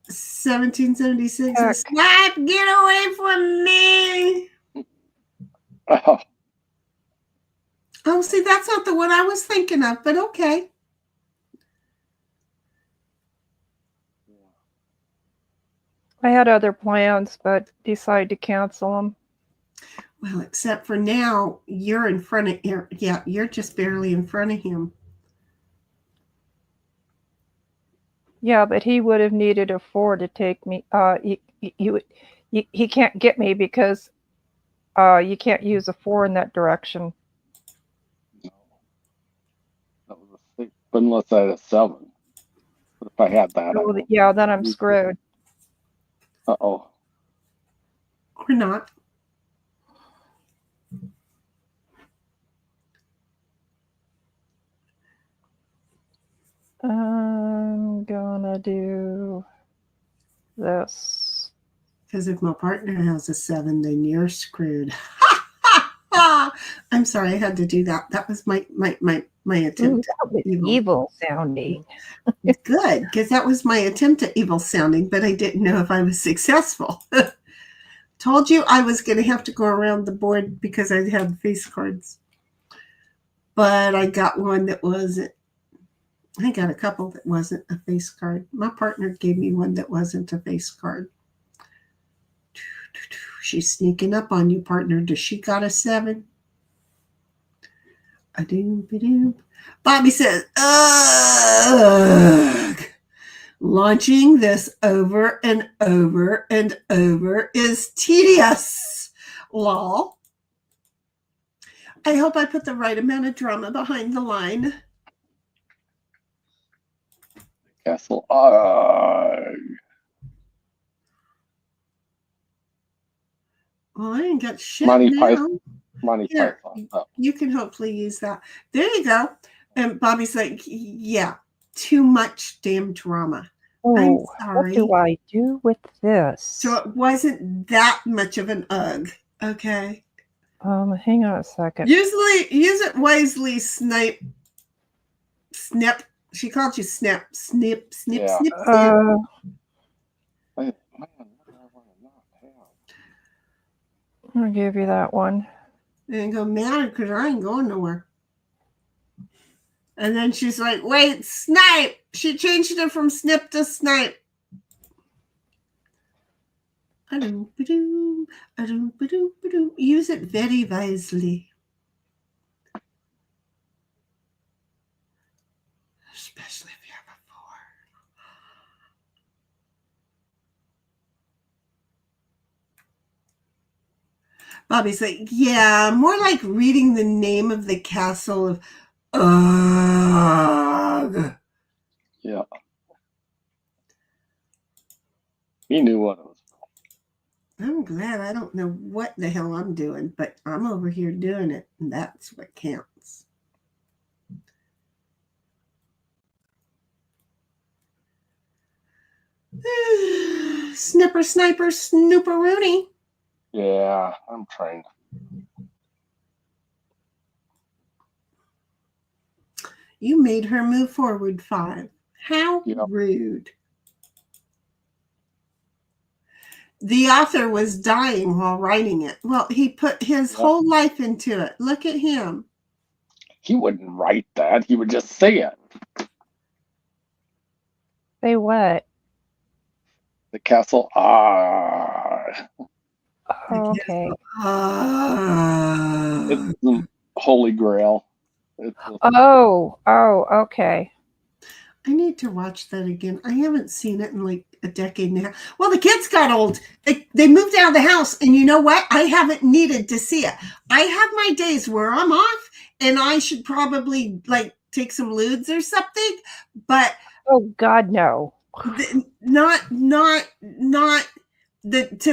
1776 Heck. is Snap, get away from me. Oh. Oh, see, that's not the one I was thinking of, but okay. I had other plans, but decided to cancel them. Well, except for now, you're in front of you're just barely in front of him. Yeah, but he would have needed a 4 to take me. He can't get me because you can't use a 4 in that direction. No. That was a 6, but unless I had a 7. But if I had that, So, yeah, then I'm screwed. Uh-oh. Or not. I'm gonna do this. Because if my partner has a 7, then you're screwed. I'm sorry, I had to do that. That was my attempt. Ooh, that was evil sounding. Good, because that was my attempt at evil sounding, but I didn't know if I was successful. Told you I was going to have to go around the board because I had face cards. But I got one that wasn't. I got a couple that wasn't a face card. My partner gave me one that wasn't a face card. She's sneaking up on you, partner. Does she got a 7? A-doom-ba-doom. Bobby says, ugh. Launching this over and over and over is tedious. Lol. I hope I put the right amount of drama behind the line. Castle. Well, I ain't got shit Monty now. Python. Monty Here, Python. Oh. you can hopefully use that. There you go. And Bobby's like, yeah, too much damn drama. I'm Oh, what sorry. do I do with this? So it wasn't that much of an ugh. Okay. Hang on a second. Use it wisely, Snip. She called you Snip. Snip. Yeah. Snip. Man, what do I want to not have? I'll give you that one. It ain't gonna matter because I ain't going nowhere. And then she's like, wait, Snipe. She changed it from Snip to Snipe. Use it very wisely. Especially if you have a 4. Bobby's like, yeah, more like reading the name of the castle of Ugh. Yeah. He knew what it was. I'm glad I don't know what the hell I'm doing, but I'm over here doing it, and that's what counts. Snipper, sniper, snooper-rooney. Yeah, I'm trying. You made her move forward 5. How Yep. rude. The author was dying while writing it. Well, he put his whole life into it. Look at him. He wouldn't write that. He would just say it. Say what? The castle. Oh, okay. It's the Holy Grail. It's the, Oh, okay. I need to watch that again. I haven't seen it in like a decade and a half. Well, the kids got old. They moved out of the house, and you know what? I haven't needed to see it. I have my days where I'm off, and I should probably like take some ludes or something. But Oh God, no. not to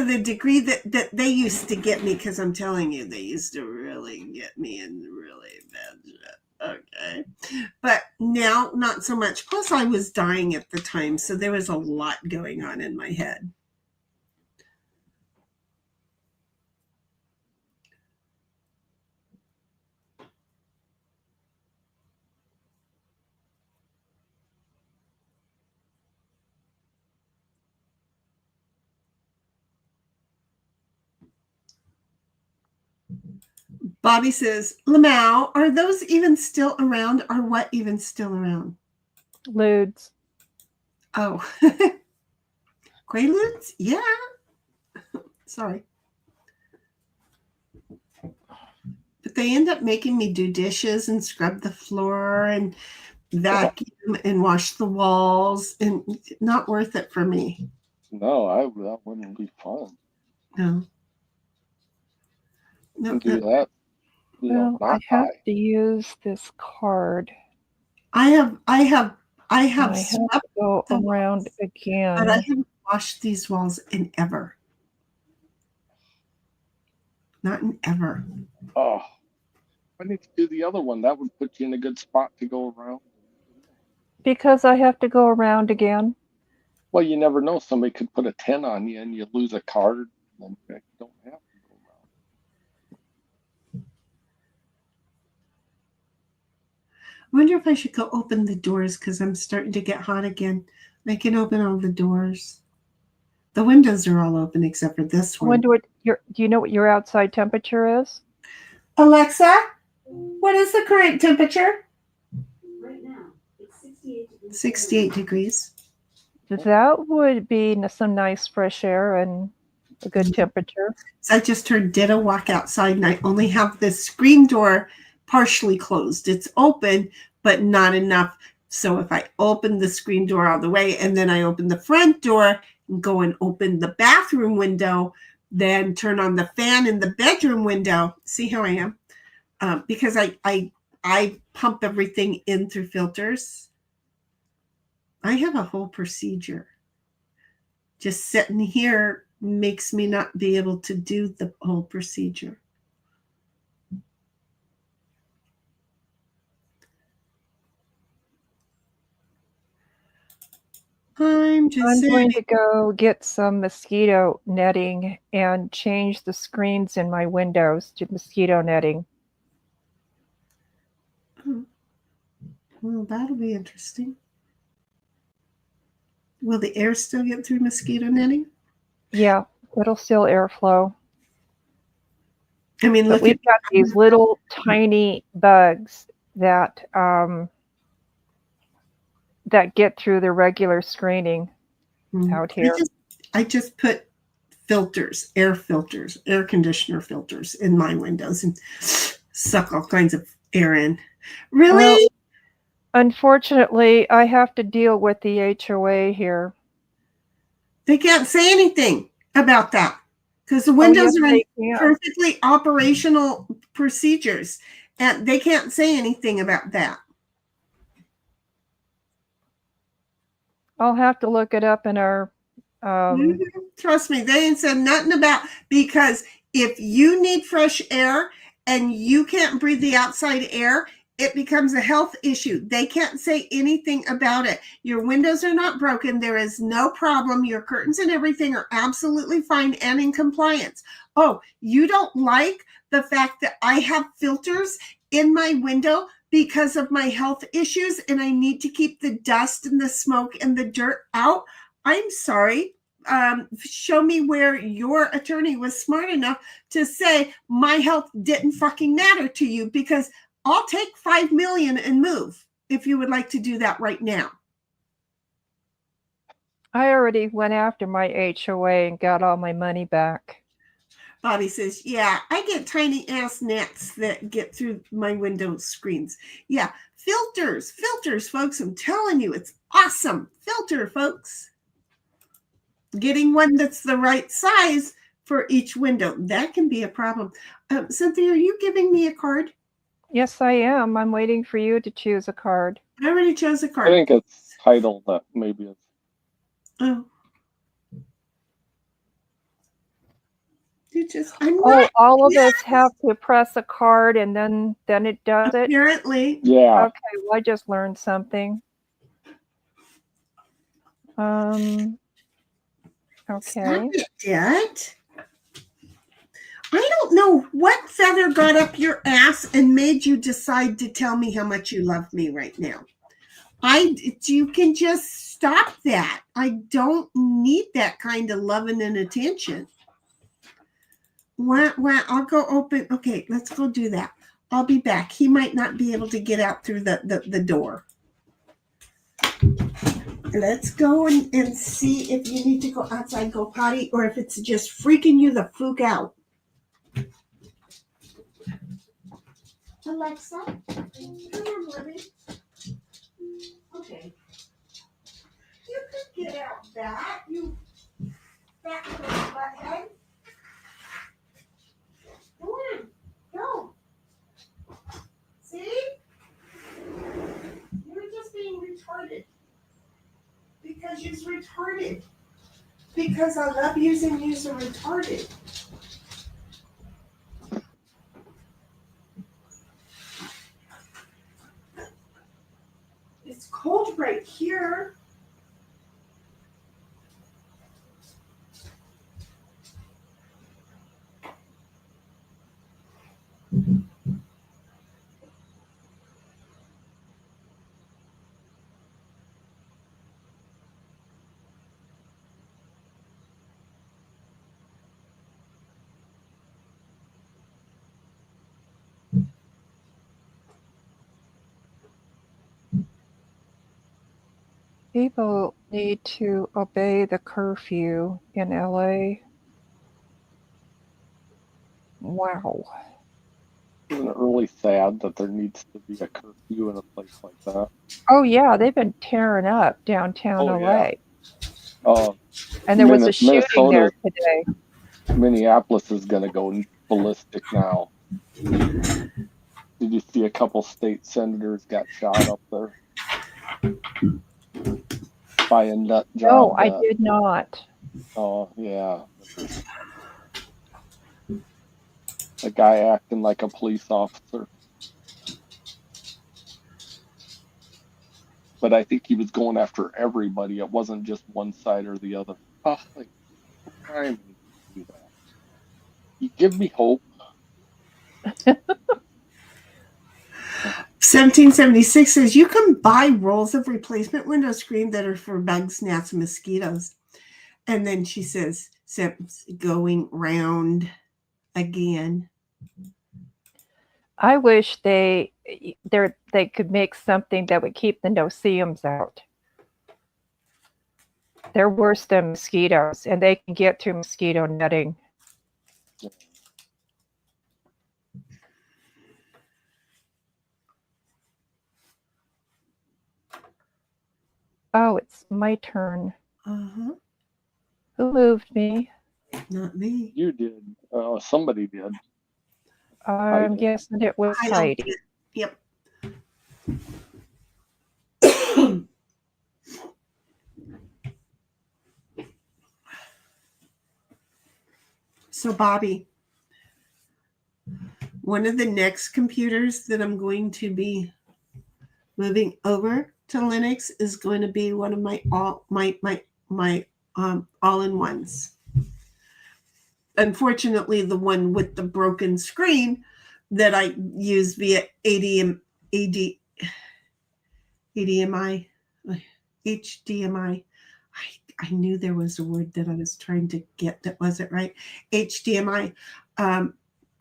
the degree that they used to get me, because I'm telling you, they used to really get me in really bad shit. Okay. But now not so much. Plus I was dying at the time, so there was a lot going on in my head. Bobby says, Lamau, are those even still around, or what even still around? Ludes. Oh. Quaaludes? Yeah. Sorry. But they end up making me do dishes and scrub the floor and vacuum and wash the walls, and not worth it for me. no, that wouldn't be fun. No. You can do that. You know, Well, I not have high. to use this card. I have I have swept, to go the around again. but I haven't washed these walls in ever. Not in ever. Oh, I need to do the other one. That would put you in a good spot to go around. Because I have to go around again. Well, you never know. Somebody could put a 10 on you and you lose a card. And you don't have to go around. I wonder if I should go open the doors, because I'm starting to get hot again. I can open all the doors. The windows are all open except for this one. Do you know what your outside temperature is? Alexa, what is the current temperature? Right now, it's 68 degrees. 68 degrees. That would be some nice fresh air and a good temperature. So I just heard Ditto walk outside, and I only have the screen door partially closed. It's open, but not enough. So if I open the screen door all the way, and then I open the front door and go and open the bathroom window, then turn on the fan in the bedroom window. See how I am? Because I pump everything in through filters. I have a whole procedure. Just sitting here makes me not be able to do the whole procedure. I'm just I'm saying. going to go get some mosquito netting and change the screens in my windows to mosquito netting. Well, that'll be interesting. Will the air still get through mosquito netting? Yeah, it'll still airflow. I mean, But look we've at got these little tiny bugs that that get through the regular screening out here. I just put filters, air conditioner filters in my windows and suck all kinds of air in. Really? Well, unfortunately, I have to deal with the HOA here. They can't say anything about that because the windows yes, are they in can. perfectly operational procedures, and they can't say anything about that. I'll have to look it up in our. Trust me, they ain't said nothing about, because if you need fresh air and you can't breathe the outside air, it becomes a health issue. They can't say anything about it. Your windows are not broken. There is no problem. Your curtains and everything are absolutely fine and in compliance. Oh, you don't like the fact that I have filters in my window because of my health issues and I need to keep the dust and the smoke and the dirt out? I'm sorry. Show me where your attorney was smart enough to say my health didn't fucking matter to you, because I'll take $5 million and move if you would like to do that right now. I already went after my HOA and got all my money back. Bobby says, yeah, I get tiny ass gnats that get through my window screens. Yeah, filters, folks. I'm telling you, it's awesome. Filter, folks. Getting one that's the right size for each window, that can be a problem. Cynthia, are you giving me a card? Yes, I am. I'm waiting for you to choose a card. I already chose a card. I think it's titled that maybe it's. Oh. All of us have to press a card and then it does it? Apparently. Yeah. Okay, well, I just learned something. Okay. Stop it. I don't know what feather got up your ass and made you decide to tell me how much you love me right now. You can just stop that. I don't need that kind of loving and attention. I'll go open. Okay, let's go do that. I'll be back. He might not be able to get out through the door. Let's go and see if you need to go outside, go potty, or if it's just freaking you the fuck out. Alexa, come on, Libby. Okay. You could get out that, you fat little butthead. Go on, go. See? You're just being retarded. Because you're retarded. Because I love using you so retarded. It's cold right here. People need to obey the curfew in LA. Wow. Isn't it really sad that there needs to be a curfew in a place like that? Oh yeah, they've been tearing up downtown LA. Yeah. And there was a shooting there today. Minneapolis is going to go ballistic now. Did you see a couple state senators got shot up there? by a nut job. No, I did not. Oh, yeah. A guy acting like a police officer. But I think he was going after everybody. It wasn't just one side or the other. Oh, like, why would you do that? You give me hope. 1776 says you can buy rolls of replacement window screen that are for bugs, gnats, and mosquitoes. And then she says, going round again. I wish they could make something that would keep the no-see-ums out. They're worse than mosquitoes, and they can get to mosquito netting. Oh, it's my turn. Uh-huh. Who moved me? Not me. You did. Somebody did. I'm guessing it was Heidi. Yep. So, Bobby, one of the next computers that I'm going to be moving over to Linux is going to be one of my all-in-ones. Unfortunately, the one with the broken screen that I use via HDMI. I knew there was a word that I was trying to get that wasn't right. HDMI.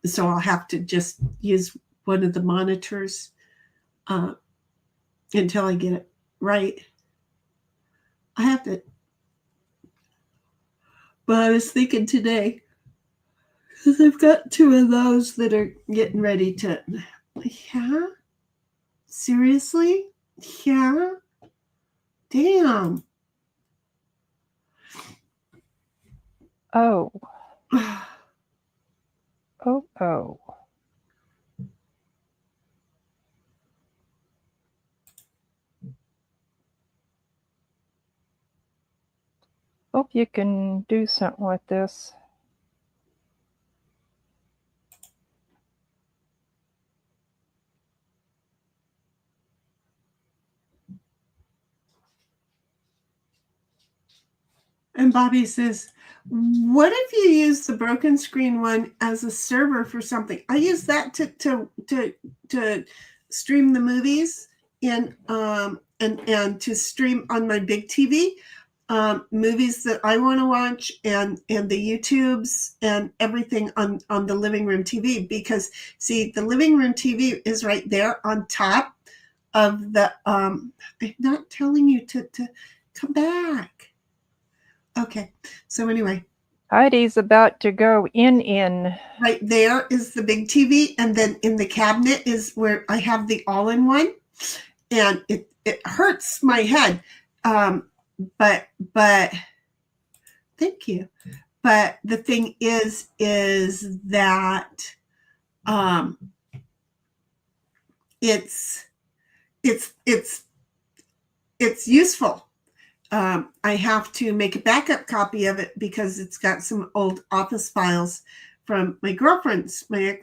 So I'll have to just use one of the monitors until I get it right. I have to. But I was thinking today, because I've got two of those that are getting ready to. Yeah? Seriously? Yeah? Damn. Oh. Oh. Hope you can do something with this. And Bobby says, what if you use the broken screen one as a server for something? I use that to stream the movies and to stream on my big TV movies that I want to watch and the YouTubes and everything on the living room TV, because see, the living room TV is right there on top of the I'm not telling you to come back. Okay, so anyway. Heidi's about to go in. Right there is the big TV, and then in the cabinet is where I have the all-in-one, and it hurts my head. But thank you. But the thing is that it's useful. I have to make a backup copy of it because it's got some old office files from my girlfriend's, my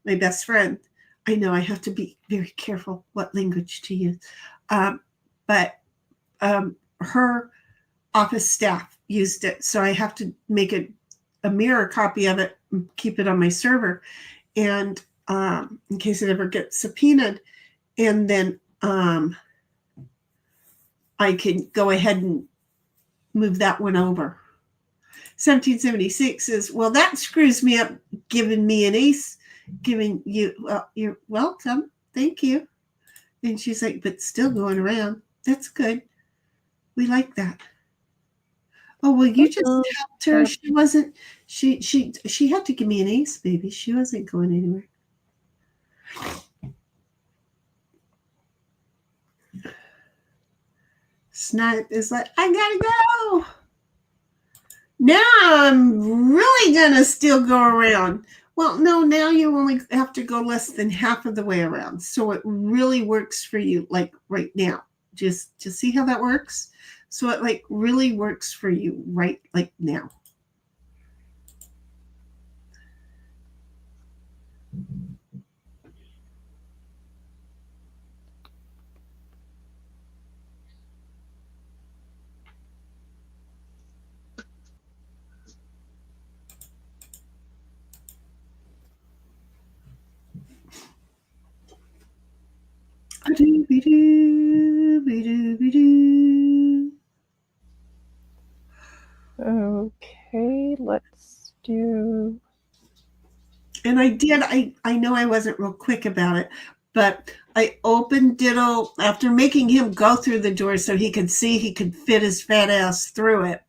best friend. I know I have to be very careful what language to use. But her office staff used it. So I have to make a mirror copy of it and keep it on my server. And in case it ever gets subpoenaed. And then I can go ahead and move that one over. 1776 says, well, that screws me up, giving me an ace, giving you, well, you're welcome. Thank you. And she's like, but still going around. That's good. We like that. Oh, well, you just helped her. She wasn't, she had to give me an ace, baby. She wasn't going anywhere. Snipe is like, I gotta go. Now I'm really gonna still go around. Well, no, now you only have to go less than half of the way around. So it really works for you, like right now. Just see how that works. So it like really works for you right like now. Okay, let's do. And I know I wasn't real quick about it, but I opened Diddle after making him go through the door so he could see he could fit his fat ass through it.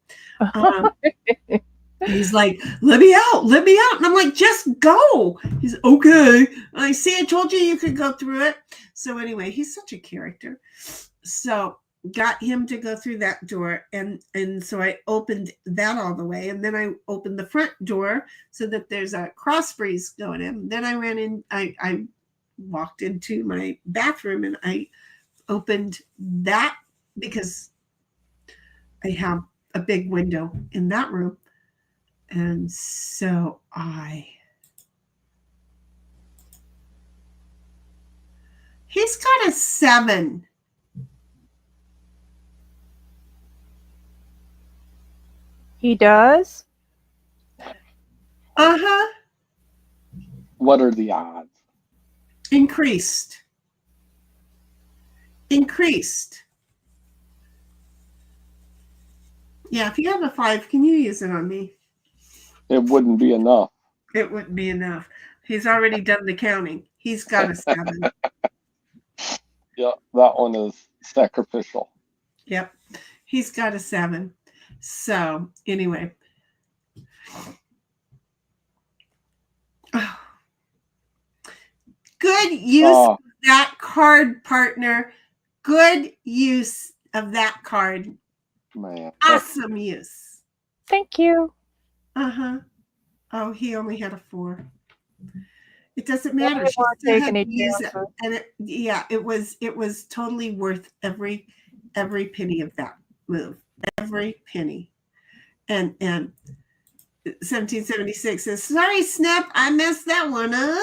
He's like, let me out. And I'm like, just go. He's okay. I see, I told you could go through it. So anyway, he's such a character. So got him to go through that door. And so I opened that all the way. And then I opened the front door so that there's a cross breeze going in. Then I ran in, I walked into my bathroom and I opened that because I have a big window in that room. And so he's got a 7. He does? Uh-huh. What are the odds? Increased. Yeah, if you have a 5, can you use it on me? It wouldn't be enough. It wouldn't be enough. He's already done the counting. He's got a 7. Yeah, that one is sacrificial. Yep. He's got a 7. So anyway. Good use of that card, partner. Good use of that card. Man. Awesome use. Thank you. Uh-huh. Oh, he only had a 4. It doesn't matter. She weren't still had taking to it use down, it. And it was totally worth every penny of that move. Every penny. And 1776 says, sorry, Snap, I messed that one up.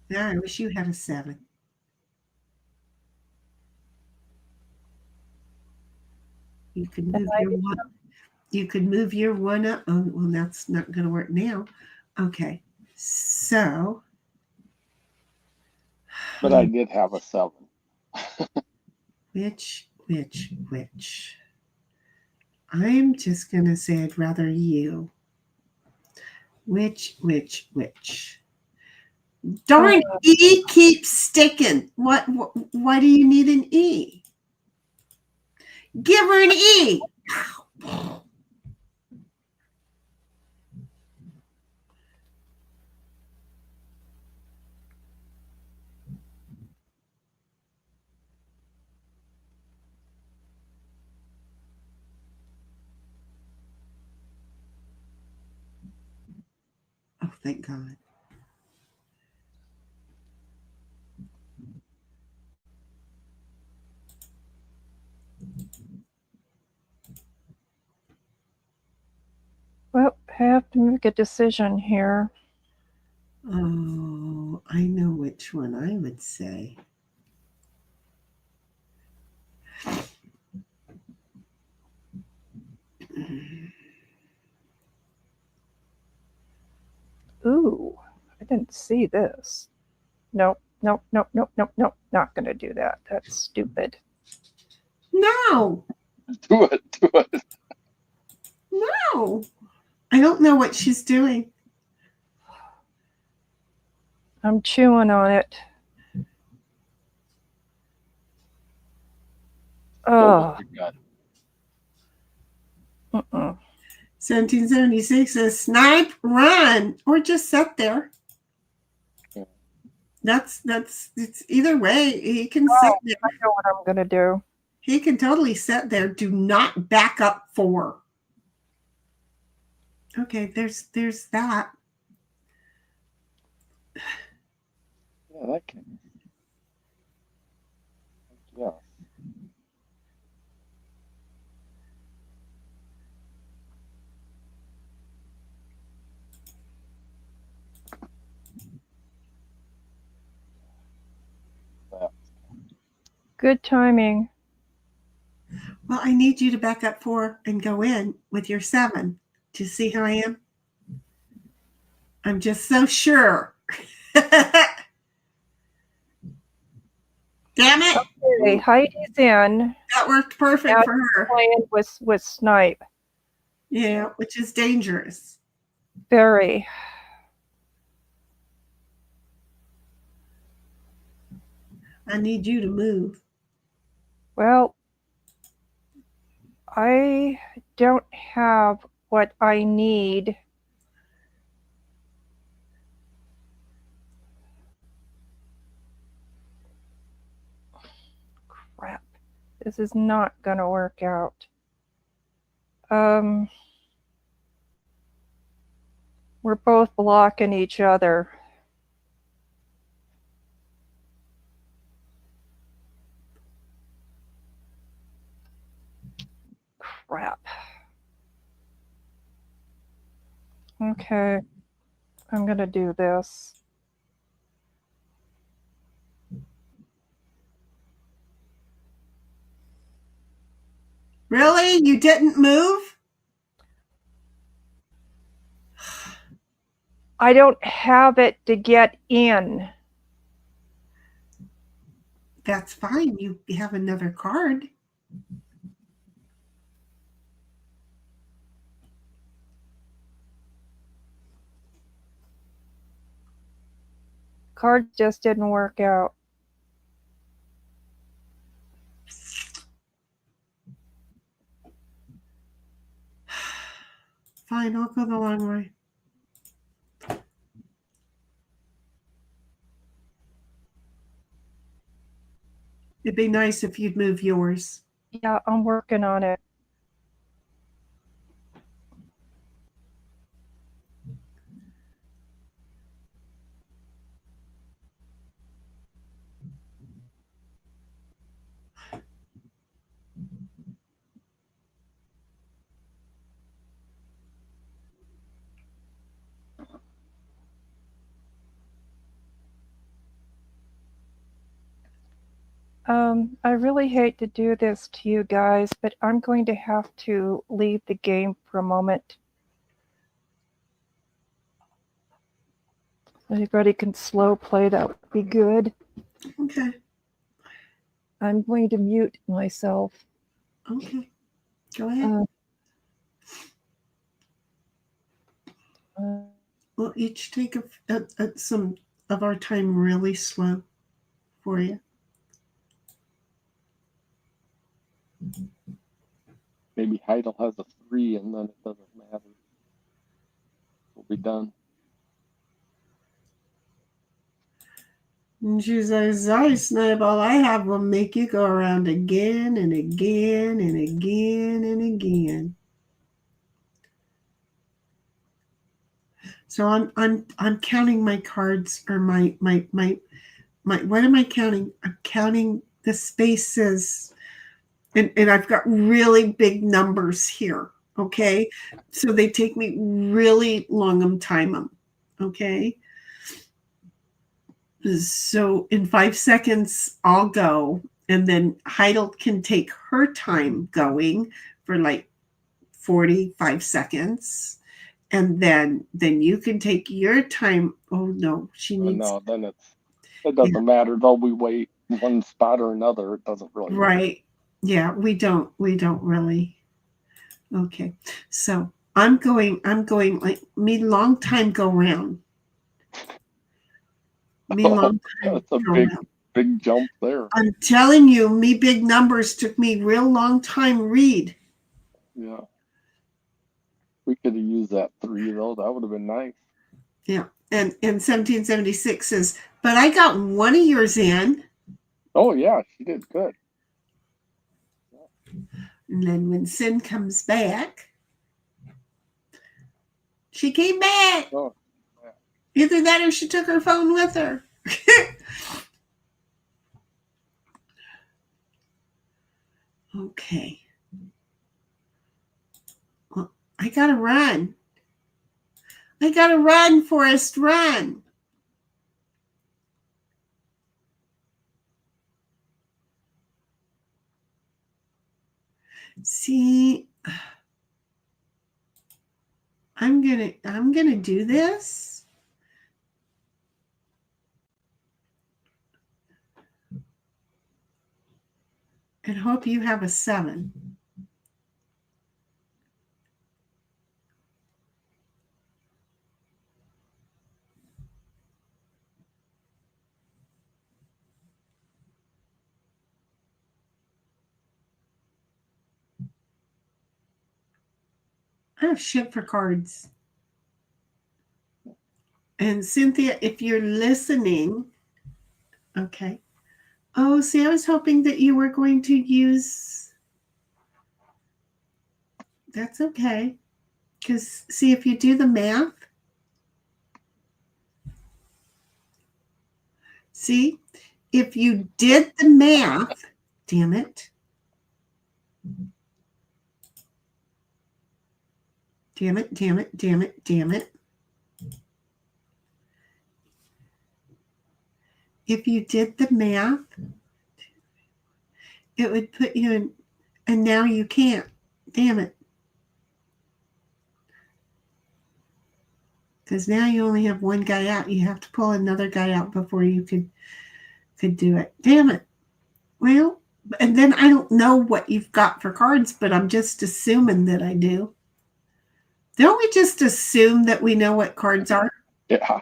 Yeah, I wish you had a 7. You could move your 1. You could move your 1 up. Oh, well, that's not going to work now. Okay, so. But I did have a 7. Which? I'm just going to say I'd rather you. Which? Darn, E keeps sticking. Why do you need an E? Give her an E. Oh, thank God. Well, I have to make a decision here. Oh, I know which one I would say. Ooh, I didn't see this. Nope. Not going to do that. That's stupid. No. Do it. No. I don't know what she's doing. I'm chewing on it. Oh. 1776 says snipe, run, or just sit there. That's it's either way. He can sit there. I know what I'm gonna do. He can totally sit there. Do not back up 4. Okay, there's that. Yeah, that can. Yeah. That. Good timing. Well, I need you to back up 4 and go in with your 7. Do you see how I am? I'm just so sure. Damn it. Okay, Heidi's in. That worked perfect Now for her. playing with Snipe. Yeah, which is dangerous. Very. I need you to move. Well, I don't have what I need. Crap. This is not going to work out. We're both blocking each other. Crap. Okay. I'm going to do this. Really? You didn't move? I don't have it to get in. That's fine. You have another card. Cards just didn't work out. Fine, I'll go the long way. It'd be nice if you'd move yours. Yeah, I'm working on it. I really hate to do this to you guys, but I'm going to have to leave the game for a moment. Anybody can slow play, that would be good. Okay. I'm going to mute myself. Okay. Go ahead. We'll each take some of our time really slow for you. Maybe Heidel has a 3 and then it doesn't matter. We'll be done. And she says, sorry, Snipe, all I have will make you go around again and again and again and again. So I'm counting my cards, or my what am I counting? I'm counting the spaces, and I've got really big numbers here. Okay, so they take me really long time them. Okay, so in 5 seconds I'll go, and then Heidel can take her time going for like 45 seconds. And then you can take your time. Oh no, she needs. No, then it doesn't matter though. We wait one spot or another. It doesn't really matter. Right. Yeah, we don't really. Okay, so I'm going like me long time go round. Me long time. That's a go big round. big jump there. I'm telling you, me big numbers took me real long time read. Yeah. We could have used that 3 though. That would have been nice. Yeah. And 1776 says, but I got one of yours in. Oh yeah, she did good. And then when Sin comes back, She came back. Oh, Either that or she took her phone with her. Okay. Well, I gotta run. I gotta run, Forrest, run. See, I'm gonna do this. And hope you have a 7. I have shit for cards. And Cynthia, if you're listening, okay. Oh, see, I was hoping that you were going to use. That's okay. Because, see, if you do the math, see, if you did the math, damn it. Damn it, damn it, damn it, damn it. If you did the math, it would put you in, and now you can't. Damn it. Because now you only have one guy out. You have to pull another guy out before you could do it. Damn it. Well, and then I don't know what you've got for cards, but I'm just assuming that I do. Don't we just assume that we know what cards are? yeah.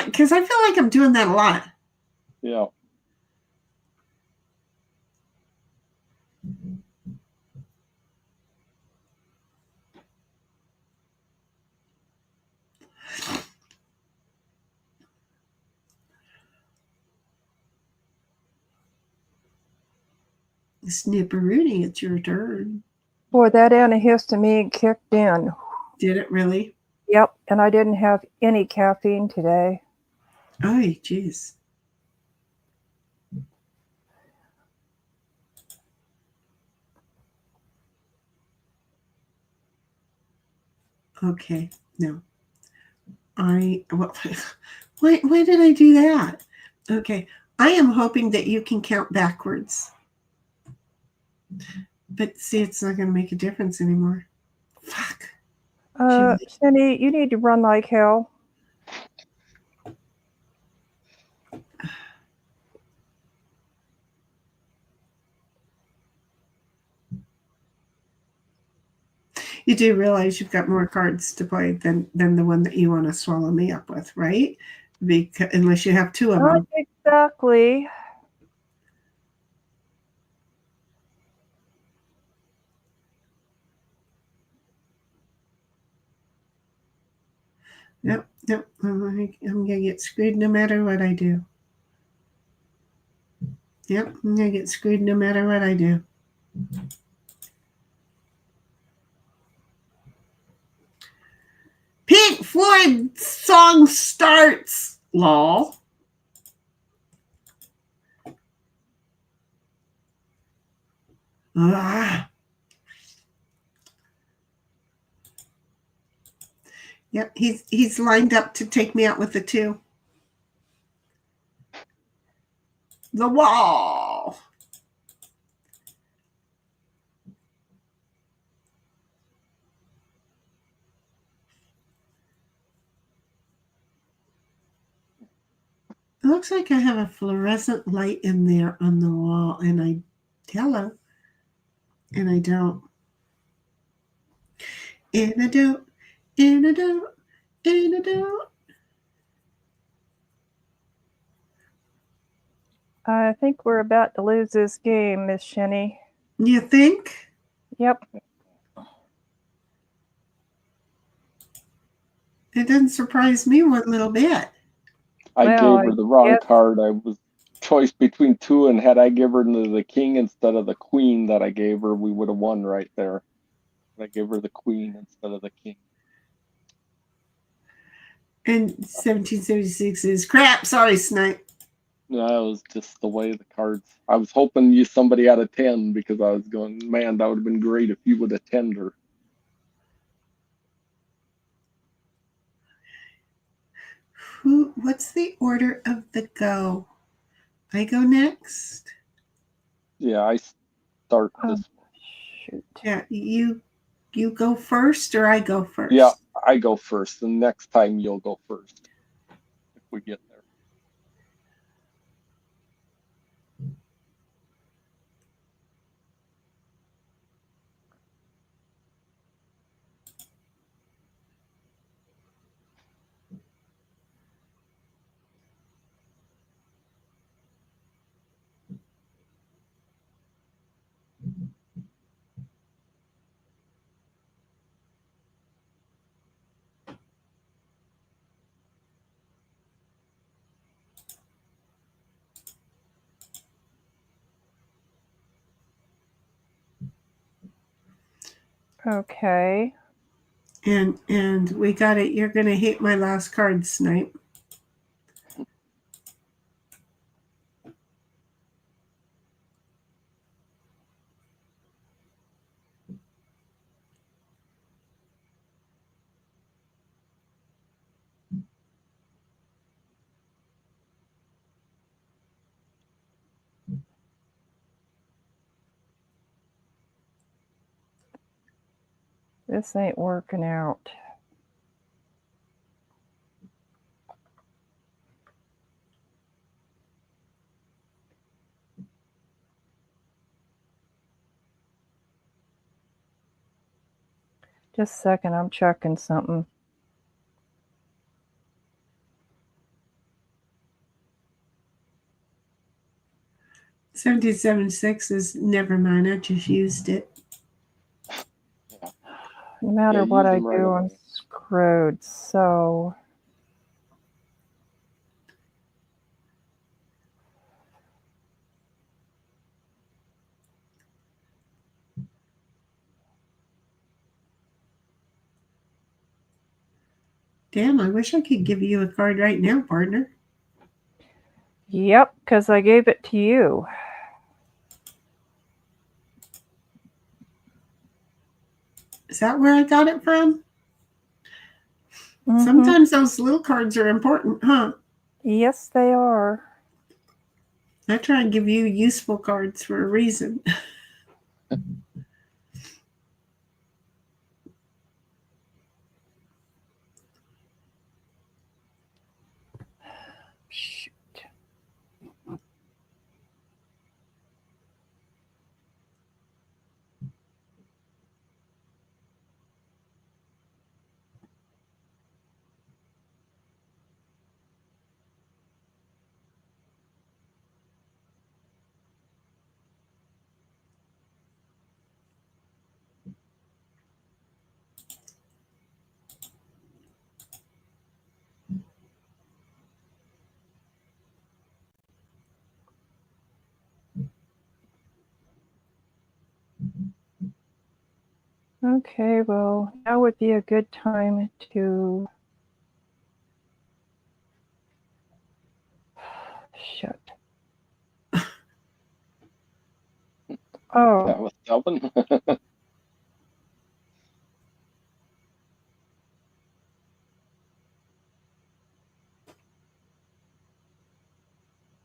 Because I feel like I'm doing that a lot. Yeah. Snipperoonie, it's your turn. Boy, that antihistamine kicked in. Did it really? Yep, and I didn't have any caffeine today. Oh, jeez. Okay, no. Why did I do that? Okay, I am hoping that you can count backwards. But see, it's not going to make a difference anymore. Fuck. Cindy, you need to run like hell. You do realize you've got more cards to play than the one that you want to swallow me up with, right? Because unless you have 2 of Not them. exactly. Nope. I'm going to get screwed no matter what I do. Yep, I'm going to get screwed no matter what I do. Pink Floyd song starts. Lol. Ah. Yep, he's lined up to take me out with the 2. The wall. It looks like I have a fluorescent light in there on the wall, and I hello, and I don't. And I don't. And I don't. And I don't. I think we're about to lose this game, Miss Shenny. You think? Yep. It doesn't surprise me one little bit. I Well, gave her the wrong yes. card. I was choice between 2, and had I given her the king instead of the queen that I gave her, we would have won right there. But I gave her the queen instead of the king. And 1776 is crap. Sorry, Snipe. No, it was just the way the cards. I was hoping somebody had a 10 because I was going, man, that would have been great if you would have 10'd her. What's the order of the go? I go next. Yeah, I start this. Shoot. Yeah, you go first or I go first? Yeah, I go first. The next time you'll go first if we get there. Okay. And we got it. You're gonna hate my last card, Snipe. This ain't working out. Just a second, I'm checking something. $1776 is never mind. I just used it. No matter Yeah, what use I them right do, away. I'm screwed. So Damn, I wish I could give you a card right now, partner. yep, because I gave it to you. Is that where I got it from? Mhm. Sometimes those little cards are important, huh? Yes, they are. I try and give you useful cards for a reason. Shoot. Okay, well, now would be a good time to. Shit. Oh, That was Delvin.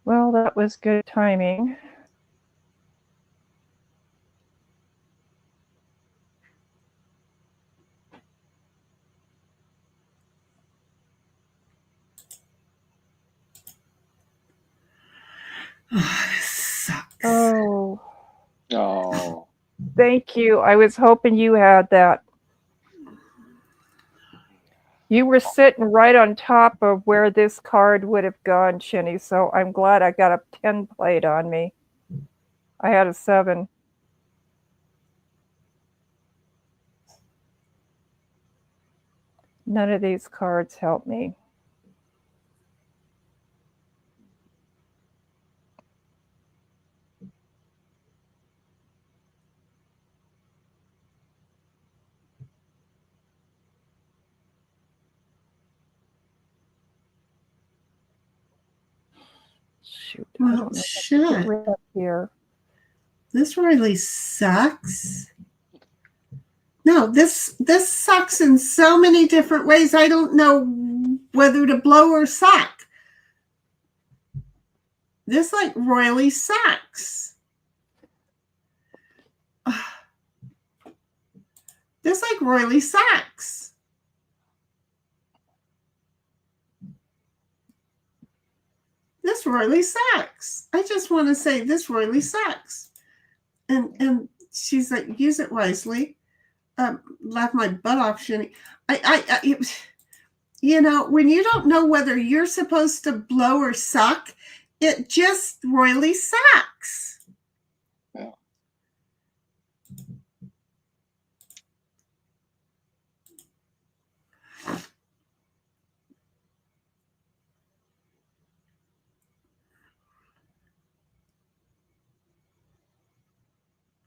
well, that was good timing. Oh, this sucks. Oh, Oh, thank you. I was hoping you had that. You were sitting right on top of where this card would have gone, Shinny, so I'm glad I got a 10 plate on me. I had a 7. None of these cards help me. Shoot, I Well, don't know. shit. Right up here. This really sucks. No, this sucks in so many different ways. I don't know whether to blow or suck. This like royally sucks. This like royally sucks. This royally sucks. I just want to say this royally sucks. And she's like, use it wisely. Laugh my butt off, Shinny. You know, when you don't know whether you're supposed to blow or suck, it just royally sucks. Yeah.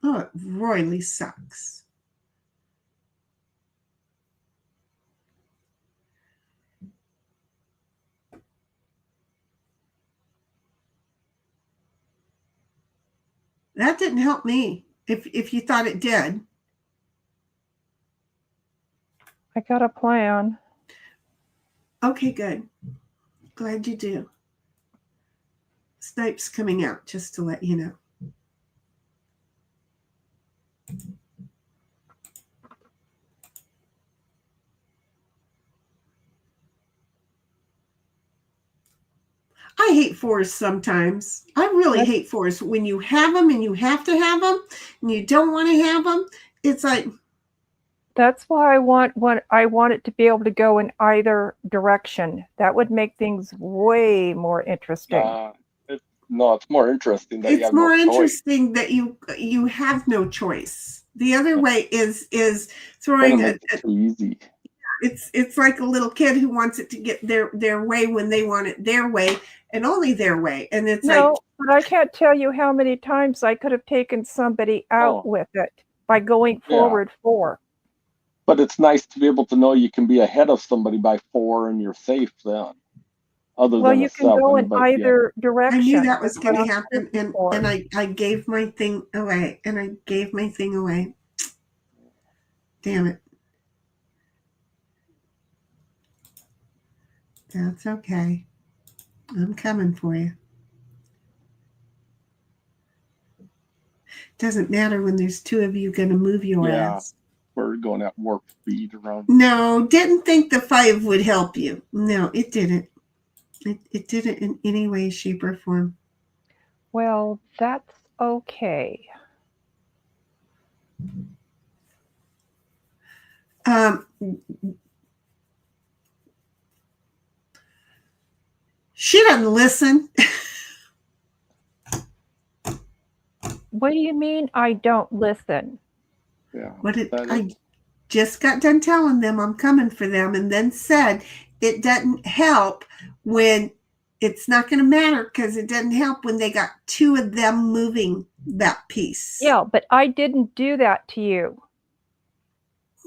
Oh, it royally sucks. That didn't help me. If you thought it did. I got a plan. Okay, good. Glad you do. Snipe's coming out, just to let you know. I hate fours sometimes. I really hate fours. When you have them and you have to have them and you don't want to have them, it's like... That's why I want it to be able to go in either direction. That would make things way more interesting. It's more interesting that you It's have more no choice. interesting that you have no choice. The other way is throwing It's too easy. It's like a little kid who wants it to get their way when they want it their way and only their way. And it's No, but I can't tell you how many times I could have taken somebody out with it by going forward 4. But it's nice to be able to know you can be ahead of somebody by 4 and you're safe then. Other Well, than you a can 7, go in either direction. I knew that was That's going to what I'm happen, looking for. and I gave my thing away, Damn it. That's okay. I'm coming for you. Doesn't matter when there's 2 of you going to move your ass. We're going at warp speed around. No, didn't think the 5 would help you. No, it didn't. It didn't in any way, shape, or form. Well, that's okay. She doesn't listen. What do you mean I don't listen? Yeah. I just got done telling them I'm coming for them, and then said it doesn't help when it's not going to matter because it doesn't help when they got 2 of them moving that piece. Yeah, but I didn't do that to you.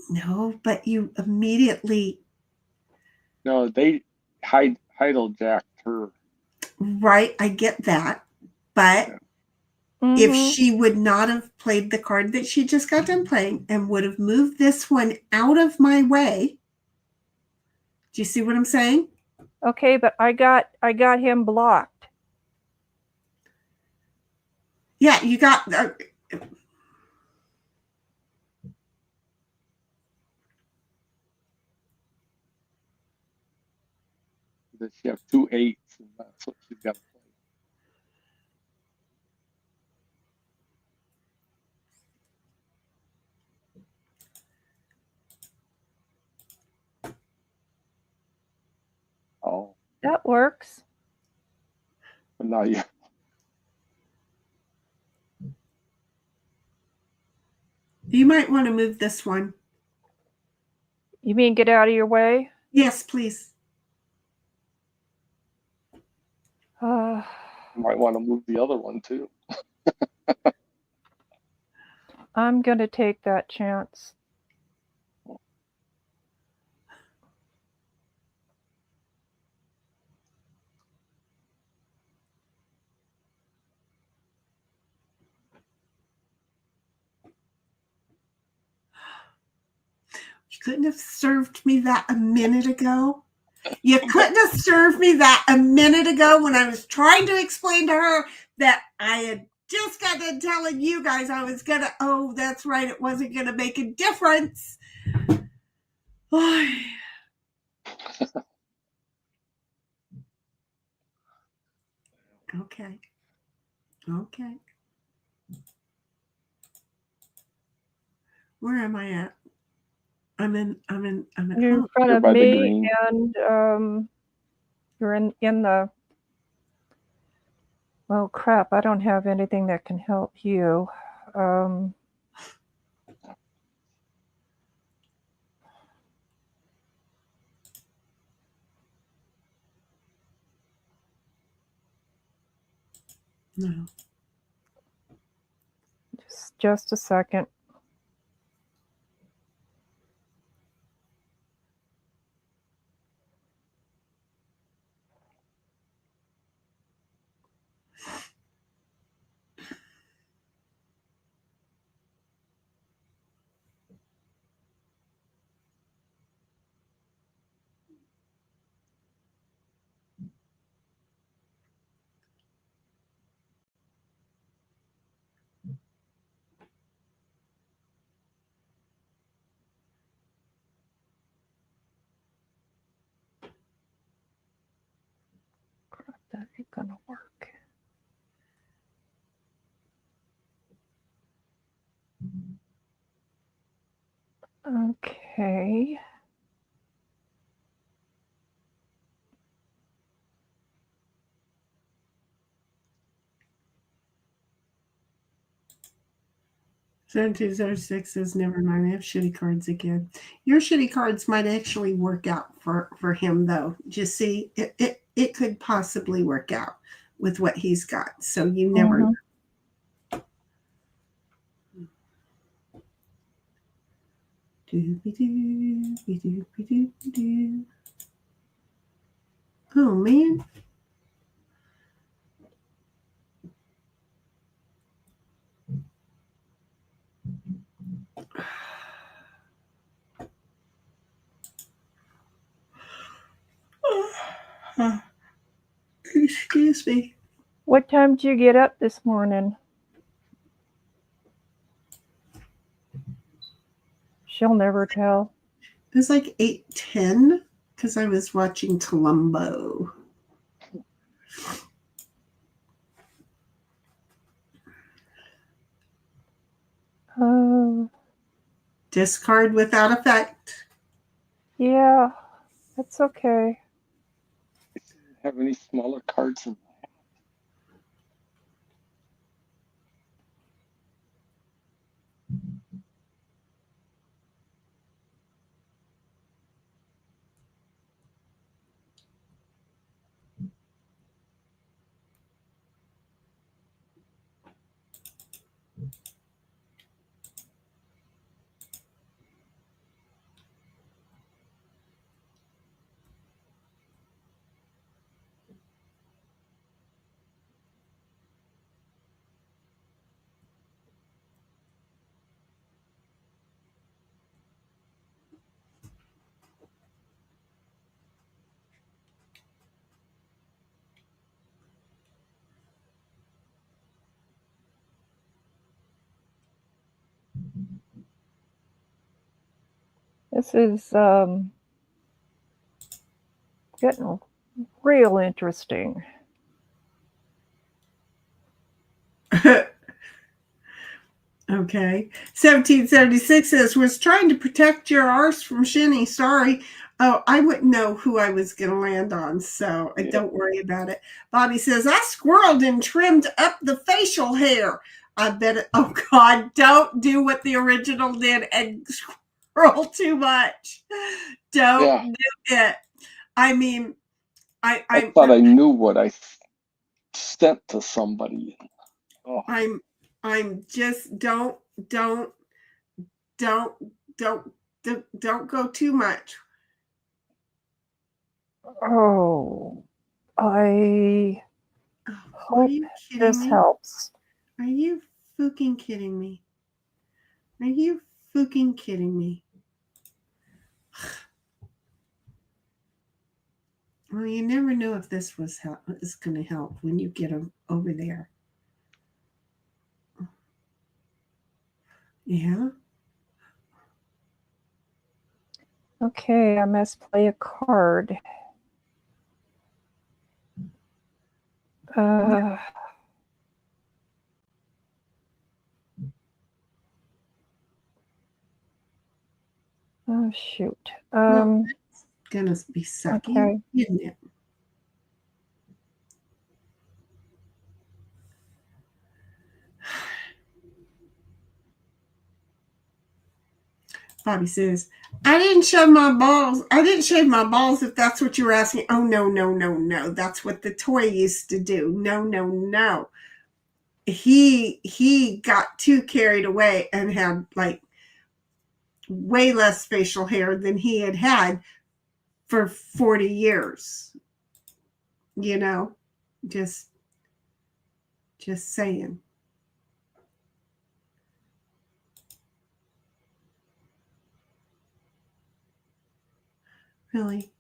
No, but you immediately... No, they hijacked her. Right, I get that. But if she would not have played the card that she just got done playing and would have moved this one out of my way... Do you see what I'm saying? Okay, but I got him blocked. Yeah, you got... That she have 2 8s, and that's what she's got to play. Oh. That works. But now you... You might want to move this one. You mean get out of your way? Yes, please. You might want to move the other one too. I'm going to take that chance. couldn't have served me that a minute ago. You couldn't have served me that a minute ago when I was trying to explain to her that I had just got done telling you guys I was gonna, oh, that's right, it wasn't gonna make a difference. Okay. Where am I at? I'm at You're in home. front You're of by the me, green. and you're in the. Well, crap! I don't have anything that can help you. No. Just a second. That ain't gonna work. Okay. $17.06 says, never mind, I have shitty cards again. Your shitty cards might actually work out for him, though. Just see, it could possibly work out with what he's got. So you never know. Doobie-doo. Oh, man. Excuse me. What time did you get up this morning? She'll never tell. It was like 8:10 because I was watching Columbo. Discard without effect. Yeah, that's okay. Have any smaller cards in This is getting real interesting. Okay. 1776 says, was trying to protect your arse from Shinny. Sorry. Oh, I wouldn't know who I was going to land on, so don't worry about it. Bobby says, I squirreled and trimmed up the facial hair. I bet it. Oh, God, don't do what the original did and squirrel too much. Don't do it. I mean, I thought I knew what I sent to somebody. Oh. I'm just don't go too much. Oh, I hope this helps. Are you fucking kidding me? Are you fucking kidding me? Well, you never know if this is going to help when you get them over there. Yeah. Okay, I must play a card. Oh, shoot. Well, it's going to be sucky, Okay. isn't it? Bobby says, I didn't shave my balls. I didn't shave my balls if that's what you're asking. Oh, no, no, no, no. That's what the toy used to do. No, no, no. He got too carried away and had like way less facial hair than he had for 40 years. You know, just saying. Really?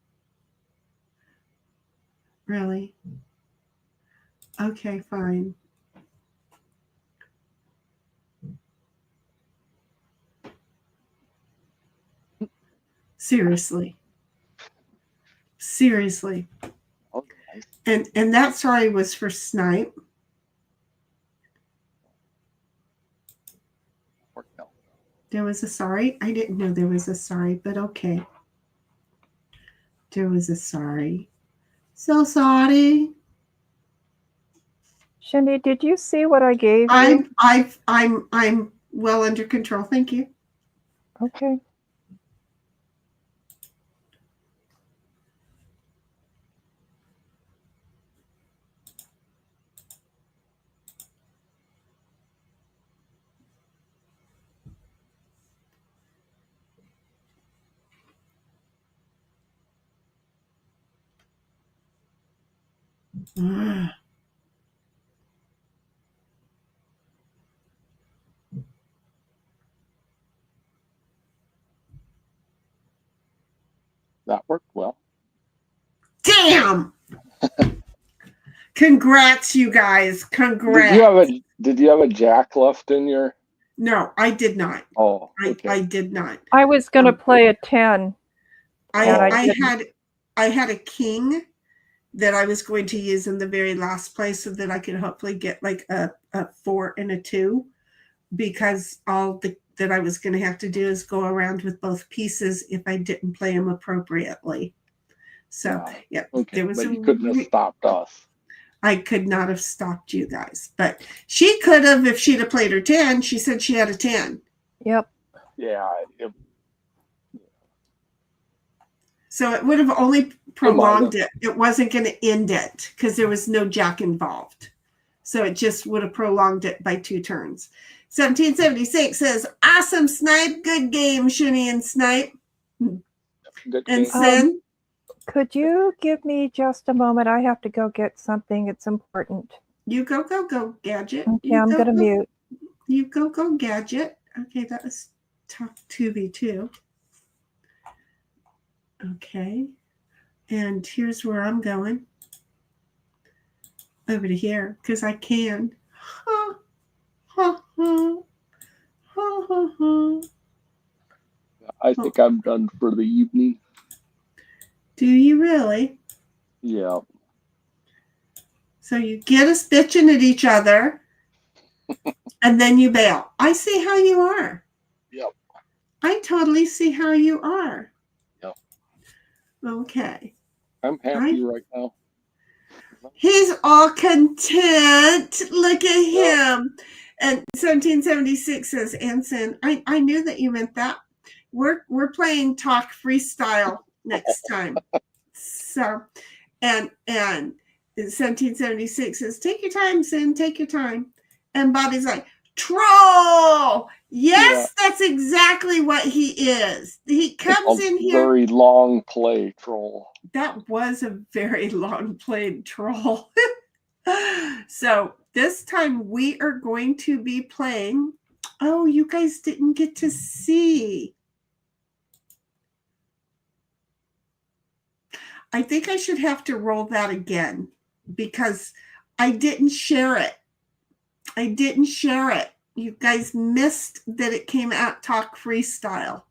Really? Okay, fine. Seriously. Okay. And that sorry was for Snipe. There was a sorry? I didn't know there was a sorry, but okay. There was a sorry. So sorry. Shindy, did you see what I gave you? I'm well under control. Thank you. Okay. That worked well. Damn! Congrats, you guys. Congrats. Did you have a jack left in your? No, I did not. Oh, okay. I did not. I was going to play a 10. I had a king that I was going to use in the very last place so that I could hopefully get like a 4 and a 2, because that I was going to have to do is go around with both pieces if I didn't play them appropriately. So, yeah. Okay, there was but you couldn't have stopped us. I could not have stopped you guys, but she could have if she'd have played her 10. She said she had a 10. Yep. Yeah. So it would have only prolonged it. It wasn't going to end it because there was no jack involved. So it just would have prolonged it by 2 turns. 1776 says, awesome, Snipe. Good game, Shinny and Snipe. Good and game. Sin. Could you give me just a moment? I have to go get something. It's important. You go, Gadget. Okay, I'm going to mute. You go, Gadget. Okay, that was Talk 2v2. Okay. And here's where I'm going. Over to here, because I can. Ha, ha, ha. Ha, ha, ha. I think I'm done for the evening. Do you really? Yeah. So you get us bitching at each other, and then you bail. I see how you are. Yep. I totally see how you are. Yep. Okay. I'm happy right now. He's all content. Look at him. And 1776 says, Anson, I knew that you meant that. We're playing talk freestyle next time. So, and 1776 says, take your time, Sin, take your time. And Bobby's like, troll. Yes, yeah. That's exactly what he is. He comes in here. Very long play, troll. That was a very long played, troll. So this time we are going to be playing. Oh, you guys didn't get to see. I think I should have to roll that again because I didn't share it. You guys missed that it came out Talk Freestyle.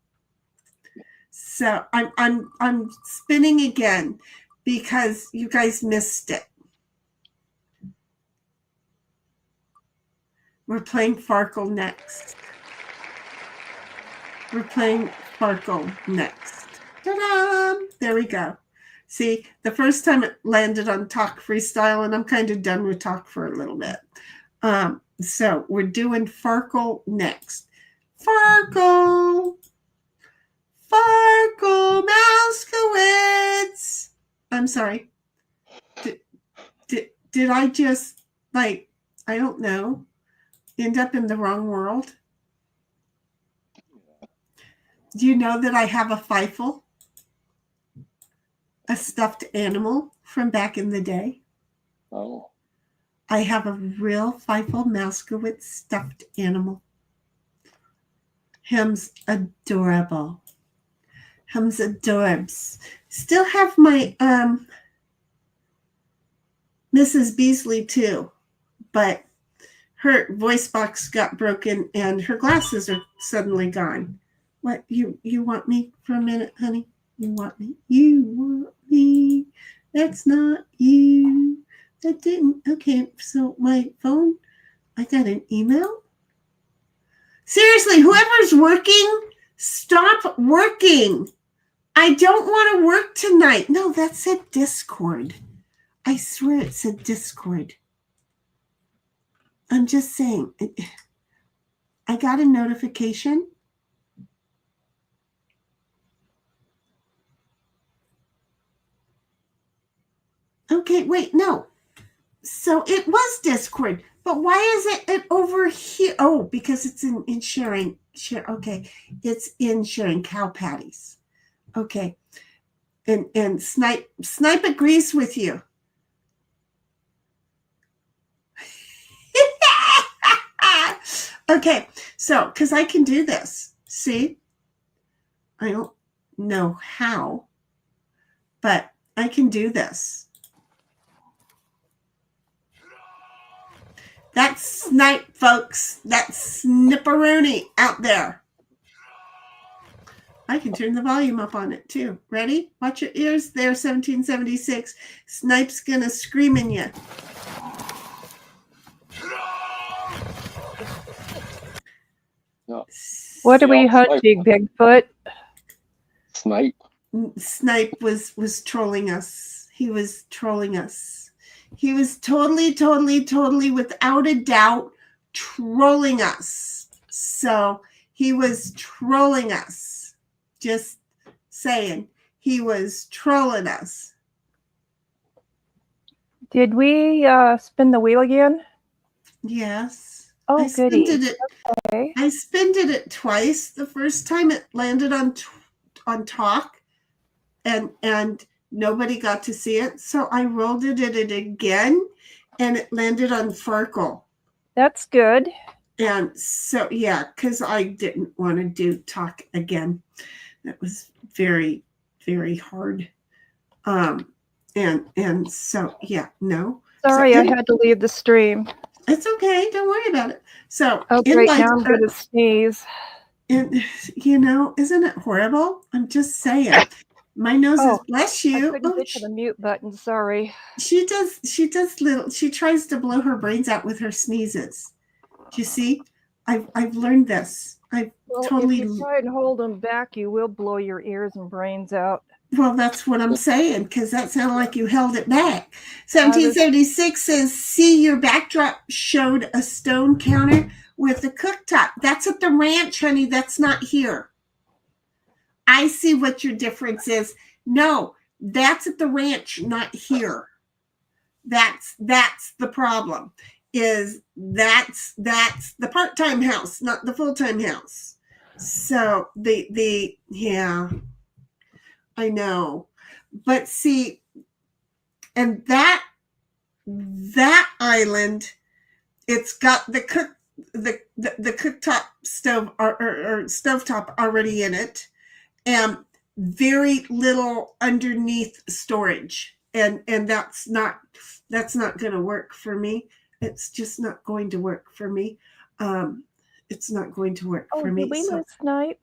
So I'm spinning again because you guys missed it. We're playing Farkle next. Ta-da! There we go. See, the first time it landed on Talk Freestyle, and I'm kind of done with Talk for a little bit. So we're doing Farkle next. Farkle Mouskowitz. I'm sorry. Did I just, like, I don't know, end up in the wrong world? Do you know that I have a Feifel? A stuffed animal from back in the day? Oh. I have a real Feifel Mouskowitz stuffed animal. Him's adorable. Him's adorbs. Still have my Mrs. Beasley too, but her voice box got broken and her glasses are suddenly gone. What, you want me for a minute, honey? You want me? You want me? That's not you. That didn't. Okay, so my phone, I got an email. Seriously, whoever's working, stop working. I don't want to work tonight. No, that said Discord. I swear it said Discord. I'm just saying. I got a notification. Okay, wait, no. So it was Discord, but why is it over here? Oh, because it's in sharing. Okay, it's in sharing cow patties. Okay, and Snipe agrees with you. Okay, so because I can do this. See, I don't know how, but I can do this. That's Snipe, folks. That's Snipperoonie out there. I can turn the volume up on it too. Ready? Watch your ears there, 1776. Snipe's gonna scream in you. No. What are we Yeah, hunting, Bigfoot? Snipe. Snipe was trolling us. He was trolling us. He was totally, without a doubt, trolling us. So he was trolling us. Just saying, he was trolling us. Did we spin the wheel again? Yes. Oh, I goody. spinded it. Okay. I spinded it twice. The first time it landed on Talk, and nobody got to see it. So I rolled it again, and it landed on Farkle. That's good. And so, yeah, because I didn't want to do Talk again. That was very, very hard. And so, yeah, no. Sorry, So I had to leave the stream. It's okay. Don't worry about it. So, Oh, great. Now I'm going to sneeze. And, isn't it horrible? I'm just saying. My nose is, bless you. I couldn't get to the mute button. Sorry. She tries to blow her brains out with her sneezes. Do you see? I've learned this. If you try and hold them back, you will blow your ears and brains out. Well, that's what I'm saying, because that sounded like you held it back. 1776 says, see, your backdrop showed a stone counter with a cooktop. That's at the ranch, honey. That's not here. I see what your difference is. No, that's at the ranch, not here. That's the problem. Is that's the part-time house, not the full-time house. So yeah, I know. But see, and that island, it's got the cooktop stove or stovetop already in it. And very little underneath storage, and that's not going to work for me. It's just not going to work for me. It's not going to work Oh, for me. did we So, lose Snipe?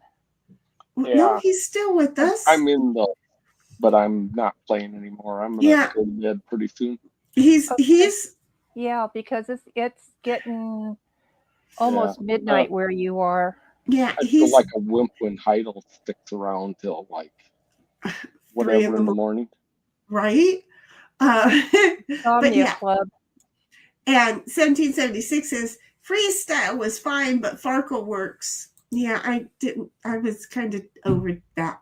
no, Yeah. he's still with us. I'm in the, but I'm not playing anymore. I'm gonna Yeah. go to bed pretty soon. He's Yeah, because it's getting almost midnight where you are. yeah, I feel he's like a wimp when Heidel sticks around till like 3 whatever in the morning. right. But Insomnia yeah, Club. and 1776 says freestyle was fine, but Farkle works. Yeah, I was kind of over that.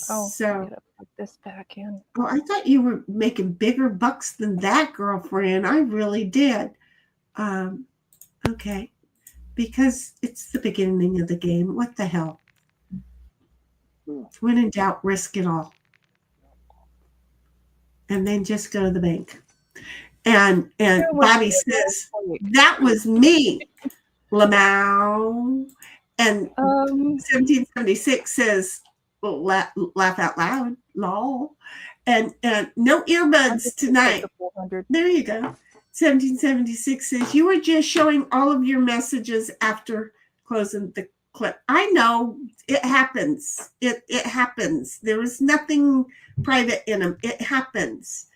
Oh, So, I gotta put this back in. oh, I thought you were making bigger bucks than that, girlfriend. I really did. Okay, because it's the beginning of the game. What the hell? When in doubt, risk it all, and then just go to the bank. And Bobby says that was me, Lamau. And 1776 says, well, laugh out loud, lol. And no earbuds tonight. There you go. 1776 says, you were just showing all of your messages after closing the clip. I know it happens. It happens. There was nothing private in them. It happens.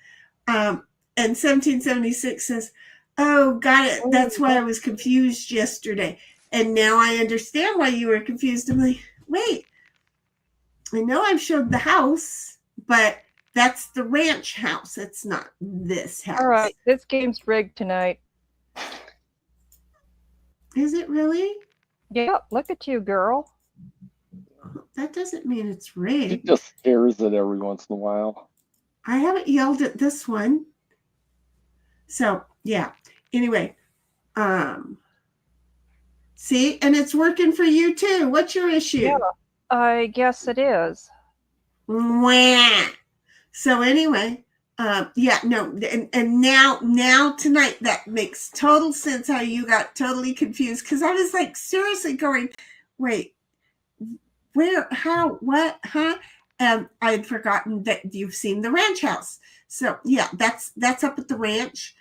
And 1776 says, oh, got it. That's why I was confused yesterday. And now I understand why you were confused. I'm like, wait, I know I've showed the house, but that's the ranch house. It's not this house. All right, this game's rigged tonight. Is it really? Yeah, look at you, girl. That doesn't mean it's He rigged. just scares it every once in a while. I haven't yelled at this one. So, yeah. Anyway, see, and it's working for you too. What's your issue? Yeah, I guess it is. Wah. So anyway, yeah, no, and now tonight that makes total sense how you got totally confused, because I was like seriously going, wait, where, how, what, huh? And I had forgotten that you've seen the ranch house. So yeah, that's up at the ranch.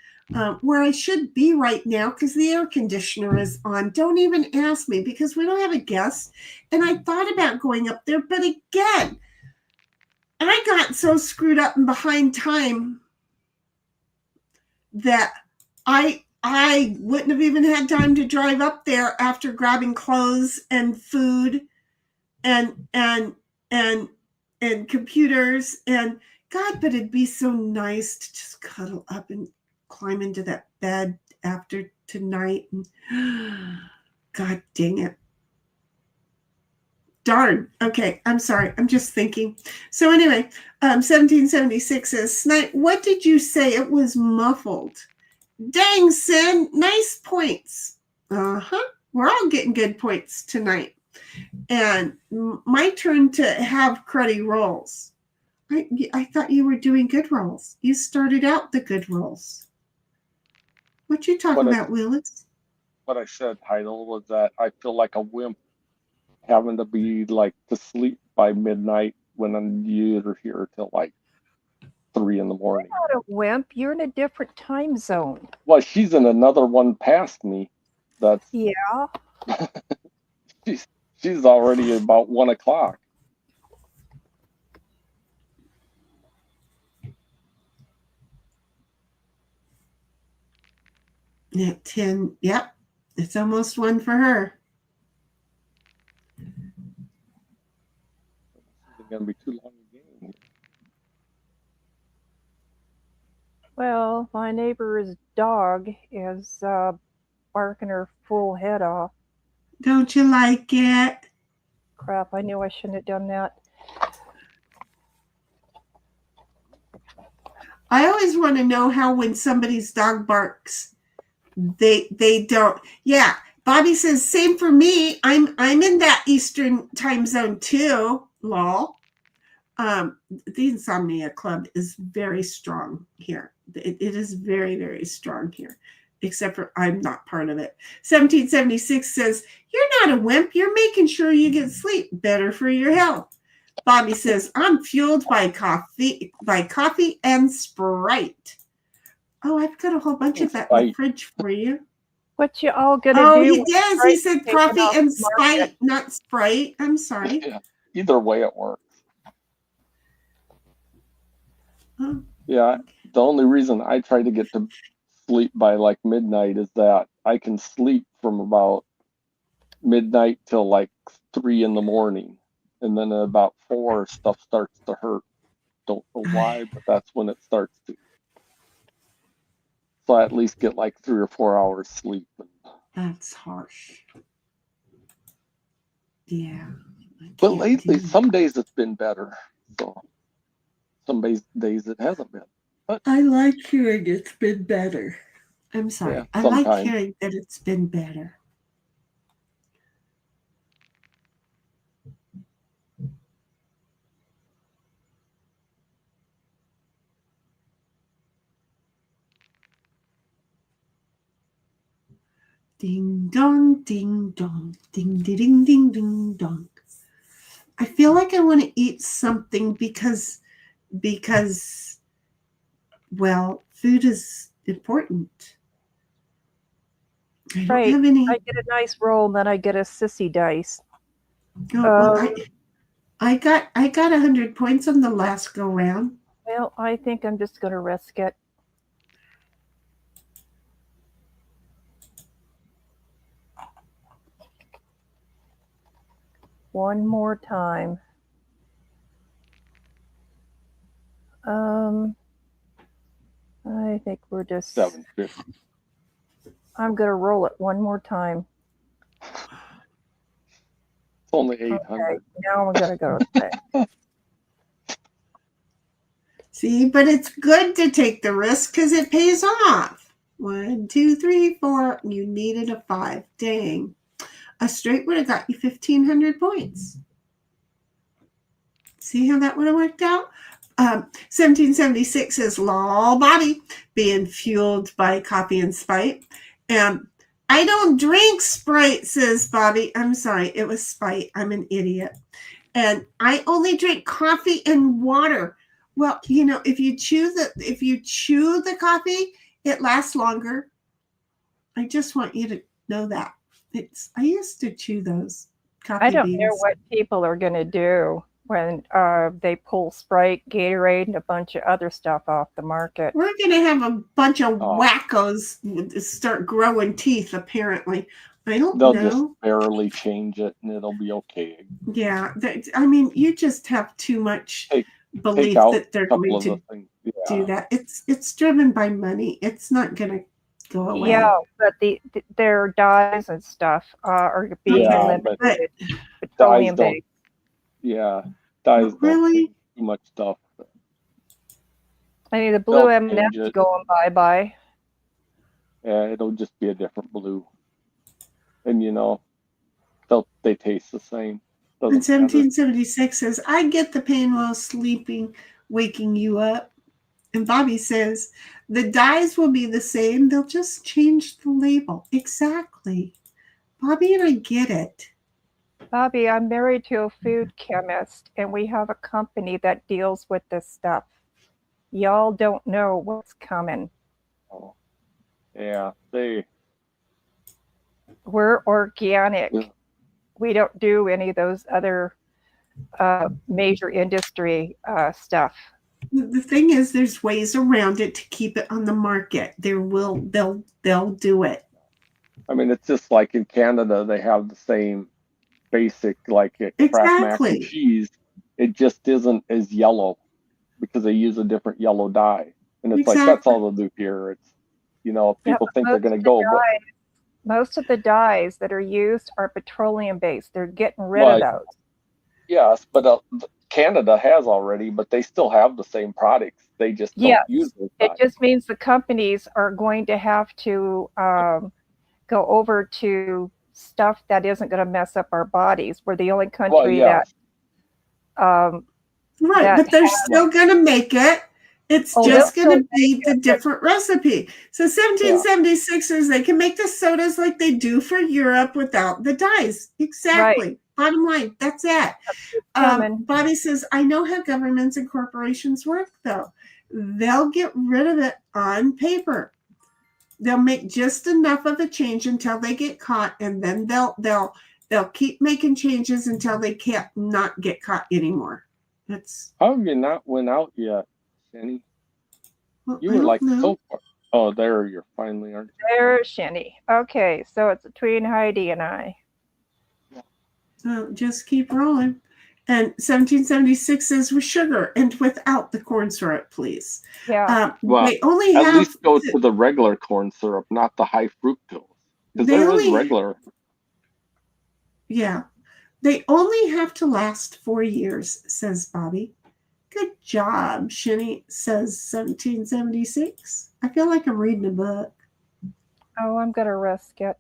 Where I should be right now, because the air conditioner is on. Don't even ask me, because we don't have a guest. And I thought about going up there, but again, I got so screwed up and behind time that I wouldn't have even had time to drive up there after grabbing clothes and food and computers. And God, but it'd be so nice to just cuddle up and climb into that bed after tonight. And God dang it. Darn. Okay, I'm sorry. I'm just thinking. So anyway, 1776 says, Snipe, what did you say? It was muffled. Dang, Sin. Nice points. Uh-huh. We're all getting good points tonight. And my turn to have cruddy rolls. I thought you were doing good rolls. You started out the good rolls. What you talking about, Willis? What I said, Heidel, was that I feel like a wimp having to be like to sleep by midnight when you're here till like 3 in the morning. You're not a wimp. You're in a different time zone. Well, she's in another one past me. That's Yeah. she's already about 1 o'clock. Yeah, 10. Yep. It's almost 1 for her. It's going to be too long a game. Well, my neighbor's dog is barking her full head off. Don't you like it? Crap, I knew I shouldn't have done that. I always want to know how when somebody's dog barks, they don't. Yeah, Bobby says same for me. I'm in that Eastern time zone too. Lol. The Insomnia Club is very strong here. It is very, very strong here. Except for I'm not part of it. 1776 says, you're not a wimp. You're making sure you get sleep. Better for your health. Bobby says, I'm fueled by coffee and Sprite. Oh, I've got a whole bunch of that in the fridge for you. What you all gonna Oh, do? he when does. Sprite's He said taken coffee off and the market? Sprite, not Sprite. I'm sorry. Yeah. Either way, it works. Oh. Yeah. The only reason I try to get to sleep by like midnight is that I can sleep from about midnight till like 3 in the morning, and then at about 4 stuff starts to hurt. Don't know why, but that's when it starts to. So I at least get like 3 or 4 hours sleep. That's harsh. Yeah. But lately, some days it's been better. So some days it hasn't been. But I like hearing it's been better. I'm sorry. Yeah, I like sometimes. hearing that it's been better. Ding dong, ding dong, ding ding ding ding dong. I feel like I want to eat something because well, food is important. I don't Right. have any. I get a nice roll, then I get a sissy dice. Oh, well, I got 100 points on the last go round. Well, I think I'm just gonna risk it. One more time. I think we're just. 750. I'm gonna roll it one more time. It's only 800. Okay, now I'm gonna go to bed. See, but it's good to take the risk because it pays off. 1, 2, 3, 4. You needed a 5. Dang. A straight would have got you 1,500 points. See how that would have worked out? 1776 says, lol, Bobby, being fueled by coffee and Sprite. I don't drink Sprite, says Bobby. I'm sorry, it was Sprite. I'm an idiot. And I only drink coffee and water. Well, you know, if you chew the coffee, it lasts longer. I just want you to know that. I used to chew those coffee I don't beans. know what people are gonna do when they pull Sprite, Gatorade, and a bunch of other stuff off the market. We're going to have a bunch of wackos start growing teeth, apparently. I don't They'll know. just barely change it and it'll be okay. Yeah. I mean, you just have too much belief Take out that they're a couple going of to the things. do that. It's driven by money. It's not going to go away. Yeah, but their dyes and stuff are being eliminated. Petroleum based. Yeah, dyes don't change too much stuff. I mean, the blue M&M's going bye-bye. Yeah, it'll just be a different blue. And, you know, they taste the same. And 1776 says, I get the pain while sleeping, waking you up. And Bobby says, the dyes will be the same. They'll just change the label. Exactly. Bobby and I get it. Bobby, I'm married to a food chemist, and we have a company that deals with this stuff. Y'all don't know what's coming. Oh, yeah, we're organic. Yeah. We don't do any of those other major industry stuff. The thing is, there's ways around it to keep it on the market. They'll do it. I mean, it's just like in Canada, they have the same basic, like Kraft mac and cheese. It just isn't as yellow because they use a different yellow dye. And it's like, that's all they'll do here. It's, you know, people think they're going to go. But most of the dyes that are used are petroleum based. They're getting rid of those. Yes, but Canada has already, but they still have the same products. They just don't use those dyes. It just means the companies are going to have to go over to stuff that isn't going to mess up our bodies. We're the only country that but they're still going to make it. It's just going to be the different recipe. So 1776 says they can make the sodas like they do for Europe without the dyes. Exactly. Right. Bottom line, that's it. Coming. Bobby says, I know how governments and corporations work, though. They'll get rid of it on paper. They'll make just enough of a change until they get caught, and then they'll keep making changes until they can't not get caught anymore. That's How have you not went out yet, Jenny? well, You I were don't like know. so far. Oh, there you're finally, aren't you? There's Shinny. Okay, so it's between Heidi and I. So just keep rolling. And 1776 says with sugar and without the corn syrup, please. Yeah. Well, They only At have least go to the regular corn syrup, not the high fructose. Because They there is only- regular. yeah. They only have to last 4 years, says Bobby. Good job, Shinny, says 1776. I feel like I'm reading a book. Oh, I'm gonna risk it.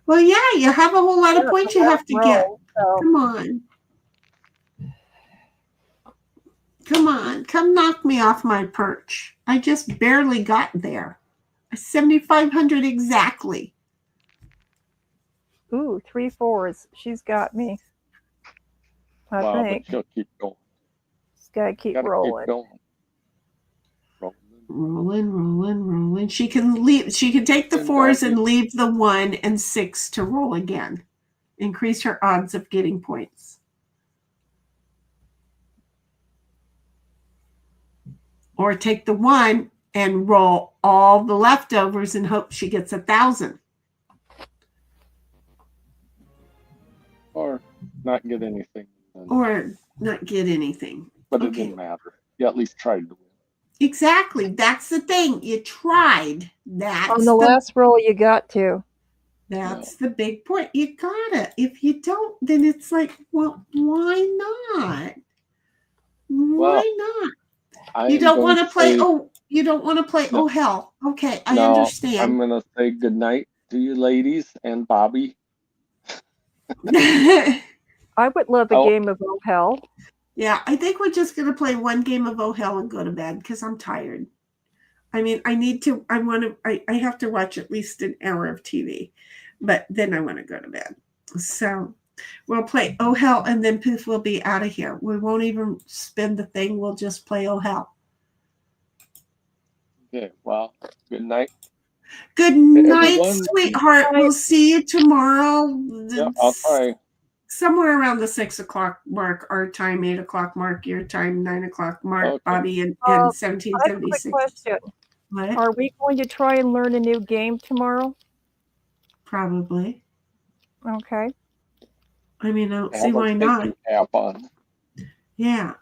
Well, yeah, you have a whole lot of Yeah, points it's a you rough have to get. roll, so- Come on. Come on. Come knock me off my perch. I just barely got there. 7,500 exactly. Ooh, 3 4s. She's got me. I Wow, think. but she'll keep going. Just gotta keep Gotta rolling. keep going. Rolling. She can leave. She can take the And 4s and Bobby. leave the 1 and 6 to roll again. Increase her odds of getting points. Or take the 1 and roll all the leftovers and hope she gets 1,000. Or not get anything. Or not get anything. But it okay. didn't matter. You at least tried to win. Exactly. That's the thing. You tried. That's On the last roll, you got to. That's the big point. You gotta. If you don't, then it's like, well, why not? Why not? You don't want to play. You don't want to play. No. Oh hell. Okay, I No, understand. I'm gonna say good night to you ladies and Bobby. I would love a Oh. game of Oh Hell. Yeah, I think we're just gonna play one game of Oh Hell and go to bed because I'm tired. I mean, I need to. I have to watch at least an hour of TV, but then I want to go to bed. So we'll play Oh Hell, and then Poof will be out of here. We won't even spin the thing. We'll just play Oh Hell. Okay, well, good night. Good night, everyone. sweetheart. We'll see you tomorrow. Yeah, I'll try. Somewhere around the 6 o'clock mark, our time, 8 o'clock mark, your time, 9 o'clock mark, Okay. Bobby, and I have a quick 1776. question. What? Are we going to try and learn a new game tomorrow? Probably. Okay. I mean, I don't I see have why a not. thinking cap on. Yeah.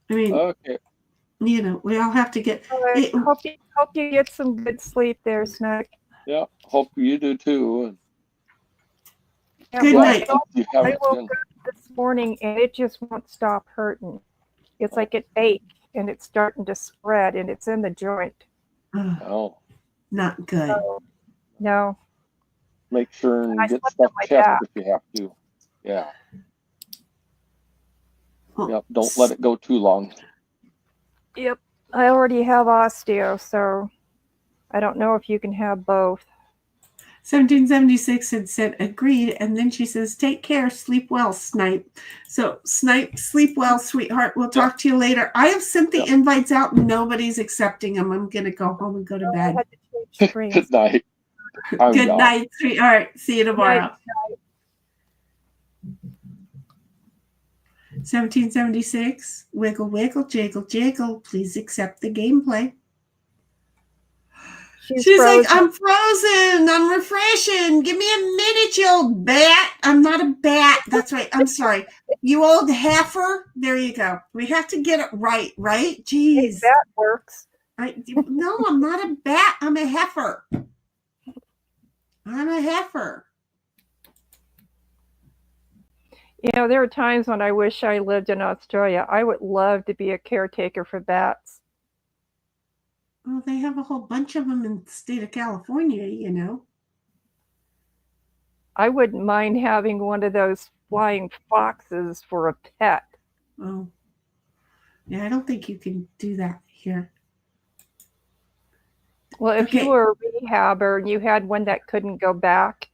I mean, Okay. you know, we all have to get. All right. It- Hope you get some good sleep there, Snack. Yeah. Hope you do too. Yeah, Good well, night. Hope you have I a woke good- up this morning and it just won't stop hurting. It's like it ached and it's starting to spread and it's in the joint. Oh, not good. So, no. make sure and I get slept stuff on my checked back. if you have to. Yeah. Well, Yep. Don't let it go too long. Yep. I already have osteo, so I don't know if you can have both. 1776 had said agreed, and then she says, "Take care, sleep well, Snipe." So, Snipe, sleep well, sweetheart. We'll talk to you later. I have sent the invites out, and nobody's accepting them. I'm gonna go home and go to I bed. had to change screens. Good night. I'm Good gone. night, sweetheart. See you tomorrow. 1776, wiggle, wiggle, jiggle, jiggle. Please accept the gameplay. She's frozen. like, I'm frozen. I'm refreshing. Give me a minute, you old bat. I'm not a bat. That's right. I'm sorry. You old heifer. There you go. We have to get it right, right? Hey, Jeez. that works. No, I'm not a bat. I'm a heifer. I'm a heifer. You know, there are times when I wish I lived in Australia. I would love to be a caretaker for bats. Well, they have a whole bunch of them in the state of California, you know. I wouldn't mind having one of those flying foxes for a pet. Oh. Yeah, I don't think you can do that here. Well, if Okay. you were a rehabber and you had one that couldn't go back,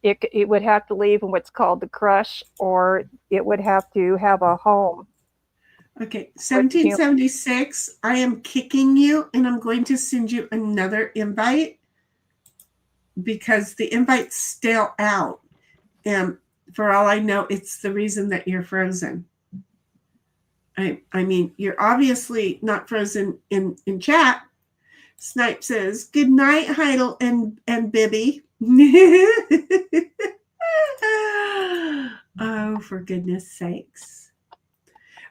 it would have to live in what's called the crush, or it would have to have a home. Okay, 1776. I am kicking you, and I'm going to send you another invite because the invite's still out. And for all I know, it's the reason that you're frozen. I mean, you're obviously not frozen in chat. Snipe says, "Good night, Heidel and Bibby." Oh, for goodness sakes.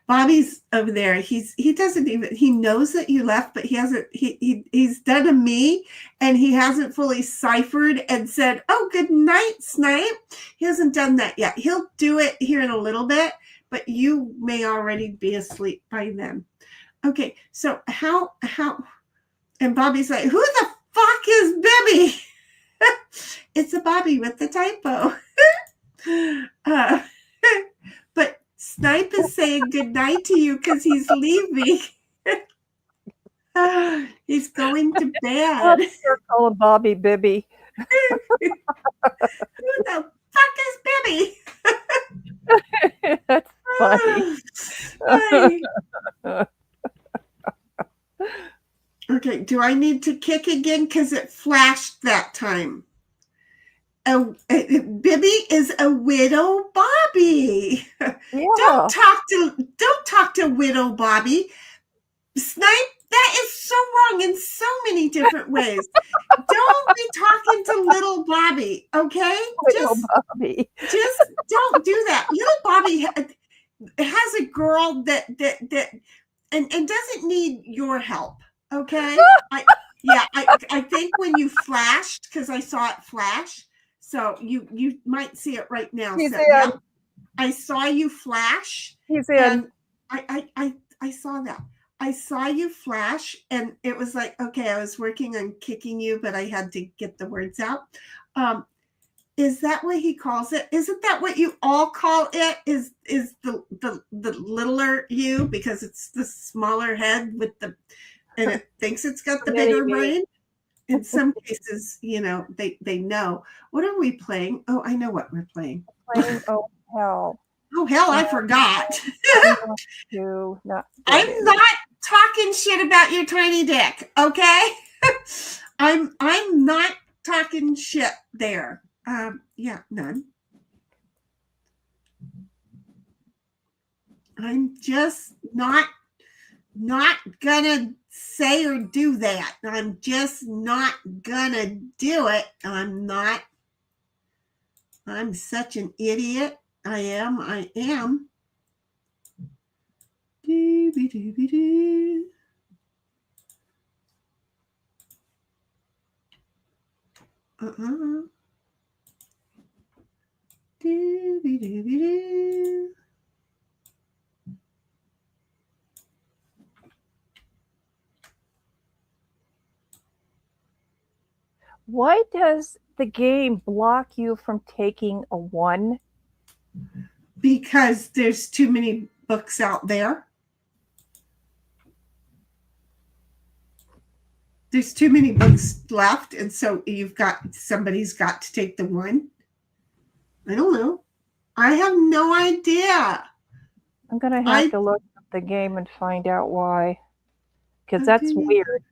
Bobby's over there. He doesn't even, he knows that you left, but he hasn't, he's done a me, and he hasn't fully ciphered and said, "Oh, good night, Snipe." He hasn't done that yet. He'll do it here in a little bit, but you may already be asleep by then. Okay, so how, and Bobby's like, "Who the fuck is Bibby?" It's a Bobby with the typo. But Snipe is saying goodnight to you because he's leaving. He's going to bed. Call him Bobby Bibby. Who the fuck is Bibby? That's funny. Okay, do I need to kick again? Because it flashed that time. Bibby is a widow Bobby. Yeah. Don't talk to widow Bobby. Snipe, that is so wrong in so many different ways. Don't be talking to little Bobby, okay? Widow Bobby. Just don't do that. Little Bobby has a girl that and doesn't need your help, okay? I think when you flashed, because I saw it flash, so you might see it right now. He's So, in. yeah, I saw you flash. He's in. And I saw that. I saw you flash, and it was like, okay, I was working on kicking you, but I had to get the words out. Is that what he calls it? Isn't that what you all call it? Is the littler you, because it's the smaller head with the, and it thinks it's got the bigger brain? In some cases, you know, they know. What are we playing? Oh, I know what we're playing. Oh, hell. Oh, hell, I forgot. I'm not talking shit about your tiny dick, okay? I'm not talking shit there. Yeah, none. I'm just not gonna say or do that. I'm just not gonna do it. I'm such an idiot. I am. Doo-be-doo-be-doo. Doo-be-doo-be-doo. Why does the game block you from taking a 1? Because there's too many books out there. There's too many books left, and so somebody's got to take the 1. I don't know. I have no idea. I'm gonna have to look up the game and find out why, because that's weird.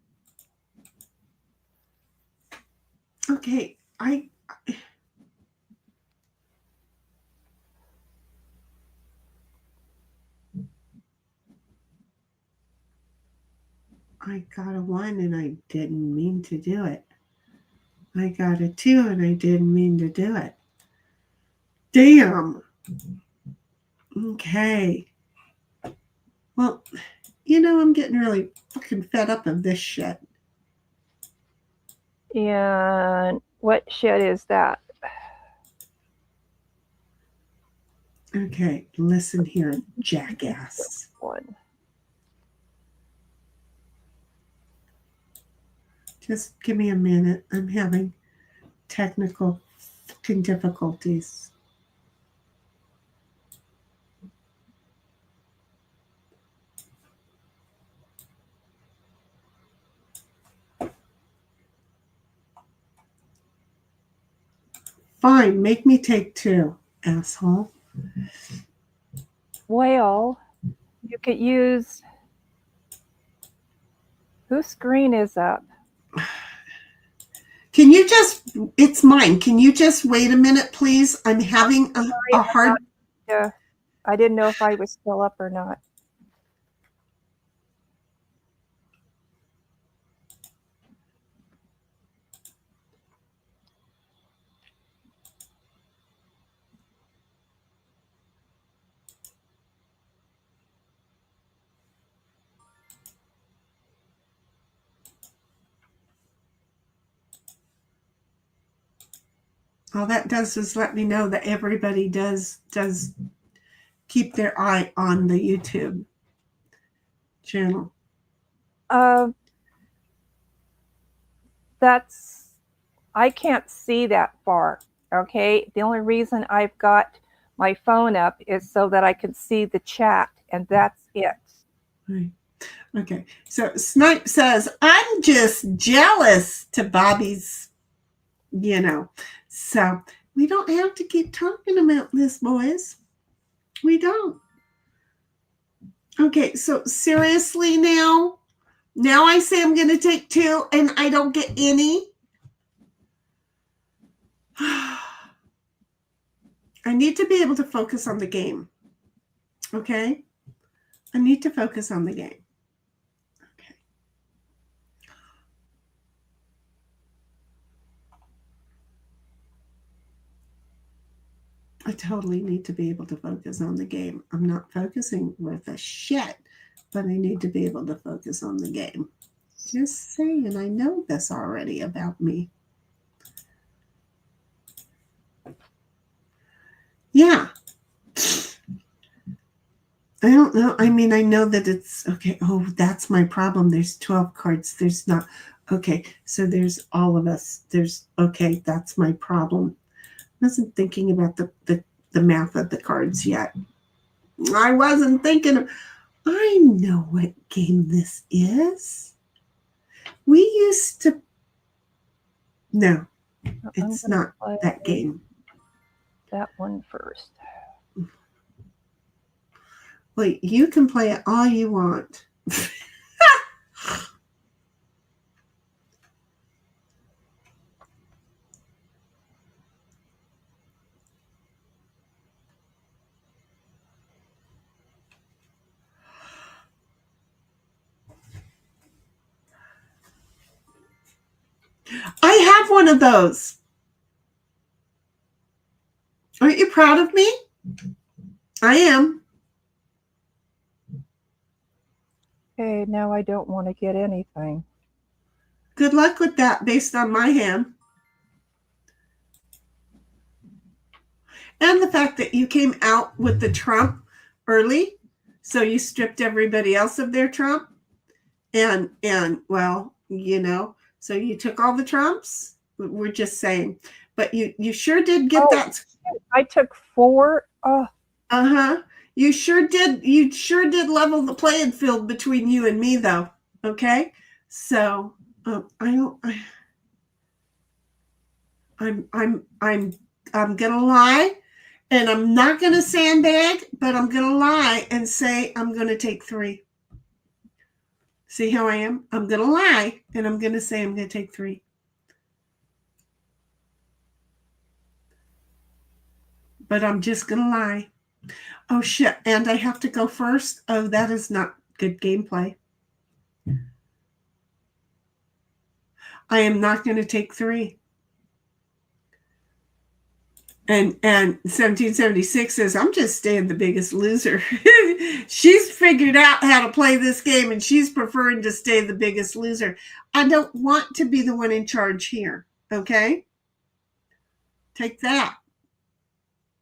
Okay, I got a 1 and I didn't mean to do it. I got a 2 and I didn't mean to do it. Damn. Okay. Well, you know, I'm getting really fucking fed up of this shit. And what shit is that? Okay, listen here, jackass. 1. Just give me a minute. I'm having technical fucking difficulties. Fine, make me take 2, asshole. Well, you could use. Whose screen is up? Can you just, it's mine. Can you just wait a minute, please? I'm having a hard. Yeah, I didn't know if I was still up or not. All that does is let me know that everybody does keep their eye on the YouTube channel. That's, I can't see that far. Okay, the only reason I've got my phone up is so that I can see the chat, and that's it. Right. Okay, so Snipe says, I'm just jealous to Bobby's, so we don't have to keep talking about this, boys. We don't. Okay, so seriously now I say I'm going to take 2 and I don't get any. I need to be able to focus on the game. Okay? I need to focus on the game. Okay. I totally need to be able to focus on the game. I'm not focusing with a shit, but I need to be able to focus on the game. Just saying, I know this already about me. Yeah. I don't know. I mean, I know that it's okay. Oh, that's my problem. There's 12 cards. There's not. Okay. So there's all of us. Okay. That's my problem. I wasn't thinking about the math of the cards yet. I wasn't thinking of, I know what game this is. We used to. No, it's not that game. That one first. Wait, you can play it all you want. I have one of those. Aren't you proud of me? I am. Okay, now I don't want to get anything. Good luck with that based on my hand. And the fact that you came out with the trump early, so you stripped everybody else of their trump. And well, so you took all the trumps. We're just saying. But you sure did get that. I took 4. Oh. Uh-huh. You sure did level the playing field between you and me, though. Okay? So I'm gonna lie, and I'm not gonna sandbag, but I'm gonna lie and say I'm gonna take 3. See how I am? I'm gonna lie, and I'm gonna say I'm gonna take 3. But I'm just gonna lie. Oh shit! And I have to go first. Oh, that is not good gameplay. I am not going to take 3. And 1776 says, I'm just staying the biggest loser. She's figured out how to play this game, and she's preferring to stay the biggest loser. I don't want to be the one in charge here. Okay? Take that.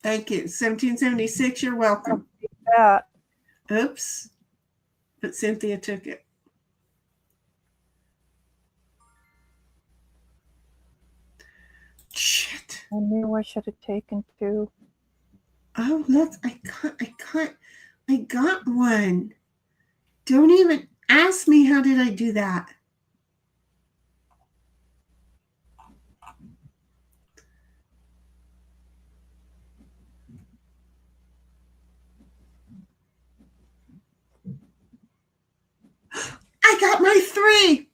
Thank you. 1776, you're welcome. That. Oops. But Cynthia took it. Shit. I knew I should have taken 2. Oh, I got one. Don't even ask me how did I do that. 3.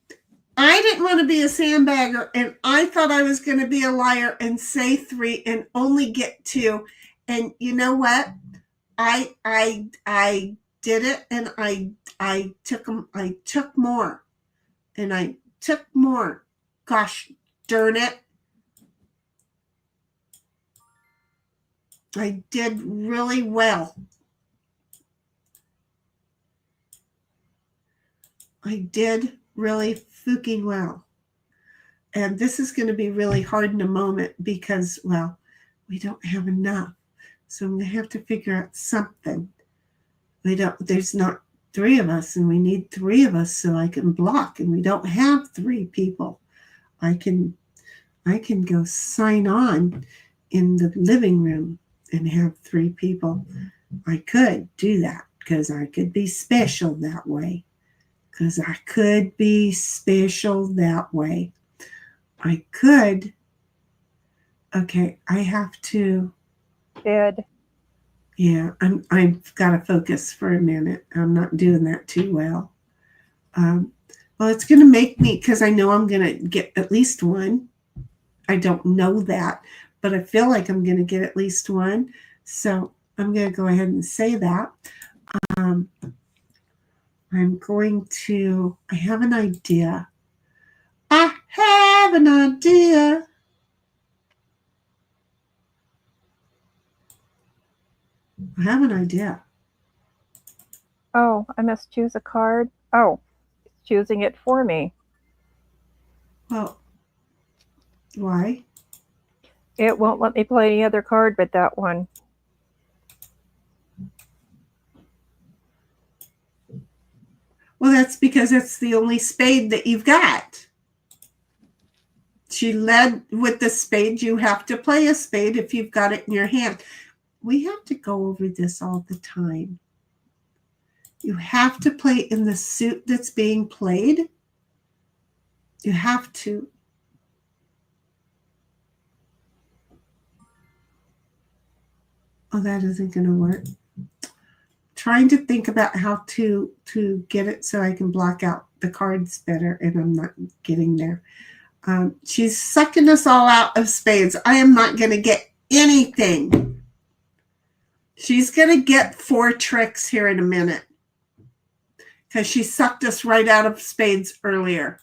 I didn't want to be a sandbagger, and I thought I was going to be a liar and say 3 and only get 2. And you know what? I did it, and I took them. I took more, and I took more. Gosh darn it! I did really well. I did really fucking well. And this is going to be really hard in a moment because, well, we don't have enough. So I'm going to have to figure out something. There's not 3 of us, and we need 3 of us so I can block, and we don't have 3 people. I can go sign on in the living room and have 3 people. I could do that because I could be special that way. I could. Okay, I have to. Dead. Yeah, I've got to focus for a minute. I'm not doing that too well. Well, it's going to make me, because I know I'm going to get at least 1. I don't know that, but I feel like I'm going to get at least 1. So I'm going to go ahead and say that. I have an idea. I have an idea. Oh, I must choose a card. Oh, it's choosing it for me. Well, why? It won't let me play any other card but that one. Well, that's because it's the only spade that you've got. She led with the spade. You have to play a spade if you've got it in your hand. We have to go over this all the time. You have to play in the suit that's being played. You have to. Oh, that isn't going to work. Trying to think about how to get it so I can block out the cards better, and I'm not getting there. She's sucking us all out of spades. I am not going to get anything. She's going to get 4 tricks here in a minute because she sucked us right out of spades early.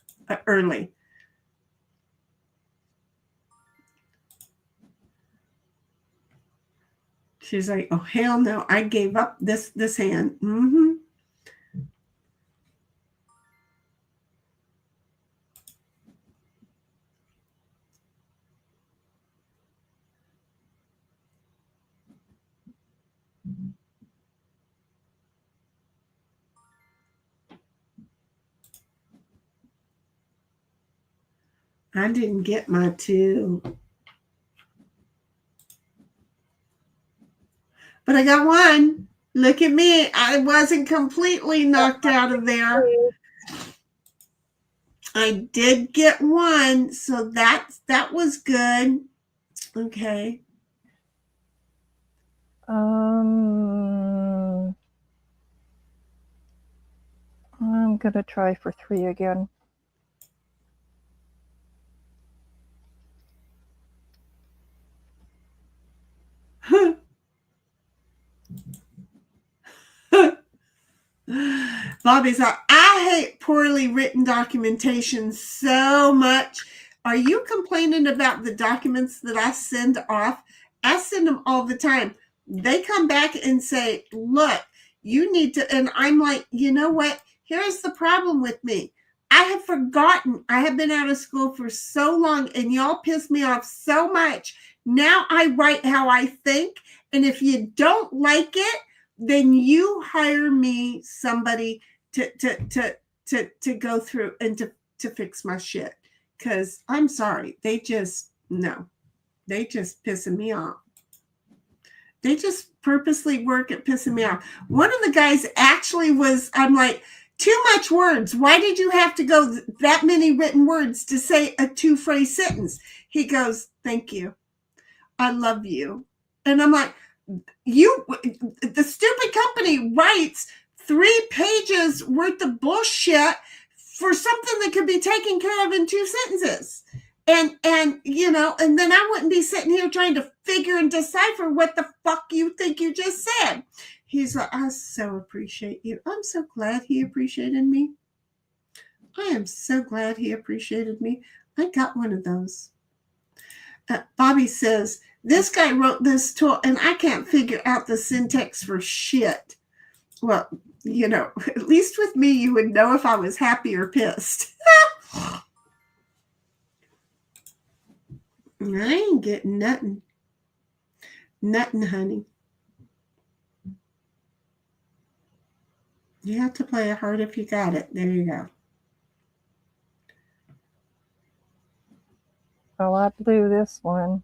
She's like, oh, hell no, I gave up this hand. Mm-hmm. I didn't get my 2. But I got 1. Look at me. I wasn't completely knocked out of there. I did get 1, so that was good. Okay. I'm gonna try for 3 again. Bobby's like, I hate poorly written documentation so much. Are you complaining about the documents that I send off? I send them all the time. They come back and say, look, you need to, and I'm like, you know what? Here's the problem with me. I have forgotten. I have been out of school for so long, and y'all piss me off so much. Now I write how I think, and if you don't like it, then you hire me somebody to go through and to fix my shit. Because I'm sorry, they just pissing me off. They just purposely work at pissing me off. One of the guys actually was, I'm like, too much words. Why did you have to go that many written words to say a 2-phrase sentence? He goes, thank you. I love you. And I'm like, the stupid company writes 3 pages worth of bullshit for something that could be taken care of in 2 sentences. And you know, and then I wouldn't be sitting here trying to figure and decipher what the fuck you think you just said. He's like, I so appreciate you. I'm so glad he appreciated me. I am so glad he appreciated me. I got one of those. Bobby says, this guy wrote this tool and I can't figure out the syntax for shit. Well, you know, at least with me, you would know if I was happy or pissed. I ain't getting nothing. Nothing, honey. You have to play it hard if you got it. There you go. Oh, I blew this one.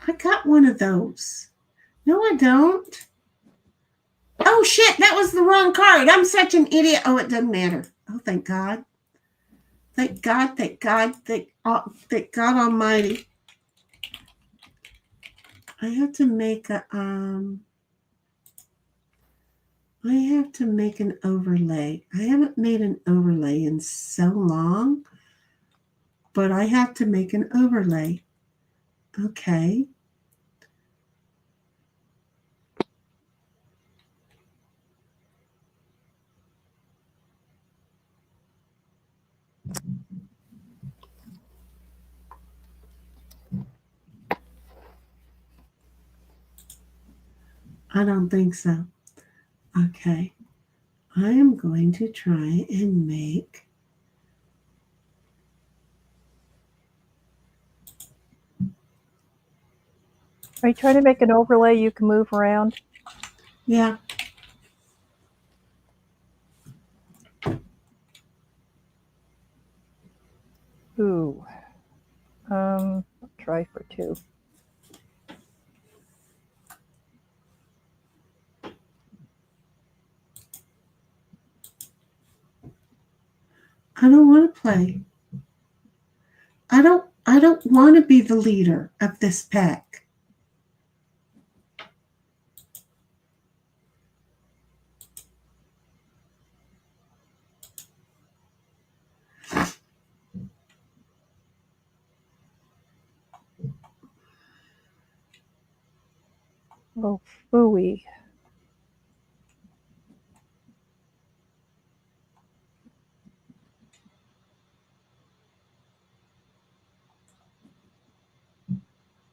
I got one of those. No, I don't. Oh, shit. That was the wrong card. I'm such an idiot. Oh, it doesn't matter. Oh, thank God. Thank God. Thank God. Thank God Almighty. I have to make a, I have to make an overlay. I haven't made an overlay in so long, but I have to make an overlay. Okay. I don't think so. Okay. I am going to try and make Are you trying to make an overlay you can move around? yeah. Ooh. I'll try for 2. I don't want to play. I don't want to be the leader of this pack. Oh, phooey.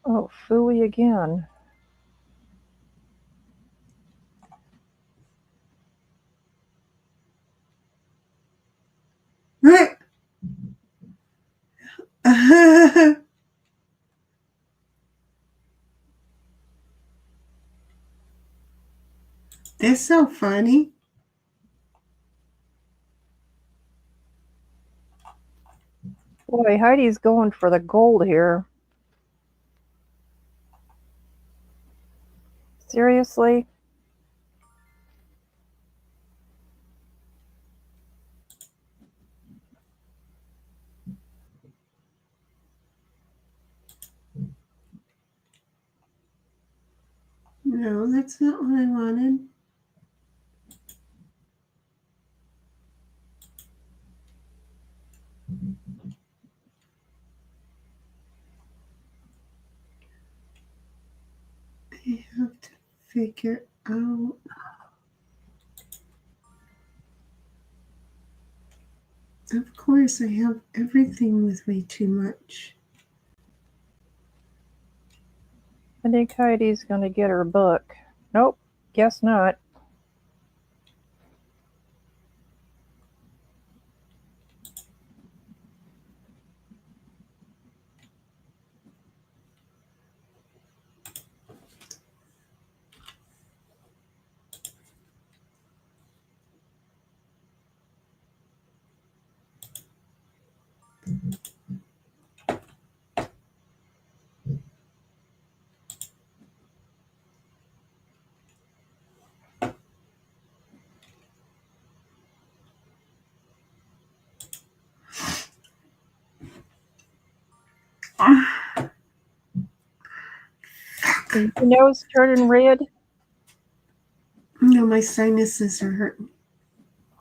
Oh, phooey again. They're so funny. Boy, Heidi's going for the gold here. Seriously? No, that's not what I wanted. I have to figure out. Of course, I have everything with way too much. I think Heidi's going to get her book. Nope, guess not. Is your nose turning red? No, my sinuses are hurting.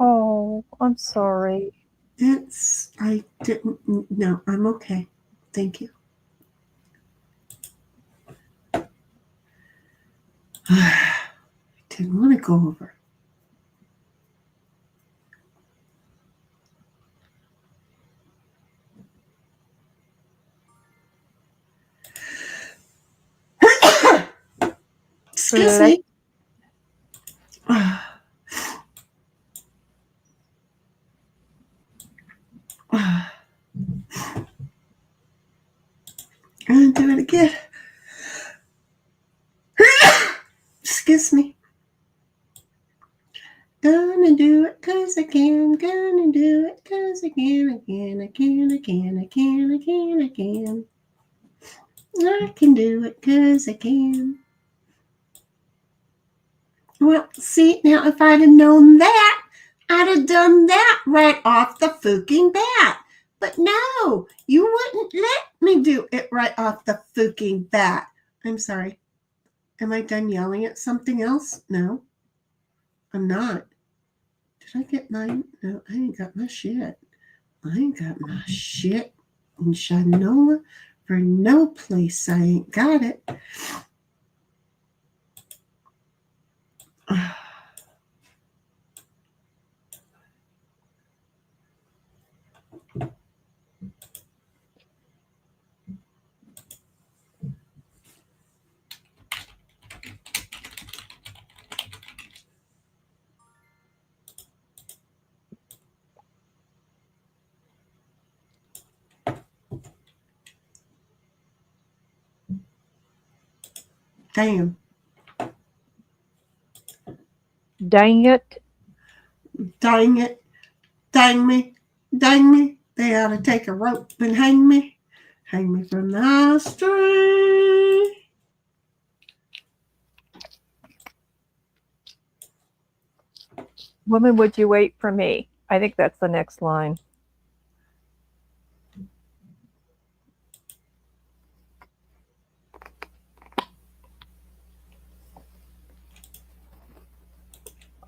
Oh, I'm sorry. I didn't, no, I'm okay. Thank you. I didn't want to go over. Excuse me. I'm gonna do it again. Excuse me. Gonna do it 'cause I can. Gonna do it 'cause I can. I can. I can. I can. I can. I can. I can. I can do it 'cause I can. Well, see, now if I'd have known that, I'd have done that right off the fucking bat. But no, you wouldn't let me do it right off the fucking bat. I'm sorry. Am I done yelling at something else? No, I'm not. Did I get mine? No, I ain't got my shit. I ain't got my shit in Shinola for no place. I ain't got it. Damn. Dang it. Dang it. Dang me. Dang me. They ought to take a rope and hang me. Hang me from the tree. Woman, would you wait for me? I think that's the next line.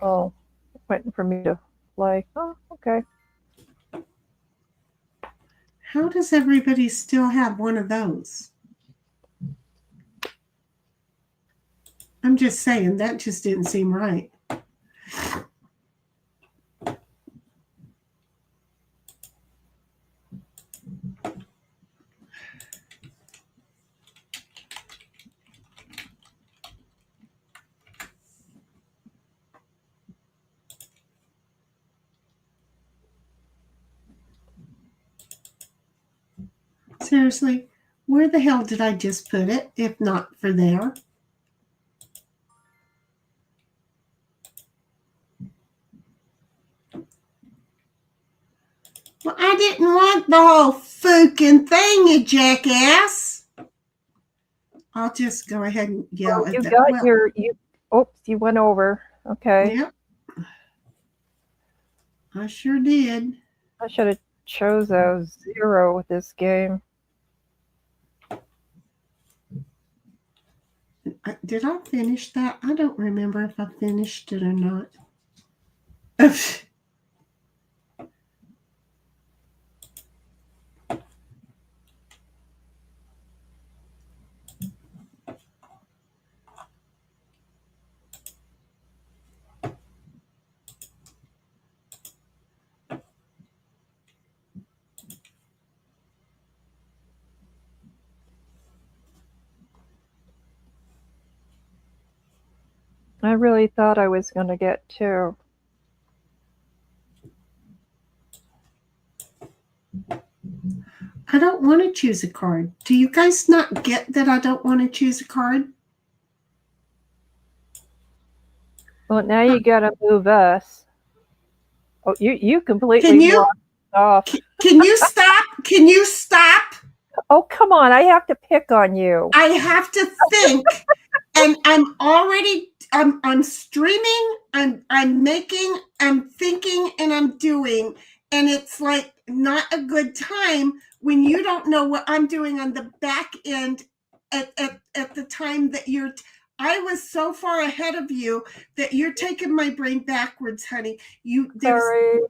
Oh, waiting for me to play. Oh, okay. How does everybody still have one of those? I'm just saying, that just didn't seem right. Seriously, where the hell did I just put it, if not for there? Well, I didn't want the whole fucking thing, you jackass. I'll just go ahead and yell at You that. got oops, you went over. Okay. Yep. I sure did. I should have chose a 0 with this game. Did I finish that? I don't remember if I finished it or not. I really thought I was going to get 2. I don't want to choose a card. Do you guys not get that I don't want to choose a card? Well, now you got to move us. Oh, you completely blocked off. Can you stop? Can you stop? Oh, come on. I have to pick on you. I have to think. And I'm already, I'm streaming, I'm making, I'm thinking, and I'm doing. And it's not a good time when you don't know what I'm doing on the back end at the time that I was so far ahead of you that you're taking my brain backwards, honey. Sorry.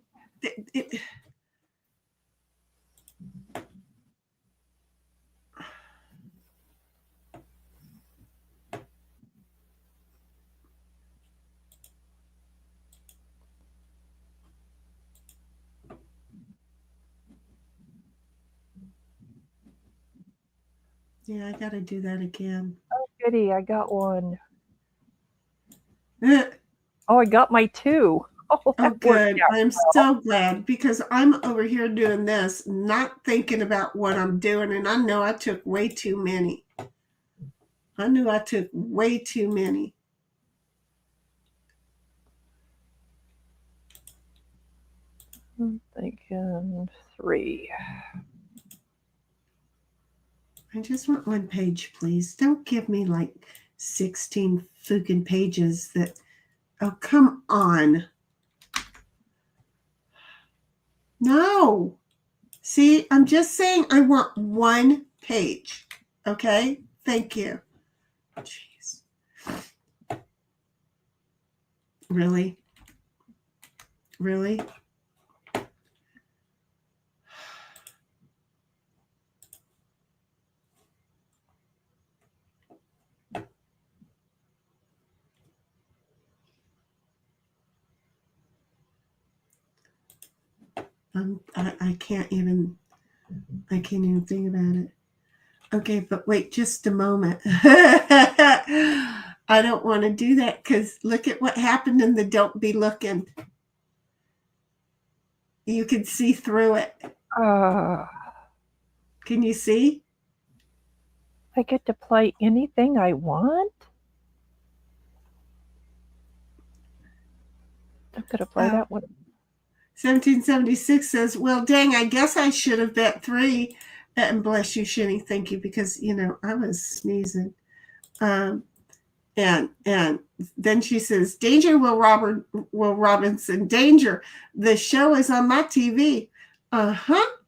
Yeah, I got to do that again. Oh, goody, I got one. Oh, I got my 2. Oh, Oh, that good. worked out. I'm so glad because I'm over here doing this, not thinking about what I'm doing. And I know I took way too many. I knew I took way too many. I'm thinking 3. I just want one page, please. Don't give me like 16 fucking pages that, oh, come on. No. See, I'm just saying I want one page. Okay? Thank you. Jeez. Really? Really? I can't even think about it. Okay, but wait just a moment. I don't want to do that because look at what happened in the don't be looking. You can see through it. Can you see? I get to play anything I want? I'm going to play that one. 1776 says, well, dang, I guess I should have bet 3. And bless you, Shinny. Thank you, because, I was sneezing. And then she says, danger, Will Robinson, danger. The show is on my TV.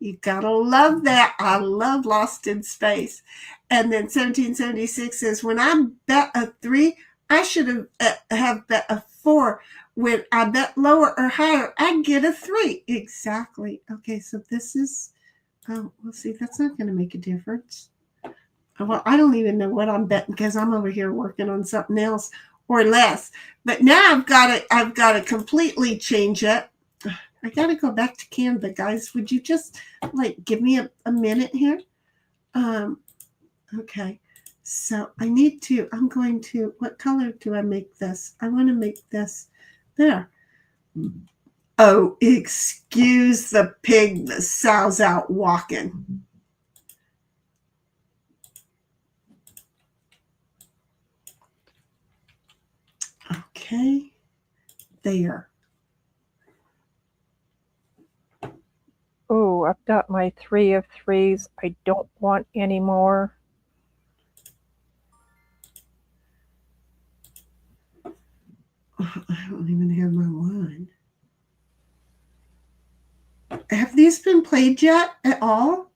You gotta love that. I love Lost in Space. And then 1776 says, when I bet a 3, I should have bet a 4. When I bet lower or higher, I get a 3. Exactly. Okay, so this is, we'll see, that's not going to make a difference. Well, I don't even know what I'm betting because I'm over here working on something else or less. But now I've got to completely change it. I got to go back to Canva, guys. Would you just give me a minute here? Okay. So I'm going to, what color do I make this? I want to make this there. Oh, excuse the pig. The sow's out walking. Okay, there. Oh, I've got my 3 of 3s. I don't want any more. I don't even have my 1. Have these been played yet at all?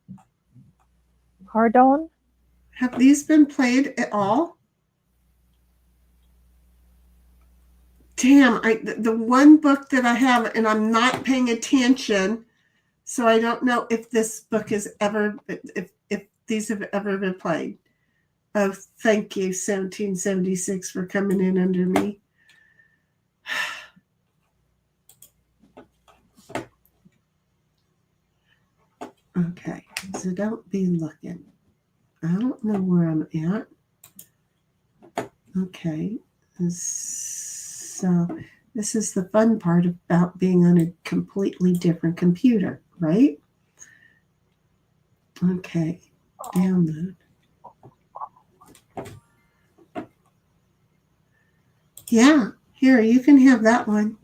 Pardon? Have these been played at all? Damn, the one book that I have, and I'm not paying attention, so I don't know if this book is ever, if these have ever been played. Oh, thank you, 1776, for coming in under me. Okay, so don't be looking. I don't know where I'm at. Okay, so this is the fun part about being on a completely different computer, right? Okay, download. Yeah, here, you can have that one.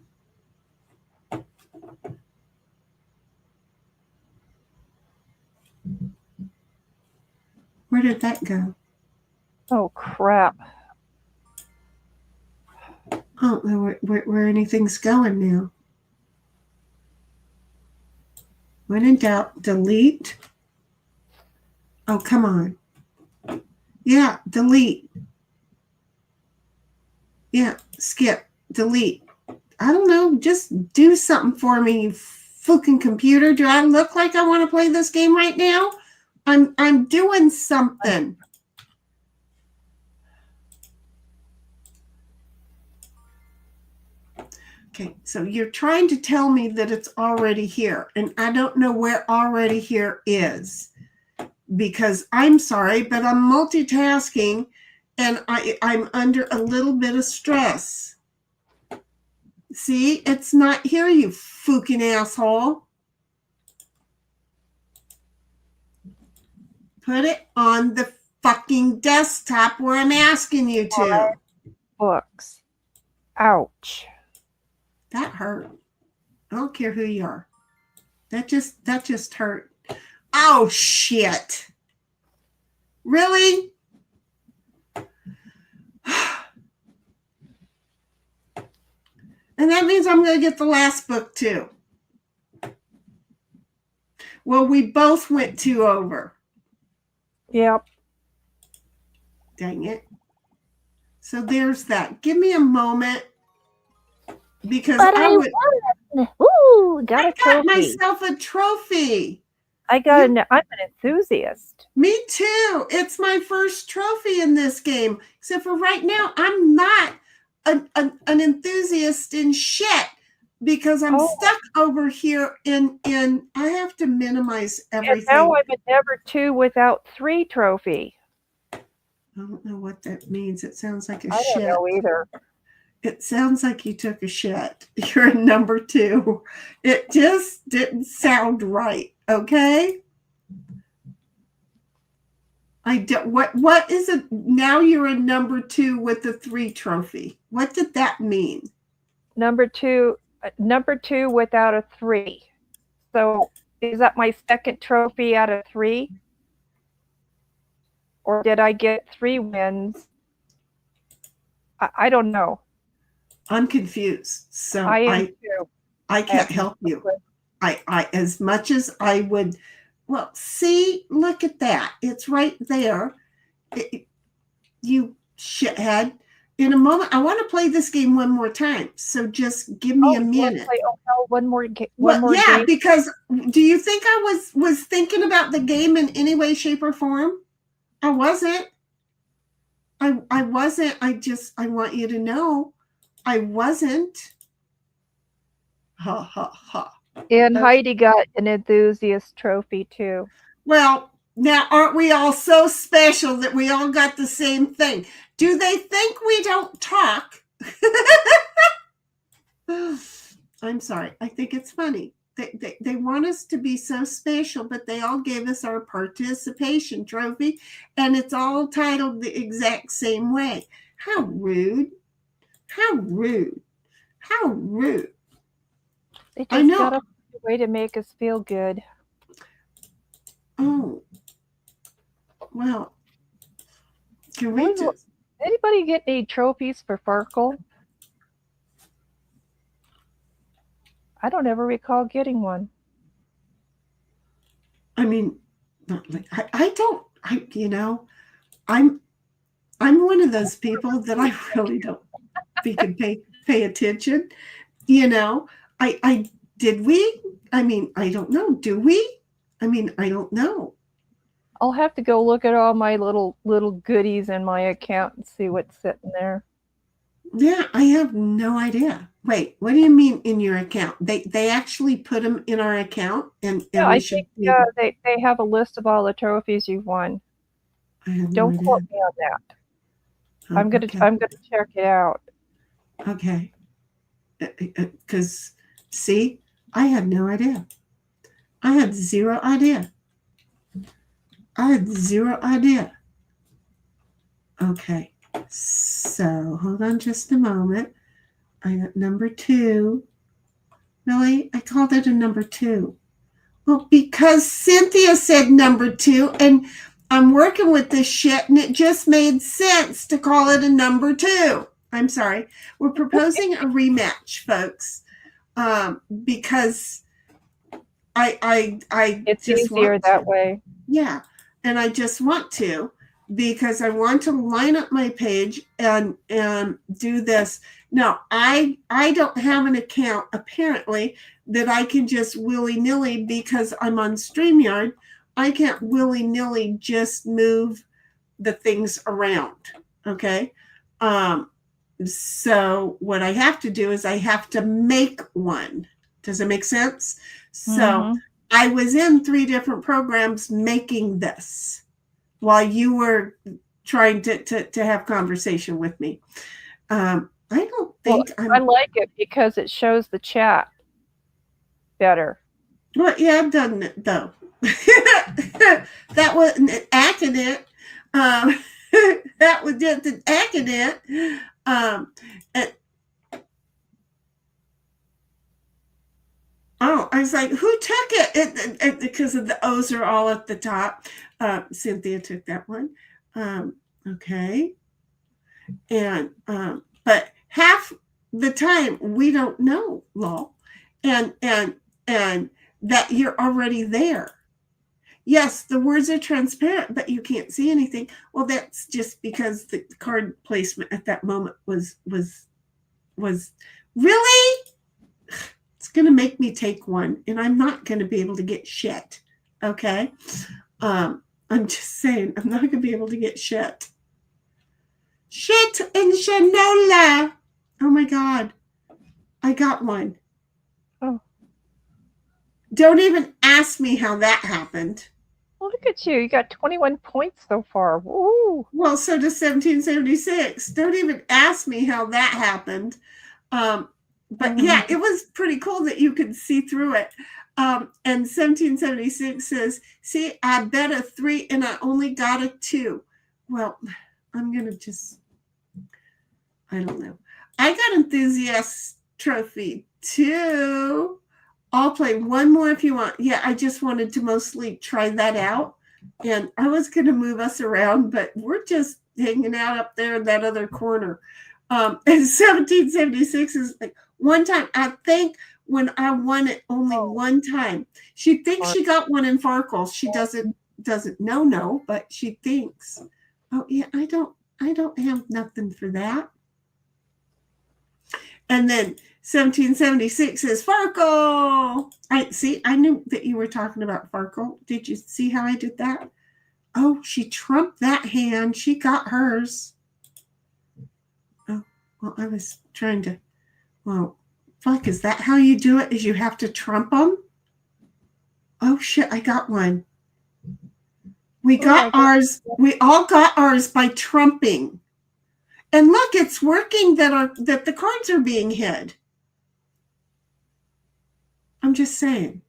Where did that go? Oh, crap. I don't know where anything's going now. When in doubt, delete. Oh, come on. Yeah, delete. Yeah, skip, delete. I don't know. Just do something for me, you fucking computer. Do I look like I want to play this game right now? I'm doing something. Okay, so you're trying to tell me that it's already here, and I don't know where already here is, because I'm sorry, but I'm multitasking and I'm under a little bit of stress. See, it's not here, you fucking asshole. Put it on the fucking desktop where I'm asking you to. Books. Ouch. That hurt. I don't care who you are. That just hurt. Oh shit. Really? And that means I'm going to get the last book too. Well, we both went 2 over. Yep. Dang it. So there's that. Give me a moment, because But I would. won. Ooh, got a I got trophy. myself a trophy. I'm an enthusiast. Me too. It's my first trophy in this game. Except for right now, I'm not an enthusiast in shit, because I'm stuck over here in I have to minimize everything. And now I'm at number 2 without 3 trophy. I don't know what that means. It sounds like a I shit. don't know either. It sounds like you took a shit. You're in number 2. It just didn't sound right. Okay. I don't. What is it? Now you're in number 2 with the 3 trophy. What did that mean? Number 2 without a 3. So is that my second trophy out of 3? Or did I get 3 wins? I don't know. I'm confused. So I am too. I can't help you. I as much as I would. Well, see, look at that. It's right there. You shithead. In a moment, I want to play this game one more time. So just give me a minute. One more game. Because do you think I was thinking about the game in any way, shape, or form? I wasn't. I wasn't. I want you to know I wasn't. Ha ha ha. And Heidi got an enthusiast trophy too. Well, now aren't we all so special that we all got the same thing? Do they think we don't talk? I'm sorry. I think it's funny. They want us to be so special, but they all gave us our participation trophy, and it's all titled the exact same way. How rude. How rude. How rude. They just I know. got a way to make us feel good. Oh. Well. Can we just... Anybody get any trophies for Farkle? I don't ever recall getting one. I mean, I'm one of those people that I really don't think and pay attention. Did we? I mean, I don't know. Do we? I mean, I don't know. I'll have to go look at all my little goodies in my account and see what's sitting there. Yeah, I have no idea. Wait, what do you mean in your account? They actually put them in our account, and Yeah, I think they have a list of all the trophies you've won. Don't quote me on that. Oh, I'm gonna check it out. Okay. Because see, I had no idea. I had zero idea. Okay. So hold on just a moment. I got number 2. Really? I called it a number 2. Well, because Cynthia said number 2, and I'm working with this shit, and it just made sense to call it a number 2. I'm sorry. We're proposing a rematch, folks, because I It's just easier that way. Yeah, and I just want to. because I want to line up my page and do this. Now, I don't have an account apparently that I can just willy-nilly, because I'm on StreamYard. I can't willy-nilly just move the things around. Okay. So what I have to do is I have to make one. Does it make sense? So I was in 3 different programs making this while you were trying to have conversation with me. I don't think I like it because it shows the chat better. Well, yeah, doesn't it though? That wasn't an accident. That was just an accident. Oh, I was like, who took it? Because of the O's are all at the top. Cynthia took that one. Okay. And but half the time we don't know, Law. And that you're already there. Yes, the words are transparent, but you can't see anything. Well, that's just because the card placement at that moment was really. It's going to make me take one, and I'm not going to be able to get shit. Okay, I'm just saying I'm not going to be able to get shit. Shit and shanola. Oh my God, I got one. Oh. Don't even ask me how that happened. Well, look at you. You got 21 points so far. Woo! Well, so does 1776. Don't even ask me how that happened. But yeah, it was pretty cool that you could see through it. And 1776 says, see, I bet a 3 and I only got a 2. Well, I'm going to just, I don't know. I got Enthusiast Trophy 2. I'll play one more if you want. Yeah, I just wanted to mostly try that out. And I was going to move us around, but we're just hanging out up there in that other corner. And 1776 is like one time. I think when I won it only one time. She thinks she got one in Farkle. She doesn't know, but she thinks. Oh yeah, I don't have nothing for that. And then 1776 is Farkle. I knew that you were talking about Farkle. Did you see how I did that? Oh, she trumped that hand. She got hers. Oh, well, I was trying to. Well, fuck, is that how you do it? Is you have to trump them? Oh shit, I got one. We got ours. We all got ours by trumping. And look, it's working that the cards are being hid. I'm just saying.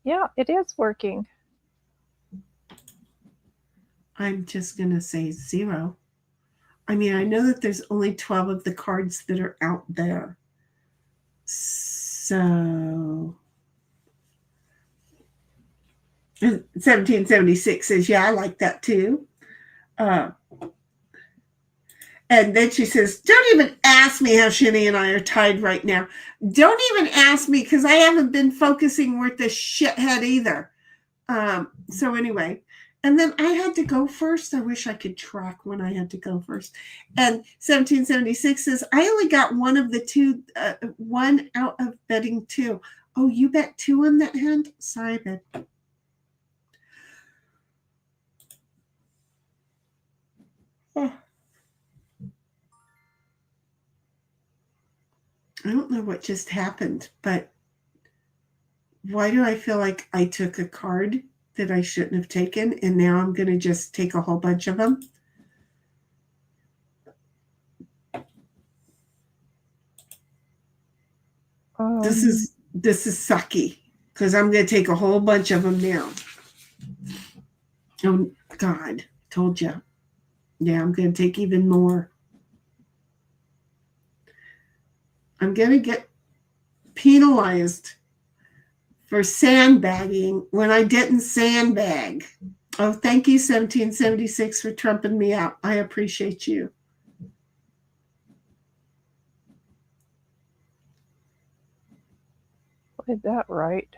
Yeah, it is working. I'm just going to say 0. I mean, I know that there's only 12 of the cards that are out there. So 1776 says, yeah, I like that too. And then she says, don't even ask me how Shinny and I are tied right now. Don't even ask me because I haven't been focusing with this shithead either. So anyway, and then I had to go first. I wish I could track when I had to go first. And 1776 says, I only got one of the 2, 1 out of betting 2. Oh, you bet 2 on that hand? Sorry, babe. Oh. I don't know what just happened, but why do I feel like I took a card that I shouldn't have taken, and now I'm going to just take a whole bunch of them? This is sucky because I'm going to take a whole bunch of them now. Oh, God. Told you. Yeah, I'm going to take even more. I'm going to get penalized for sandbagging when I didn't sandbag. Oh, thank you, 1776, for trumping me out. I appreciate you. Did that right.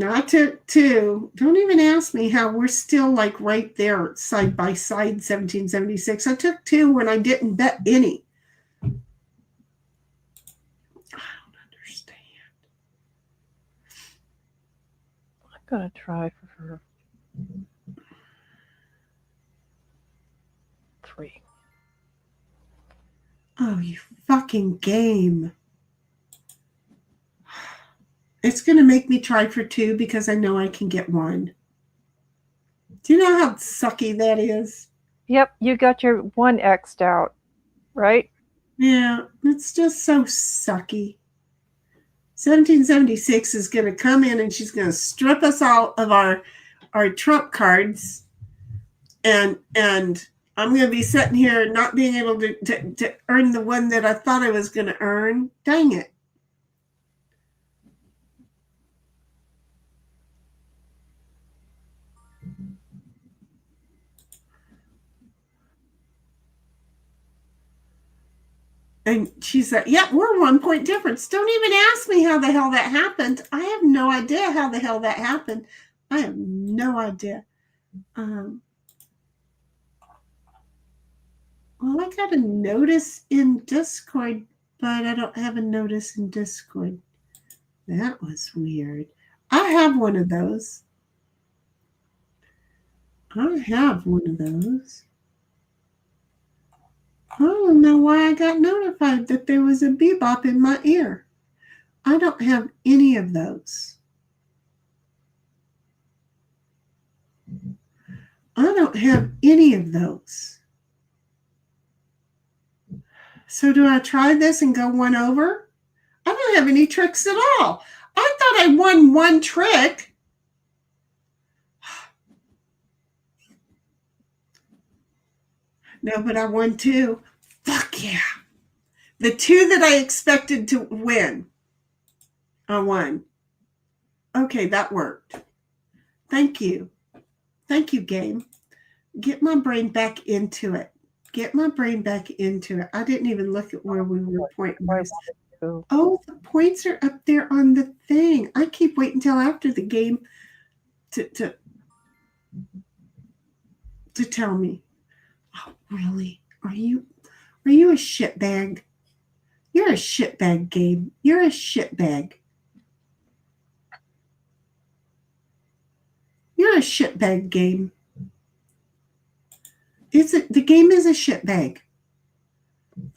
I took 2. Don't even ask me how we're still like right there side by side, 1776. I took 2 when I didn't bet any. I don't understand. I'm gonna try for her 3. Oh, you fucking game. It's going to make me try for 2 because I know I can get 1. Do you know how sucky that is? Yep, you got your 1 X'd out, right? Yeah, it's just so sucky. 1776 is going to come in and she's going to strip us all of our trump cards. And I'm going to be sitting here not being able to earn the one that I thought I was going to earn. Dang it. And she said, yeah, we're 1 point difference. Don't even ask me how the hell that happened. I have no idea how the hell that happened. I have no idea. Well, I got a notice in Discord, but I don't have a notice in Discord. That was weird. I have one of those. I have one of those. I don't know why I got notified that there was a bebop in my ear. I don't have any of those. I don't have any of those. So do I try this and go 1 over? I don't have any tricks at all. I thought I won 1 trick. No, but I won 2. Fuck yeah. The 2 that I expected to win, I won. Okay, that worked. Thank you. Thank you, game. Get my brain back into it. Get my brain back into it. I didn't even look at where we were pointing. Oh, the points are up there on the thing. I keep waiting until after the game to tell me. Oh, really? Are you a shitbag? You're a shitbag, Gabe. You're a shitbag. You're a shitbag, game. The game is a shitbag.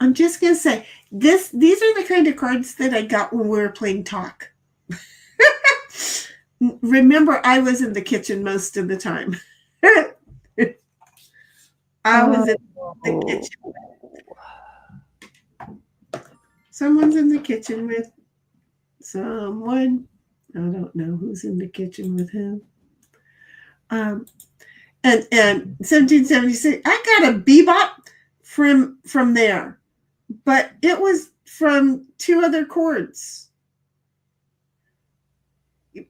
I'm just gonna say these are the kind of cards that I got when we were playing talk. Remember, I was in the kitchen most of the time. I was in the kitchen. Someone's in the kitchen with someone. I don't know who's in the kitchen with who. And 1776, I got a bebop from there, but it was from 2 other chords. I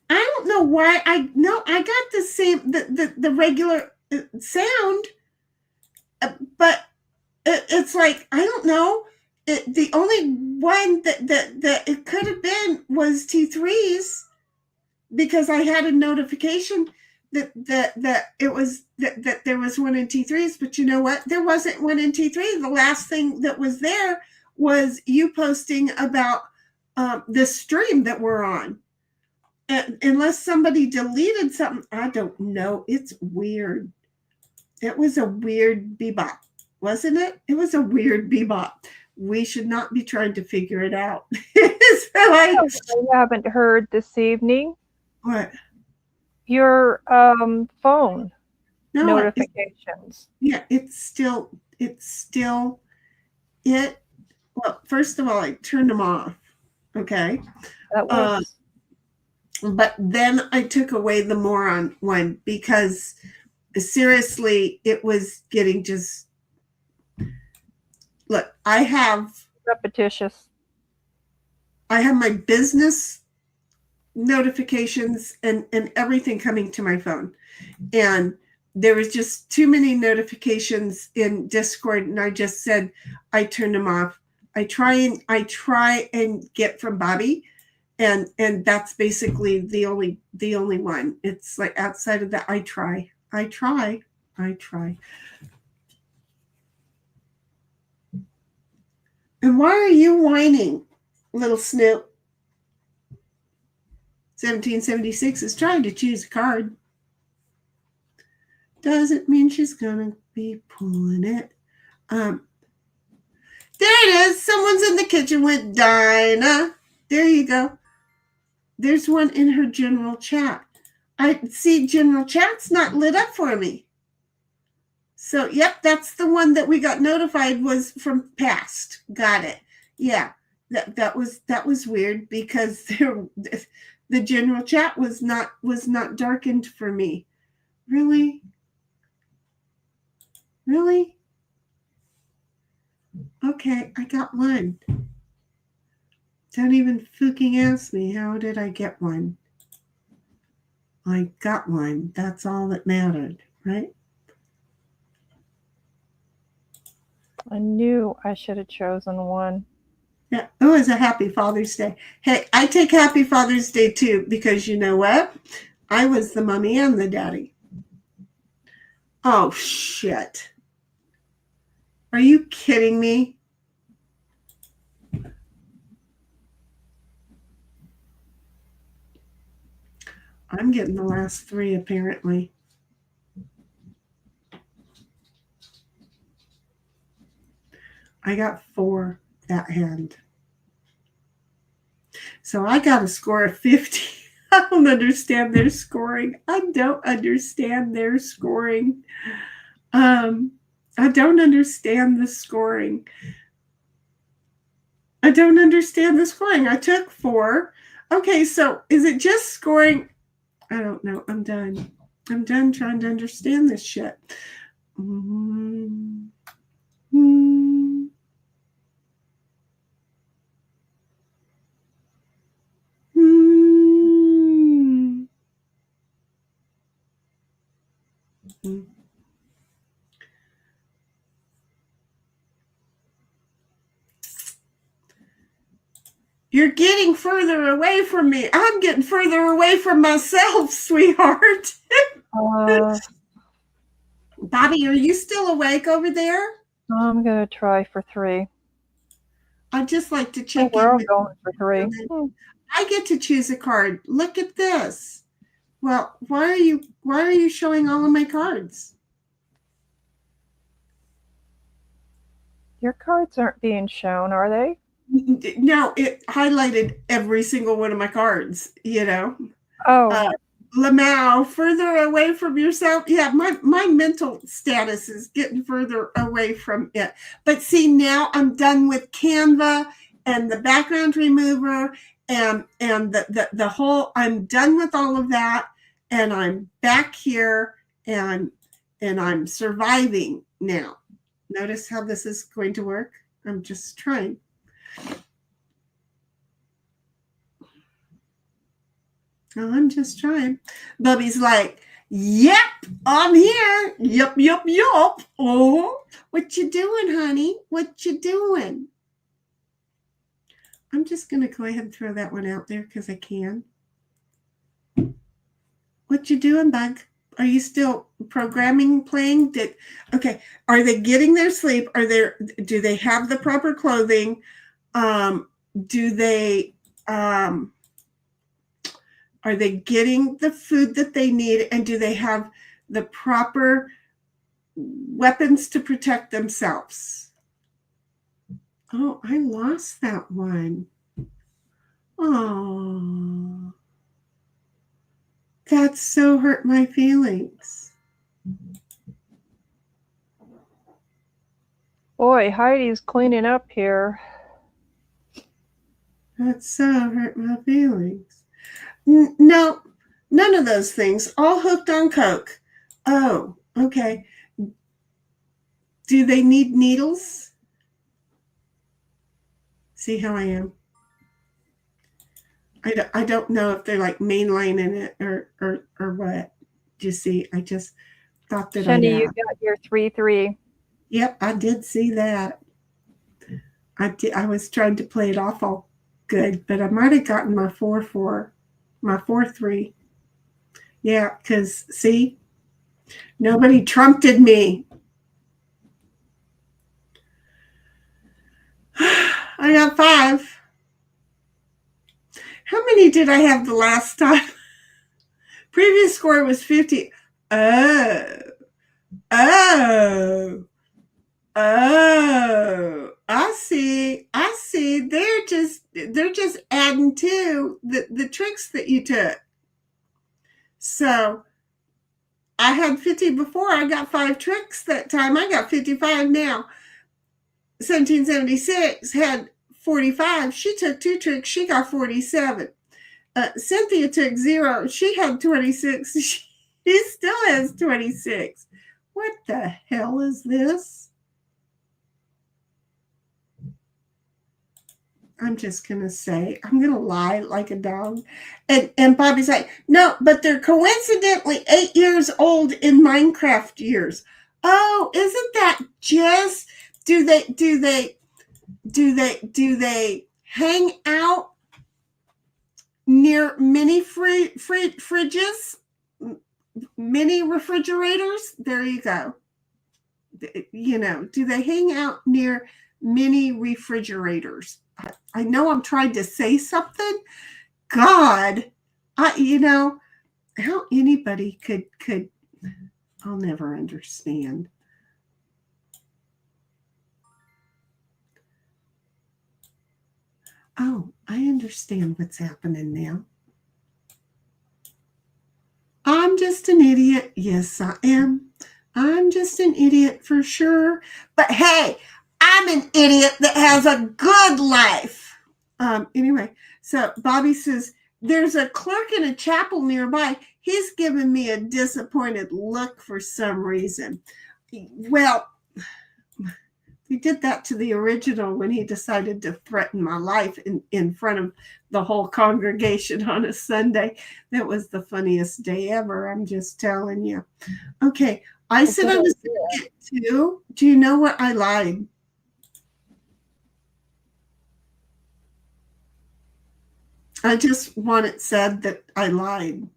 don't know why. I got the same the regular sound, but it's like, I don't know. The only one that it could have been was T3s, because I had a notification that it was that there was one in T3s, but you know what? There wasn't one in T3. The last thing that was there was you posting about this stream that we're on. And unless somebody deleted something, I don't know. It's weird. It was a weird bebop, wasn't it? It was a weird bebop. We should not be trying to figure it out. So I haven't heard this evening. What? Your phone notifications. It's still it. Well, first of all, I turned them off. Okay. That was. But then I took away the moron one because seriously, it was getting just. Look, I have repetitious. I have my business notifications and everything coming to my phone. And there was just too many notifications in Discord, and I just said I turned them off. I try and get from Bobby and that's basically the only one. It's like outside of that, I try. And why are you whining, little Snoop? 1776 is trying to choose a card. Doesn't mean she's gonna be pulling it. There it is. Someone's in the kitchen with Dinah. There you go. There's one in her general chat. I see general chat's not lit up for me. So, yep, that's the one that we got notified was from past. Got it. Yeah, that was weird because the general chat was not darkened for me. Really? Okay, I got one. Don't even fucking ask me how did I get one. I got one. That's all that mattered, right? I knew I should have chosen one. Yeah. Oh, it's a happy Father's Day. Hey, I take happy Father's Day too, because you know what? I was the mommy and the daddy. Oh, shit. Are you kidding me? I'm getting the last three, apparently. I got 4 that hand. So I got a score of 50. I don't understand their scoring. I don't understand their scoring. I don't understand the scoring. I don't understand the scoring. I took 4. Okay, so is it just scoring? I don't know. I'm done. I'm done trying to understand this shit. You're getting further away from me. I'm getting further away from myself, sweetheart. Bobby, are you still awake over there? I'm going to try for 3. I'd just like to check We're all in. going for 3. I get to choose a card. Look at this. Well, why are you showing all of my cards? Your cards aren't being shown, are they? No, it highlighted every single one of my cards, you know. Oh. Lamau, further away from yourself. Yeah, my mental status is getting further away from it. But see, now I'm done with Canva and the background remover and the whole, I'm done with all of that. And I'm back here and I'm surviving now. Notice how this is going to work? I'm just trying. I'm just trying. Bubby's like, yep, I'm here. Yup. Oh, what you doing, honey? What you doing? I'm just going to go ahead and throw that one out there because I can. What you doing, bug? Are you still programming, playing? Okay. Are they getting their sleep? Do they have the proper clothing? Do they are they getting the food that they need? And do they have the proper weapons to protect themselves? Oh, I lost that one. Oh, that so hurt my feelings. Boy, Heidi's cleaning up here. That so hurt my feelings. No, none of those things. All hooked on Coke. Oh, okay. Do they need needles? See how I am? I don't know if they're like mainlining it or what. Do you see? I just thought that Shenny, you got your 3-3. Yep, I did see that. I was trying to play it awful. good, but I might have gotten my 4-4, my 4-3. Yeah, because see, nobody trumped me. I got 5. How many did I have the last time? Previous score was 50. Oh, I see. They're just adding to the tricks that you took. So I had 50 before. I got 5 tricks that time. I got 55 now. 1776 had 45. She took 2 tricks. She got 47. Cynthia took 0. She had 26. She still has 26. What the hell is this? I'm just going to say, I'm going to lie like a dog. And Bobby's like, no, but they're coincidentally 8 years old in Minecraft years. Oh, isn't that just, do they hang out near mini fridges, mini refrigerators? There you go. You know, do they hang out near mini refrigerators? I know I'm trying to say something. God, how anybody could, I'll never understand. Oh, I understand what's happening now. I'm just an idiot. Yes, I am. I'm just an idiot for sure. But hey, I'm an idiot that has a good life. Anyway, so Bobby says, there's a clerk in a chapel nearby. He's giving me a disappointed look for some reason. Well, he did that to the original when he decided to threaten my life in front of the whole congregation on a Sunday. That was the funniest day ever. I'm just telling you. Okay. I said I was at 2. Do you know what? I lied. I just want it said that I lied.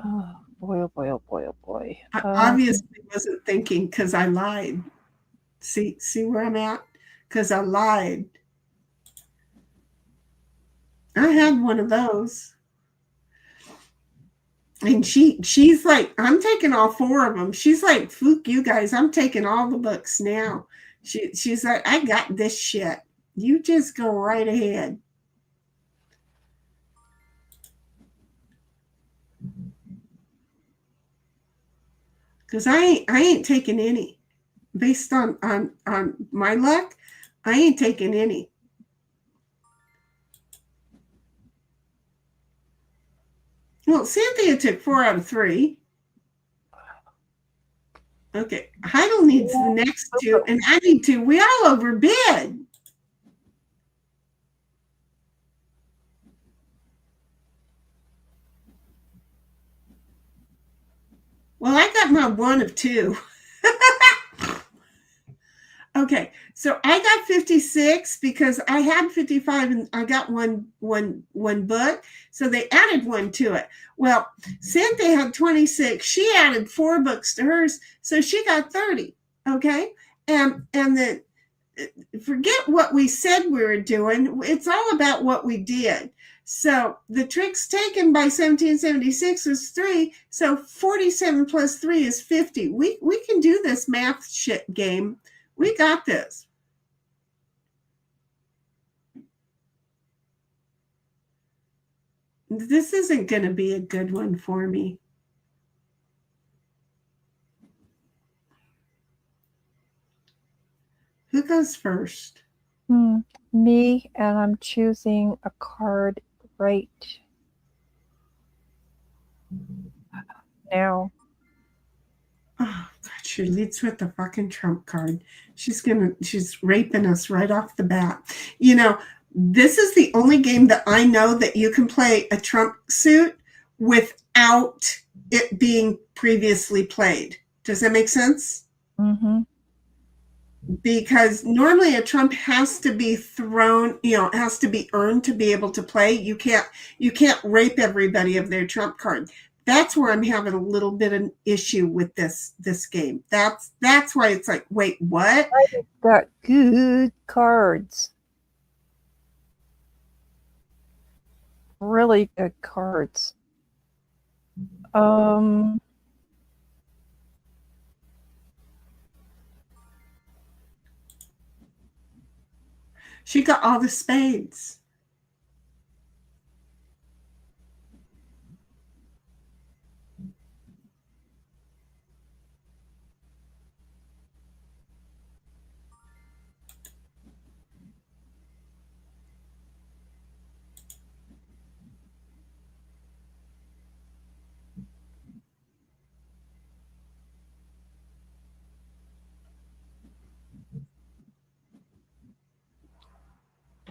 Oh, boy, oh, boy, oh, boy, oh, boy. I obviously wasn't thinking because I lied. See where I'm at? Because I lied. I had one of those. And she's like, I'm taking all 4 of them. She's like, "Fuck you guys, I'm taking all the books now." She's like, "I got this shit. You just go right ahead." Because I ain't taking any. Based on my luck, I ain't taking any. Well, Cynthia took 4 out of 3. Okay, Heidel needs the next 2, and I need 2. We all overbid. Well, I got my 1 of 2. Okay, so I got 56 because I had 55 and I got one book. So they added 1 to it. Well, Cynthia had 26. She added 4 books to hers. So she got 30. Okay. And then forget what we said we were doing. It's all about what we did. So the tricks taken by 1776 was 3. So 47 plus 3 is 50. We can do this math shit game. We got this. This isn't going to be a good one for me. Who goes first? Me, and I'm choosing a card right now. Oh, God, she leads with the fucking trump card. She's raping us right off the bat. You know, this is the only game that I know that you can play a trump suit without it being previously played. Does that make sense? Mm-hmm. because normally a trump has to be thrown, has to be earned to be able to play. You can't rape everybody of their trump card. That's where I'm having a little bit of an issue with this game. That's why it's like, wait, what? Got good cards. Really good cards. She got all the spades.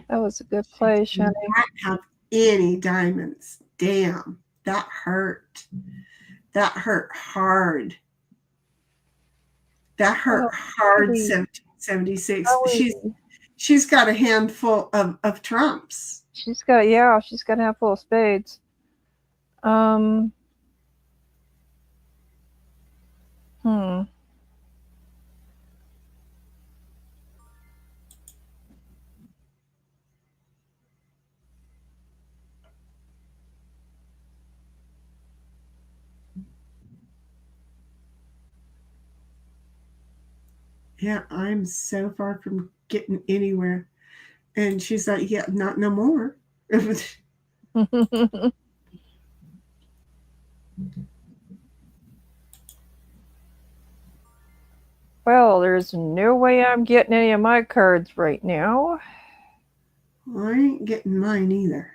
That was a good play, Shani. Not have any diamonds. Damn, that hurt. That hurt hard. That hurt hard. 1776. She's got a handful of trumps. She's got a handful of spades. Yeah, I'm so far from getting anywhere. And she's like, yeah, not no more. Well, there's no way I'm getting any of my cards right now. Well, I ain't getting mine either.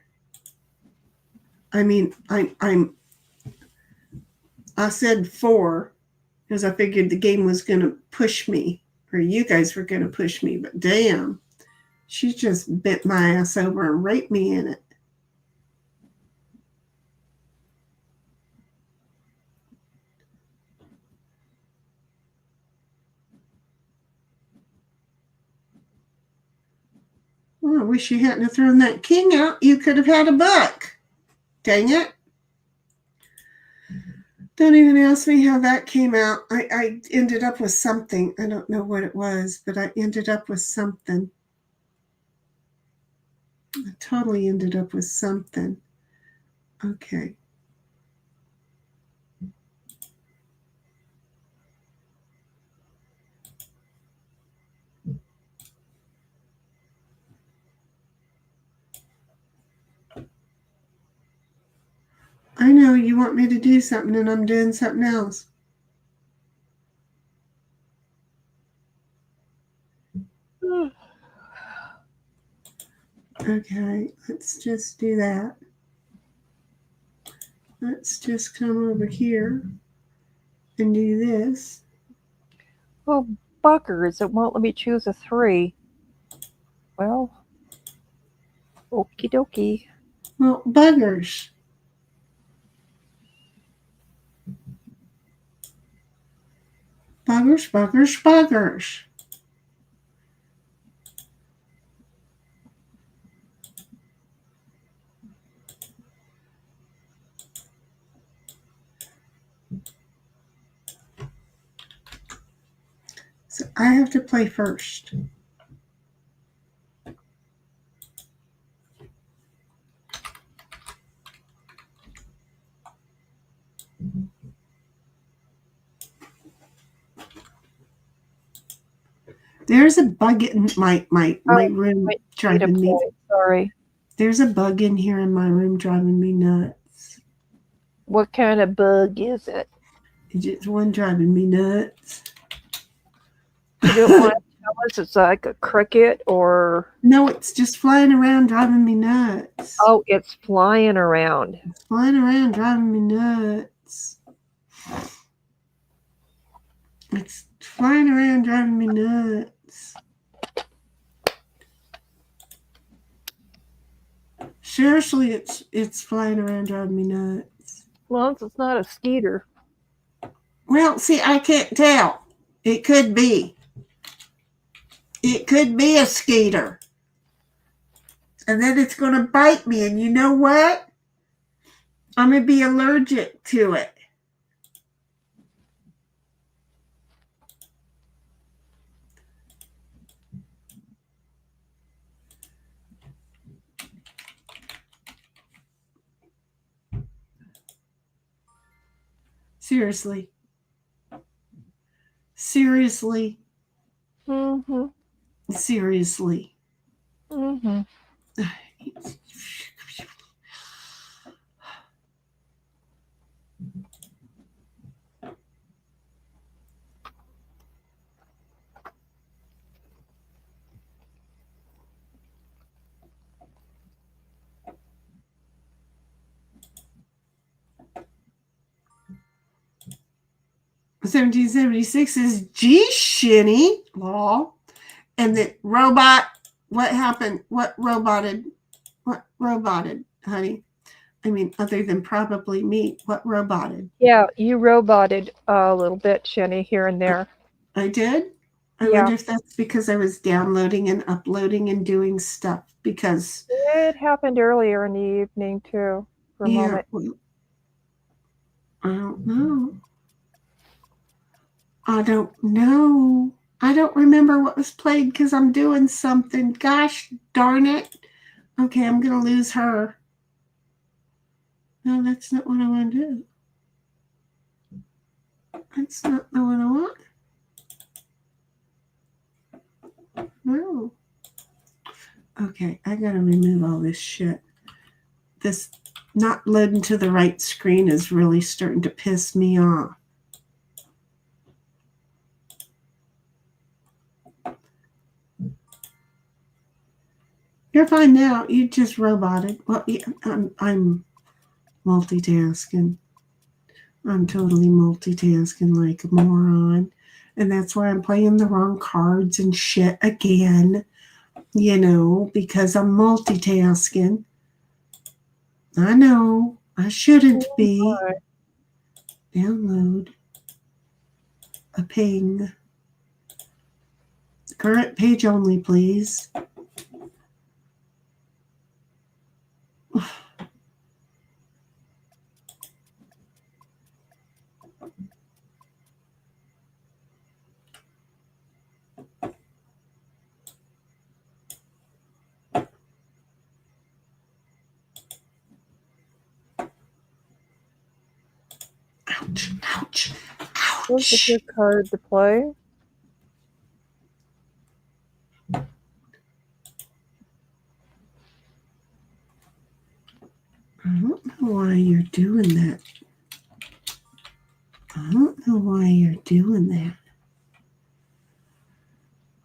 I mean, I said 4 because I figured the game was going to push me, or you guys were going to push me, but damn, she just bent my ass over and raped me in it. Well, I wish you hadn't have thrown that king out. You could have had a buck. Dang it. Don't even ask me how that came out. I ended up with something. I don't know what it was, but I ended up with something. I totally ended up with something. Okay. I know you want me to do something and I'm doing something else. Okay, let's just do that. Let's just come over here and do this. Oh, buggers, it won't let me choose a 3. Well, okie dokie. Well, buggers. Buggers, buggers, buggers. So I have to play first. There's a bug in my room driving me. Sorry. There's a bug in here in my room driving me nuts. What kind of bug is it? It's just one driving me nuts. You don't want to tell us it's like a cricket or... No, it's just flying around driving me nuts. Oh, it's flying around. It's flying around driving me nuts. It's flying around driving me nuts. Seriously, it's flying around driving me nuts. As long as it's not a skeeter. Well, see, I can't tell. It could be. It could be a skater. And then it's going to bite me. And you know what? I'm going to be allergic to it. Seriously. Seriously. Mm-hmm. Seriously. Mm-hmm. 1776 is G Shinny law. And the robot, what happened? What roboted, honey? I mean, other than probably me, what roboted? Yeah, you roboted a little bit, Shenny, here and there. I did? I Yeah. wonder if that's because I was downloading and uploading and doing stuff because It happened earlier in the evening, too, for a moment. well, I don't know. I don't know. I don't remember what was played because I'm doing something. Gosh darn it. Okay, I'm going to lose her. No, that's not what I want to do. That's not the one I want. No. Okay, I got to remove all this shit. This not loading to the right screen is really starting to piss me off. You're fine now. You just roboted. Well, yeah, I'm multitasking. I'm totally multitasking like a moron. And that's why I'm playing the wrong cards and shit again. You know, because I'm multitasking. I know. I shouldn't be. Download. A ping. Current page only, please. Ouch, ouch, What's a ouch. good card to play? I don't know why you're doing that. I don't know why you're doing that.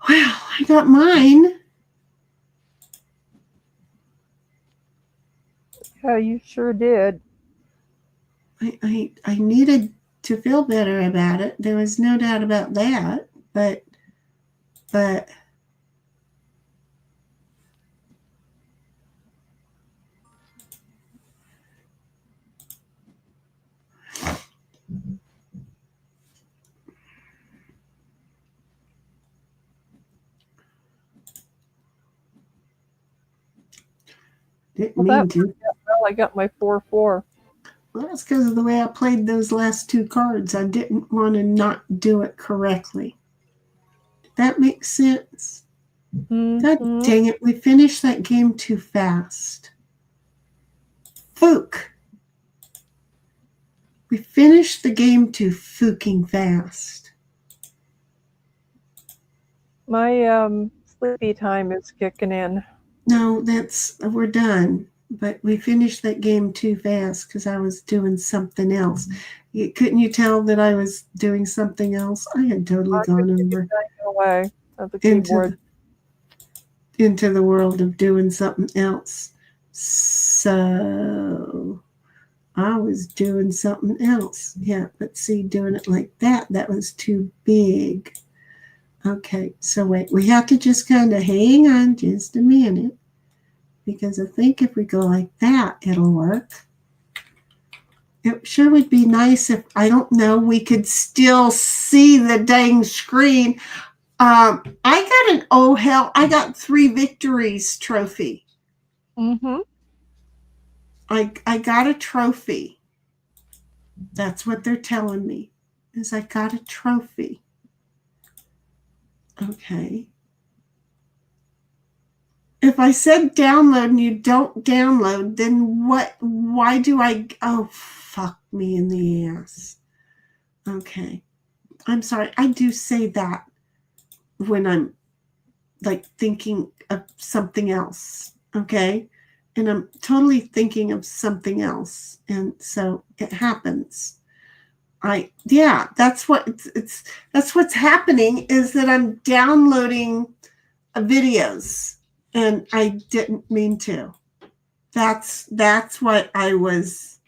Well, I got mine. Yeah, you sure did. I needed to feel better about it. There was no doubt about that. But didn't Well, mean that to. worked out well. I got my 4-4. Well, that's because of the way I played those last two cards. I didn't want to not do it correctly. That makes sense. God dang it, we finished that game too fast. Fook. We finished the game too fucking fast. My sleepy time is kicking in. No, we're done. But we finished that game too fast because I was doing something else. Couldn't you tell that I was doing something else? I had totally gone over Away of the into keyboard. into the world of doing something else. So I was doing something else. Yeah, but see, doing it like that was too big. Okay, so wait, we have to just kind of hang on just a minute because I think if we go like that, it'll work. It sure would be nice if, I don't know, we could still see the dang screen. I got an oh hell, I got 3 victories trophy. Mm-hmm. I got a trophy. That's what they're telling me, is I got a trophy. Okay. If I said download and you don't download, then what? Why do I? Oh, fuck me in the ass. Okay. I'm sorry. I do say that when I'm like thinking of something else. Okay. And I'm totally thinking of something else. And so it happens. That's what that's what's happening, is that I'm downloading videos and I didn't mean to. That's what I was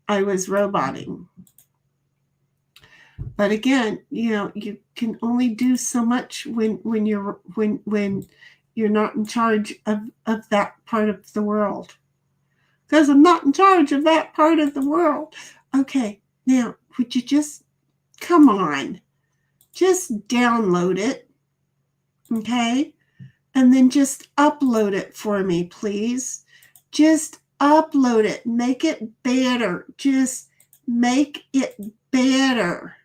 roboting. But again, you can only do so much when you're not in charge of that part of the world. Because I'm not in charge of that part of the world. Okay, now would you just come on, just download it, okay, and then just upload it for me, please. Just upload it, make it better. Just make it better.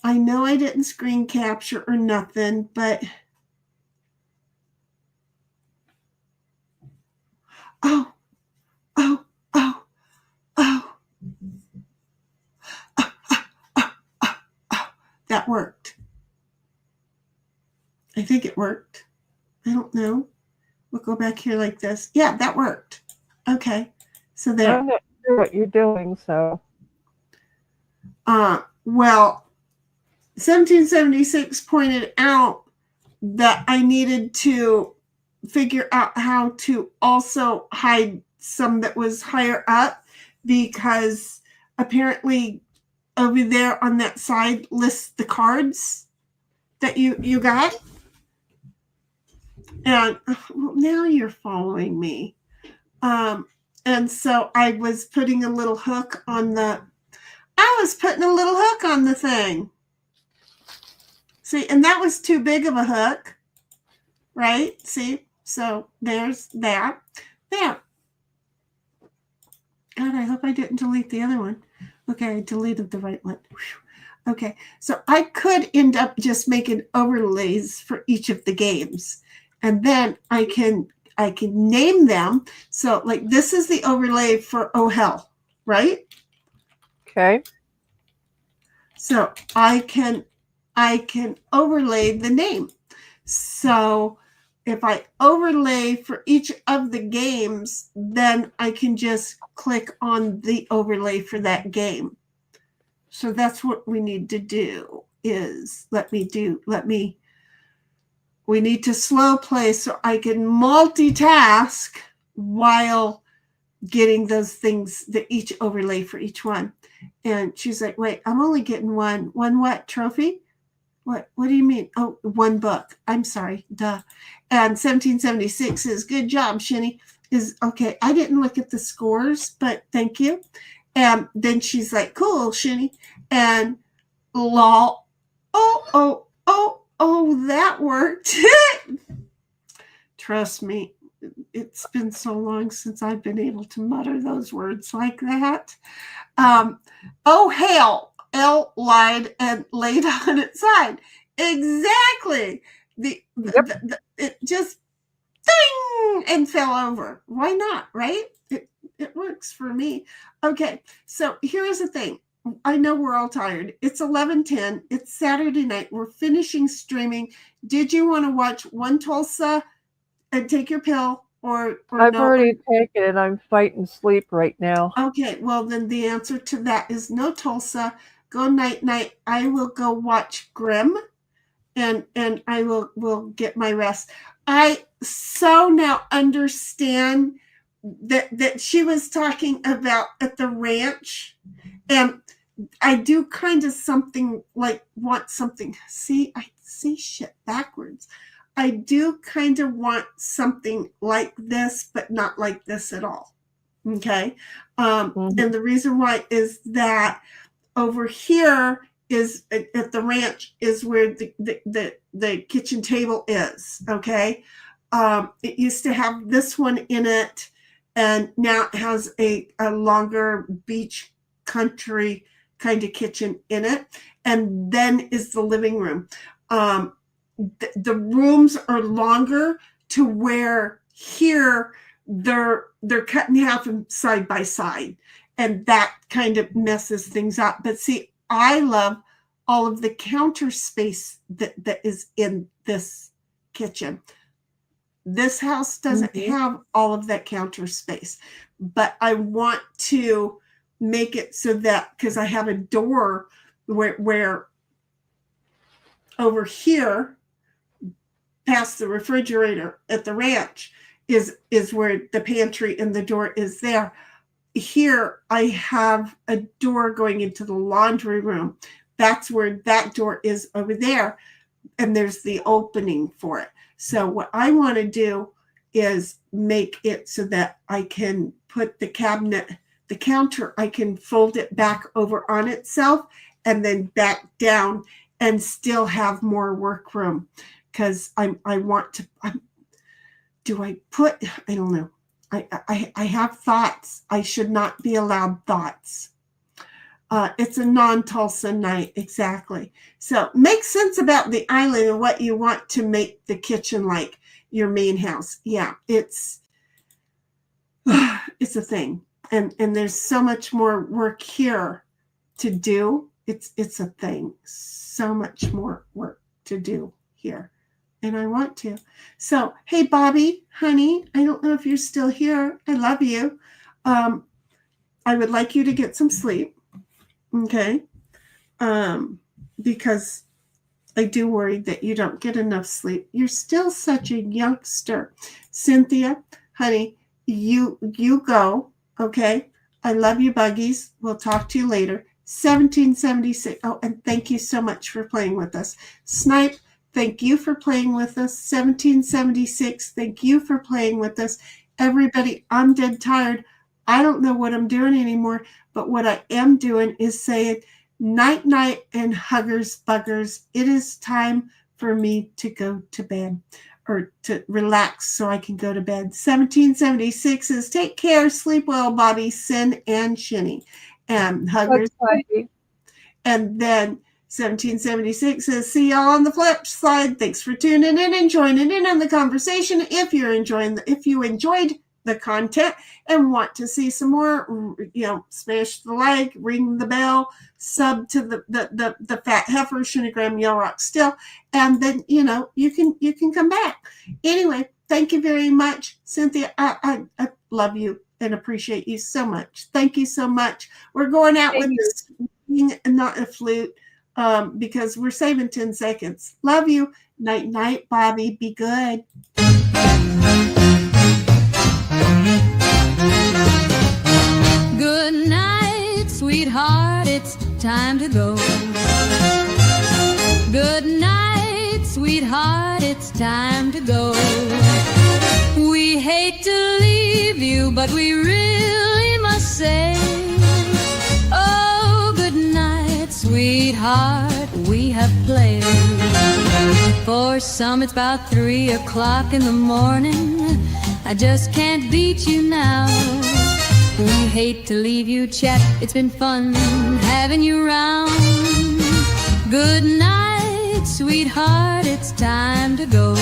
I know I didn't screen capture or nothing, but oh, that worked. I think it worked. I don't know. We'll go back here like this. Yeah, that worked. Okay. So there. I'm not sure what you're doing, so. Well, 1776 pointed out that I needed to figure out how to also hide some that was higher up, because apparently over there on that side lists the cards that you got. And well, now you're following me. And so I was putting a little hook on the thing. See, and that was too big of a hook, right? See, so there's that. There. God, I hope I didn't delete the other one. Okay, I deleted the right one. Whew. Okay, so I could end up just making overlays for each of the games, and then I can name them. So, like, this is the overlay for Oh Hell, right? Okay. So I can overlay the name. So if I overlay for each of the games, then I can just click on the overlay for that game. So that's what we need to do, is we need to slow play so I can multitask while getting those things, each overlay for each one. And she's like, wait, I'm only getting one what trophy? What do you mean? Oh, one book. I'm sorry. Duh. And 1776 is good job, Shinny. Is okay. I didn't look at the scores, but thank you. And then she's like, cool, Shinny. And lol. Oh, that worked. Trust me. It's been so long since I've been able to mutter those words like that. Oh, hail. L lied and laid on its side. Exactly. It just ding and fell over. Why not, right? It works for me. Okay, so here's the thing. I know we're all tired. It's 11:10. It's Saturday night. We're finishing streaming. Did you want to watch One Tulsa and take your pill, or I've no? already taken it. I'm fighting sleep right now. Okay, well then the answer to that is no Tulsa. Go night night. I will go watch Grimm, and I will get my rest. I so now understand that she was talking about at the ranch, and I do kind of something like want something. See, I see shit backwards. I do kind of want something like this, but not like this at all. Okay. And the reason why is that over here is at the ranch is where the kitchen table is. Okay. It used to have this one in it, and now it has a longer beach country kind of kitchen in it. And then is the living room. The rooms are longer to where here they're cut in half and side by side, and that kind of messes things up. But see, I love all of the counter space that is in this kitchen. This house doesn't have all of that counter space, but I want to make it so that, because I have a door where over here past the refrigerator at the ranch is where the pantry and the door is there. Here I have a door going into the laundry room. That's where that door is over there, and there's the opening for it. So what I want to do is make it so that I can put the cabinet, the counter, I can fold it back over on itself and then back down and still have more work room. Because I want to, I don't know. I have thoughts. I should not be allowed thoughts. It's a non-Tulsa night, exactly. So make sense about the island and what you want to make the kitchen like your main house. Yeah, it's a thing. And there's so much more work here to do. It's a thing. So much more work to do here. And I want to. So, hey, Bobby, honey, I don't know if you're still here. I love you. I would like you to get some sleep. Okay. Because I do worry that you don't get enough sleep. You're still such a youngster. Cynthia, honey, you go. Okay. I love you, Buggies. We'll talk to you later. 1776. Oh, and thank you so much for playing with us. Snipe, thank you for playing with us. 1776, thank you for playing with us. Everybody, I'm dead tired. I don't know what I'm doing anymore, but what I am doing is saying night, night, and huggers, buggers. It is time for me to go to bed, or to relax so I can go to bed. 1776 is take care, sleep well, Bobby, Sin, and Shinny. And huggers. And then 1776 says, see y'all on the flip side. Thanks for tuning in and joining in on the conversation. If you enjoyed the content and want to see some more, smash the like, ring the bell, sub to the fat heifer, Shinagram, Yell Rock Still, and then you can come back. Anyway, thank you very much, Cynthia. I love you and appreciate you so much. Thank you so much. We're going out with this and not a flute. Because we're saving 10 seconds. Love you. Night, night, Bobby. Be good. Good night, sweetheart. It's time to go. Good night, sweetheart. It's time to go. We hate to leave you, but we really must say, oh, good night, sweetheart, we have played. For some it's about 3 o'clock in the morning. I just can't beat you now. We hate to leave you, chat. It's been fun having you round. Good night, sweetheart, it's time to go.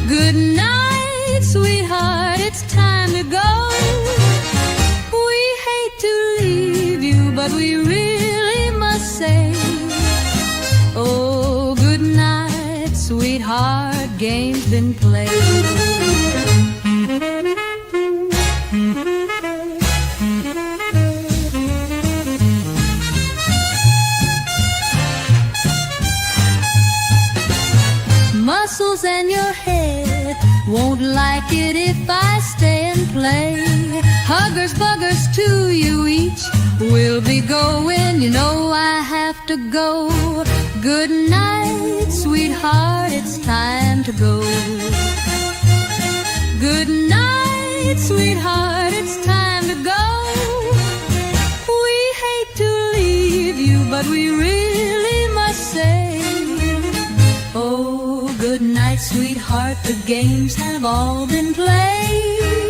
Good night, sweetheart, it's time to go. We hate to leave you, but we really must say, oh, good night, sweetheart, game's been played. Muscles and your head won't like it if I stay and play. Huggers, buggers to you each. We'll be going, you know I have to go. Good night, sweetheart, it's time to go. Good night, sweetheart, it's time to go. We hate to leave you, The games have all been played.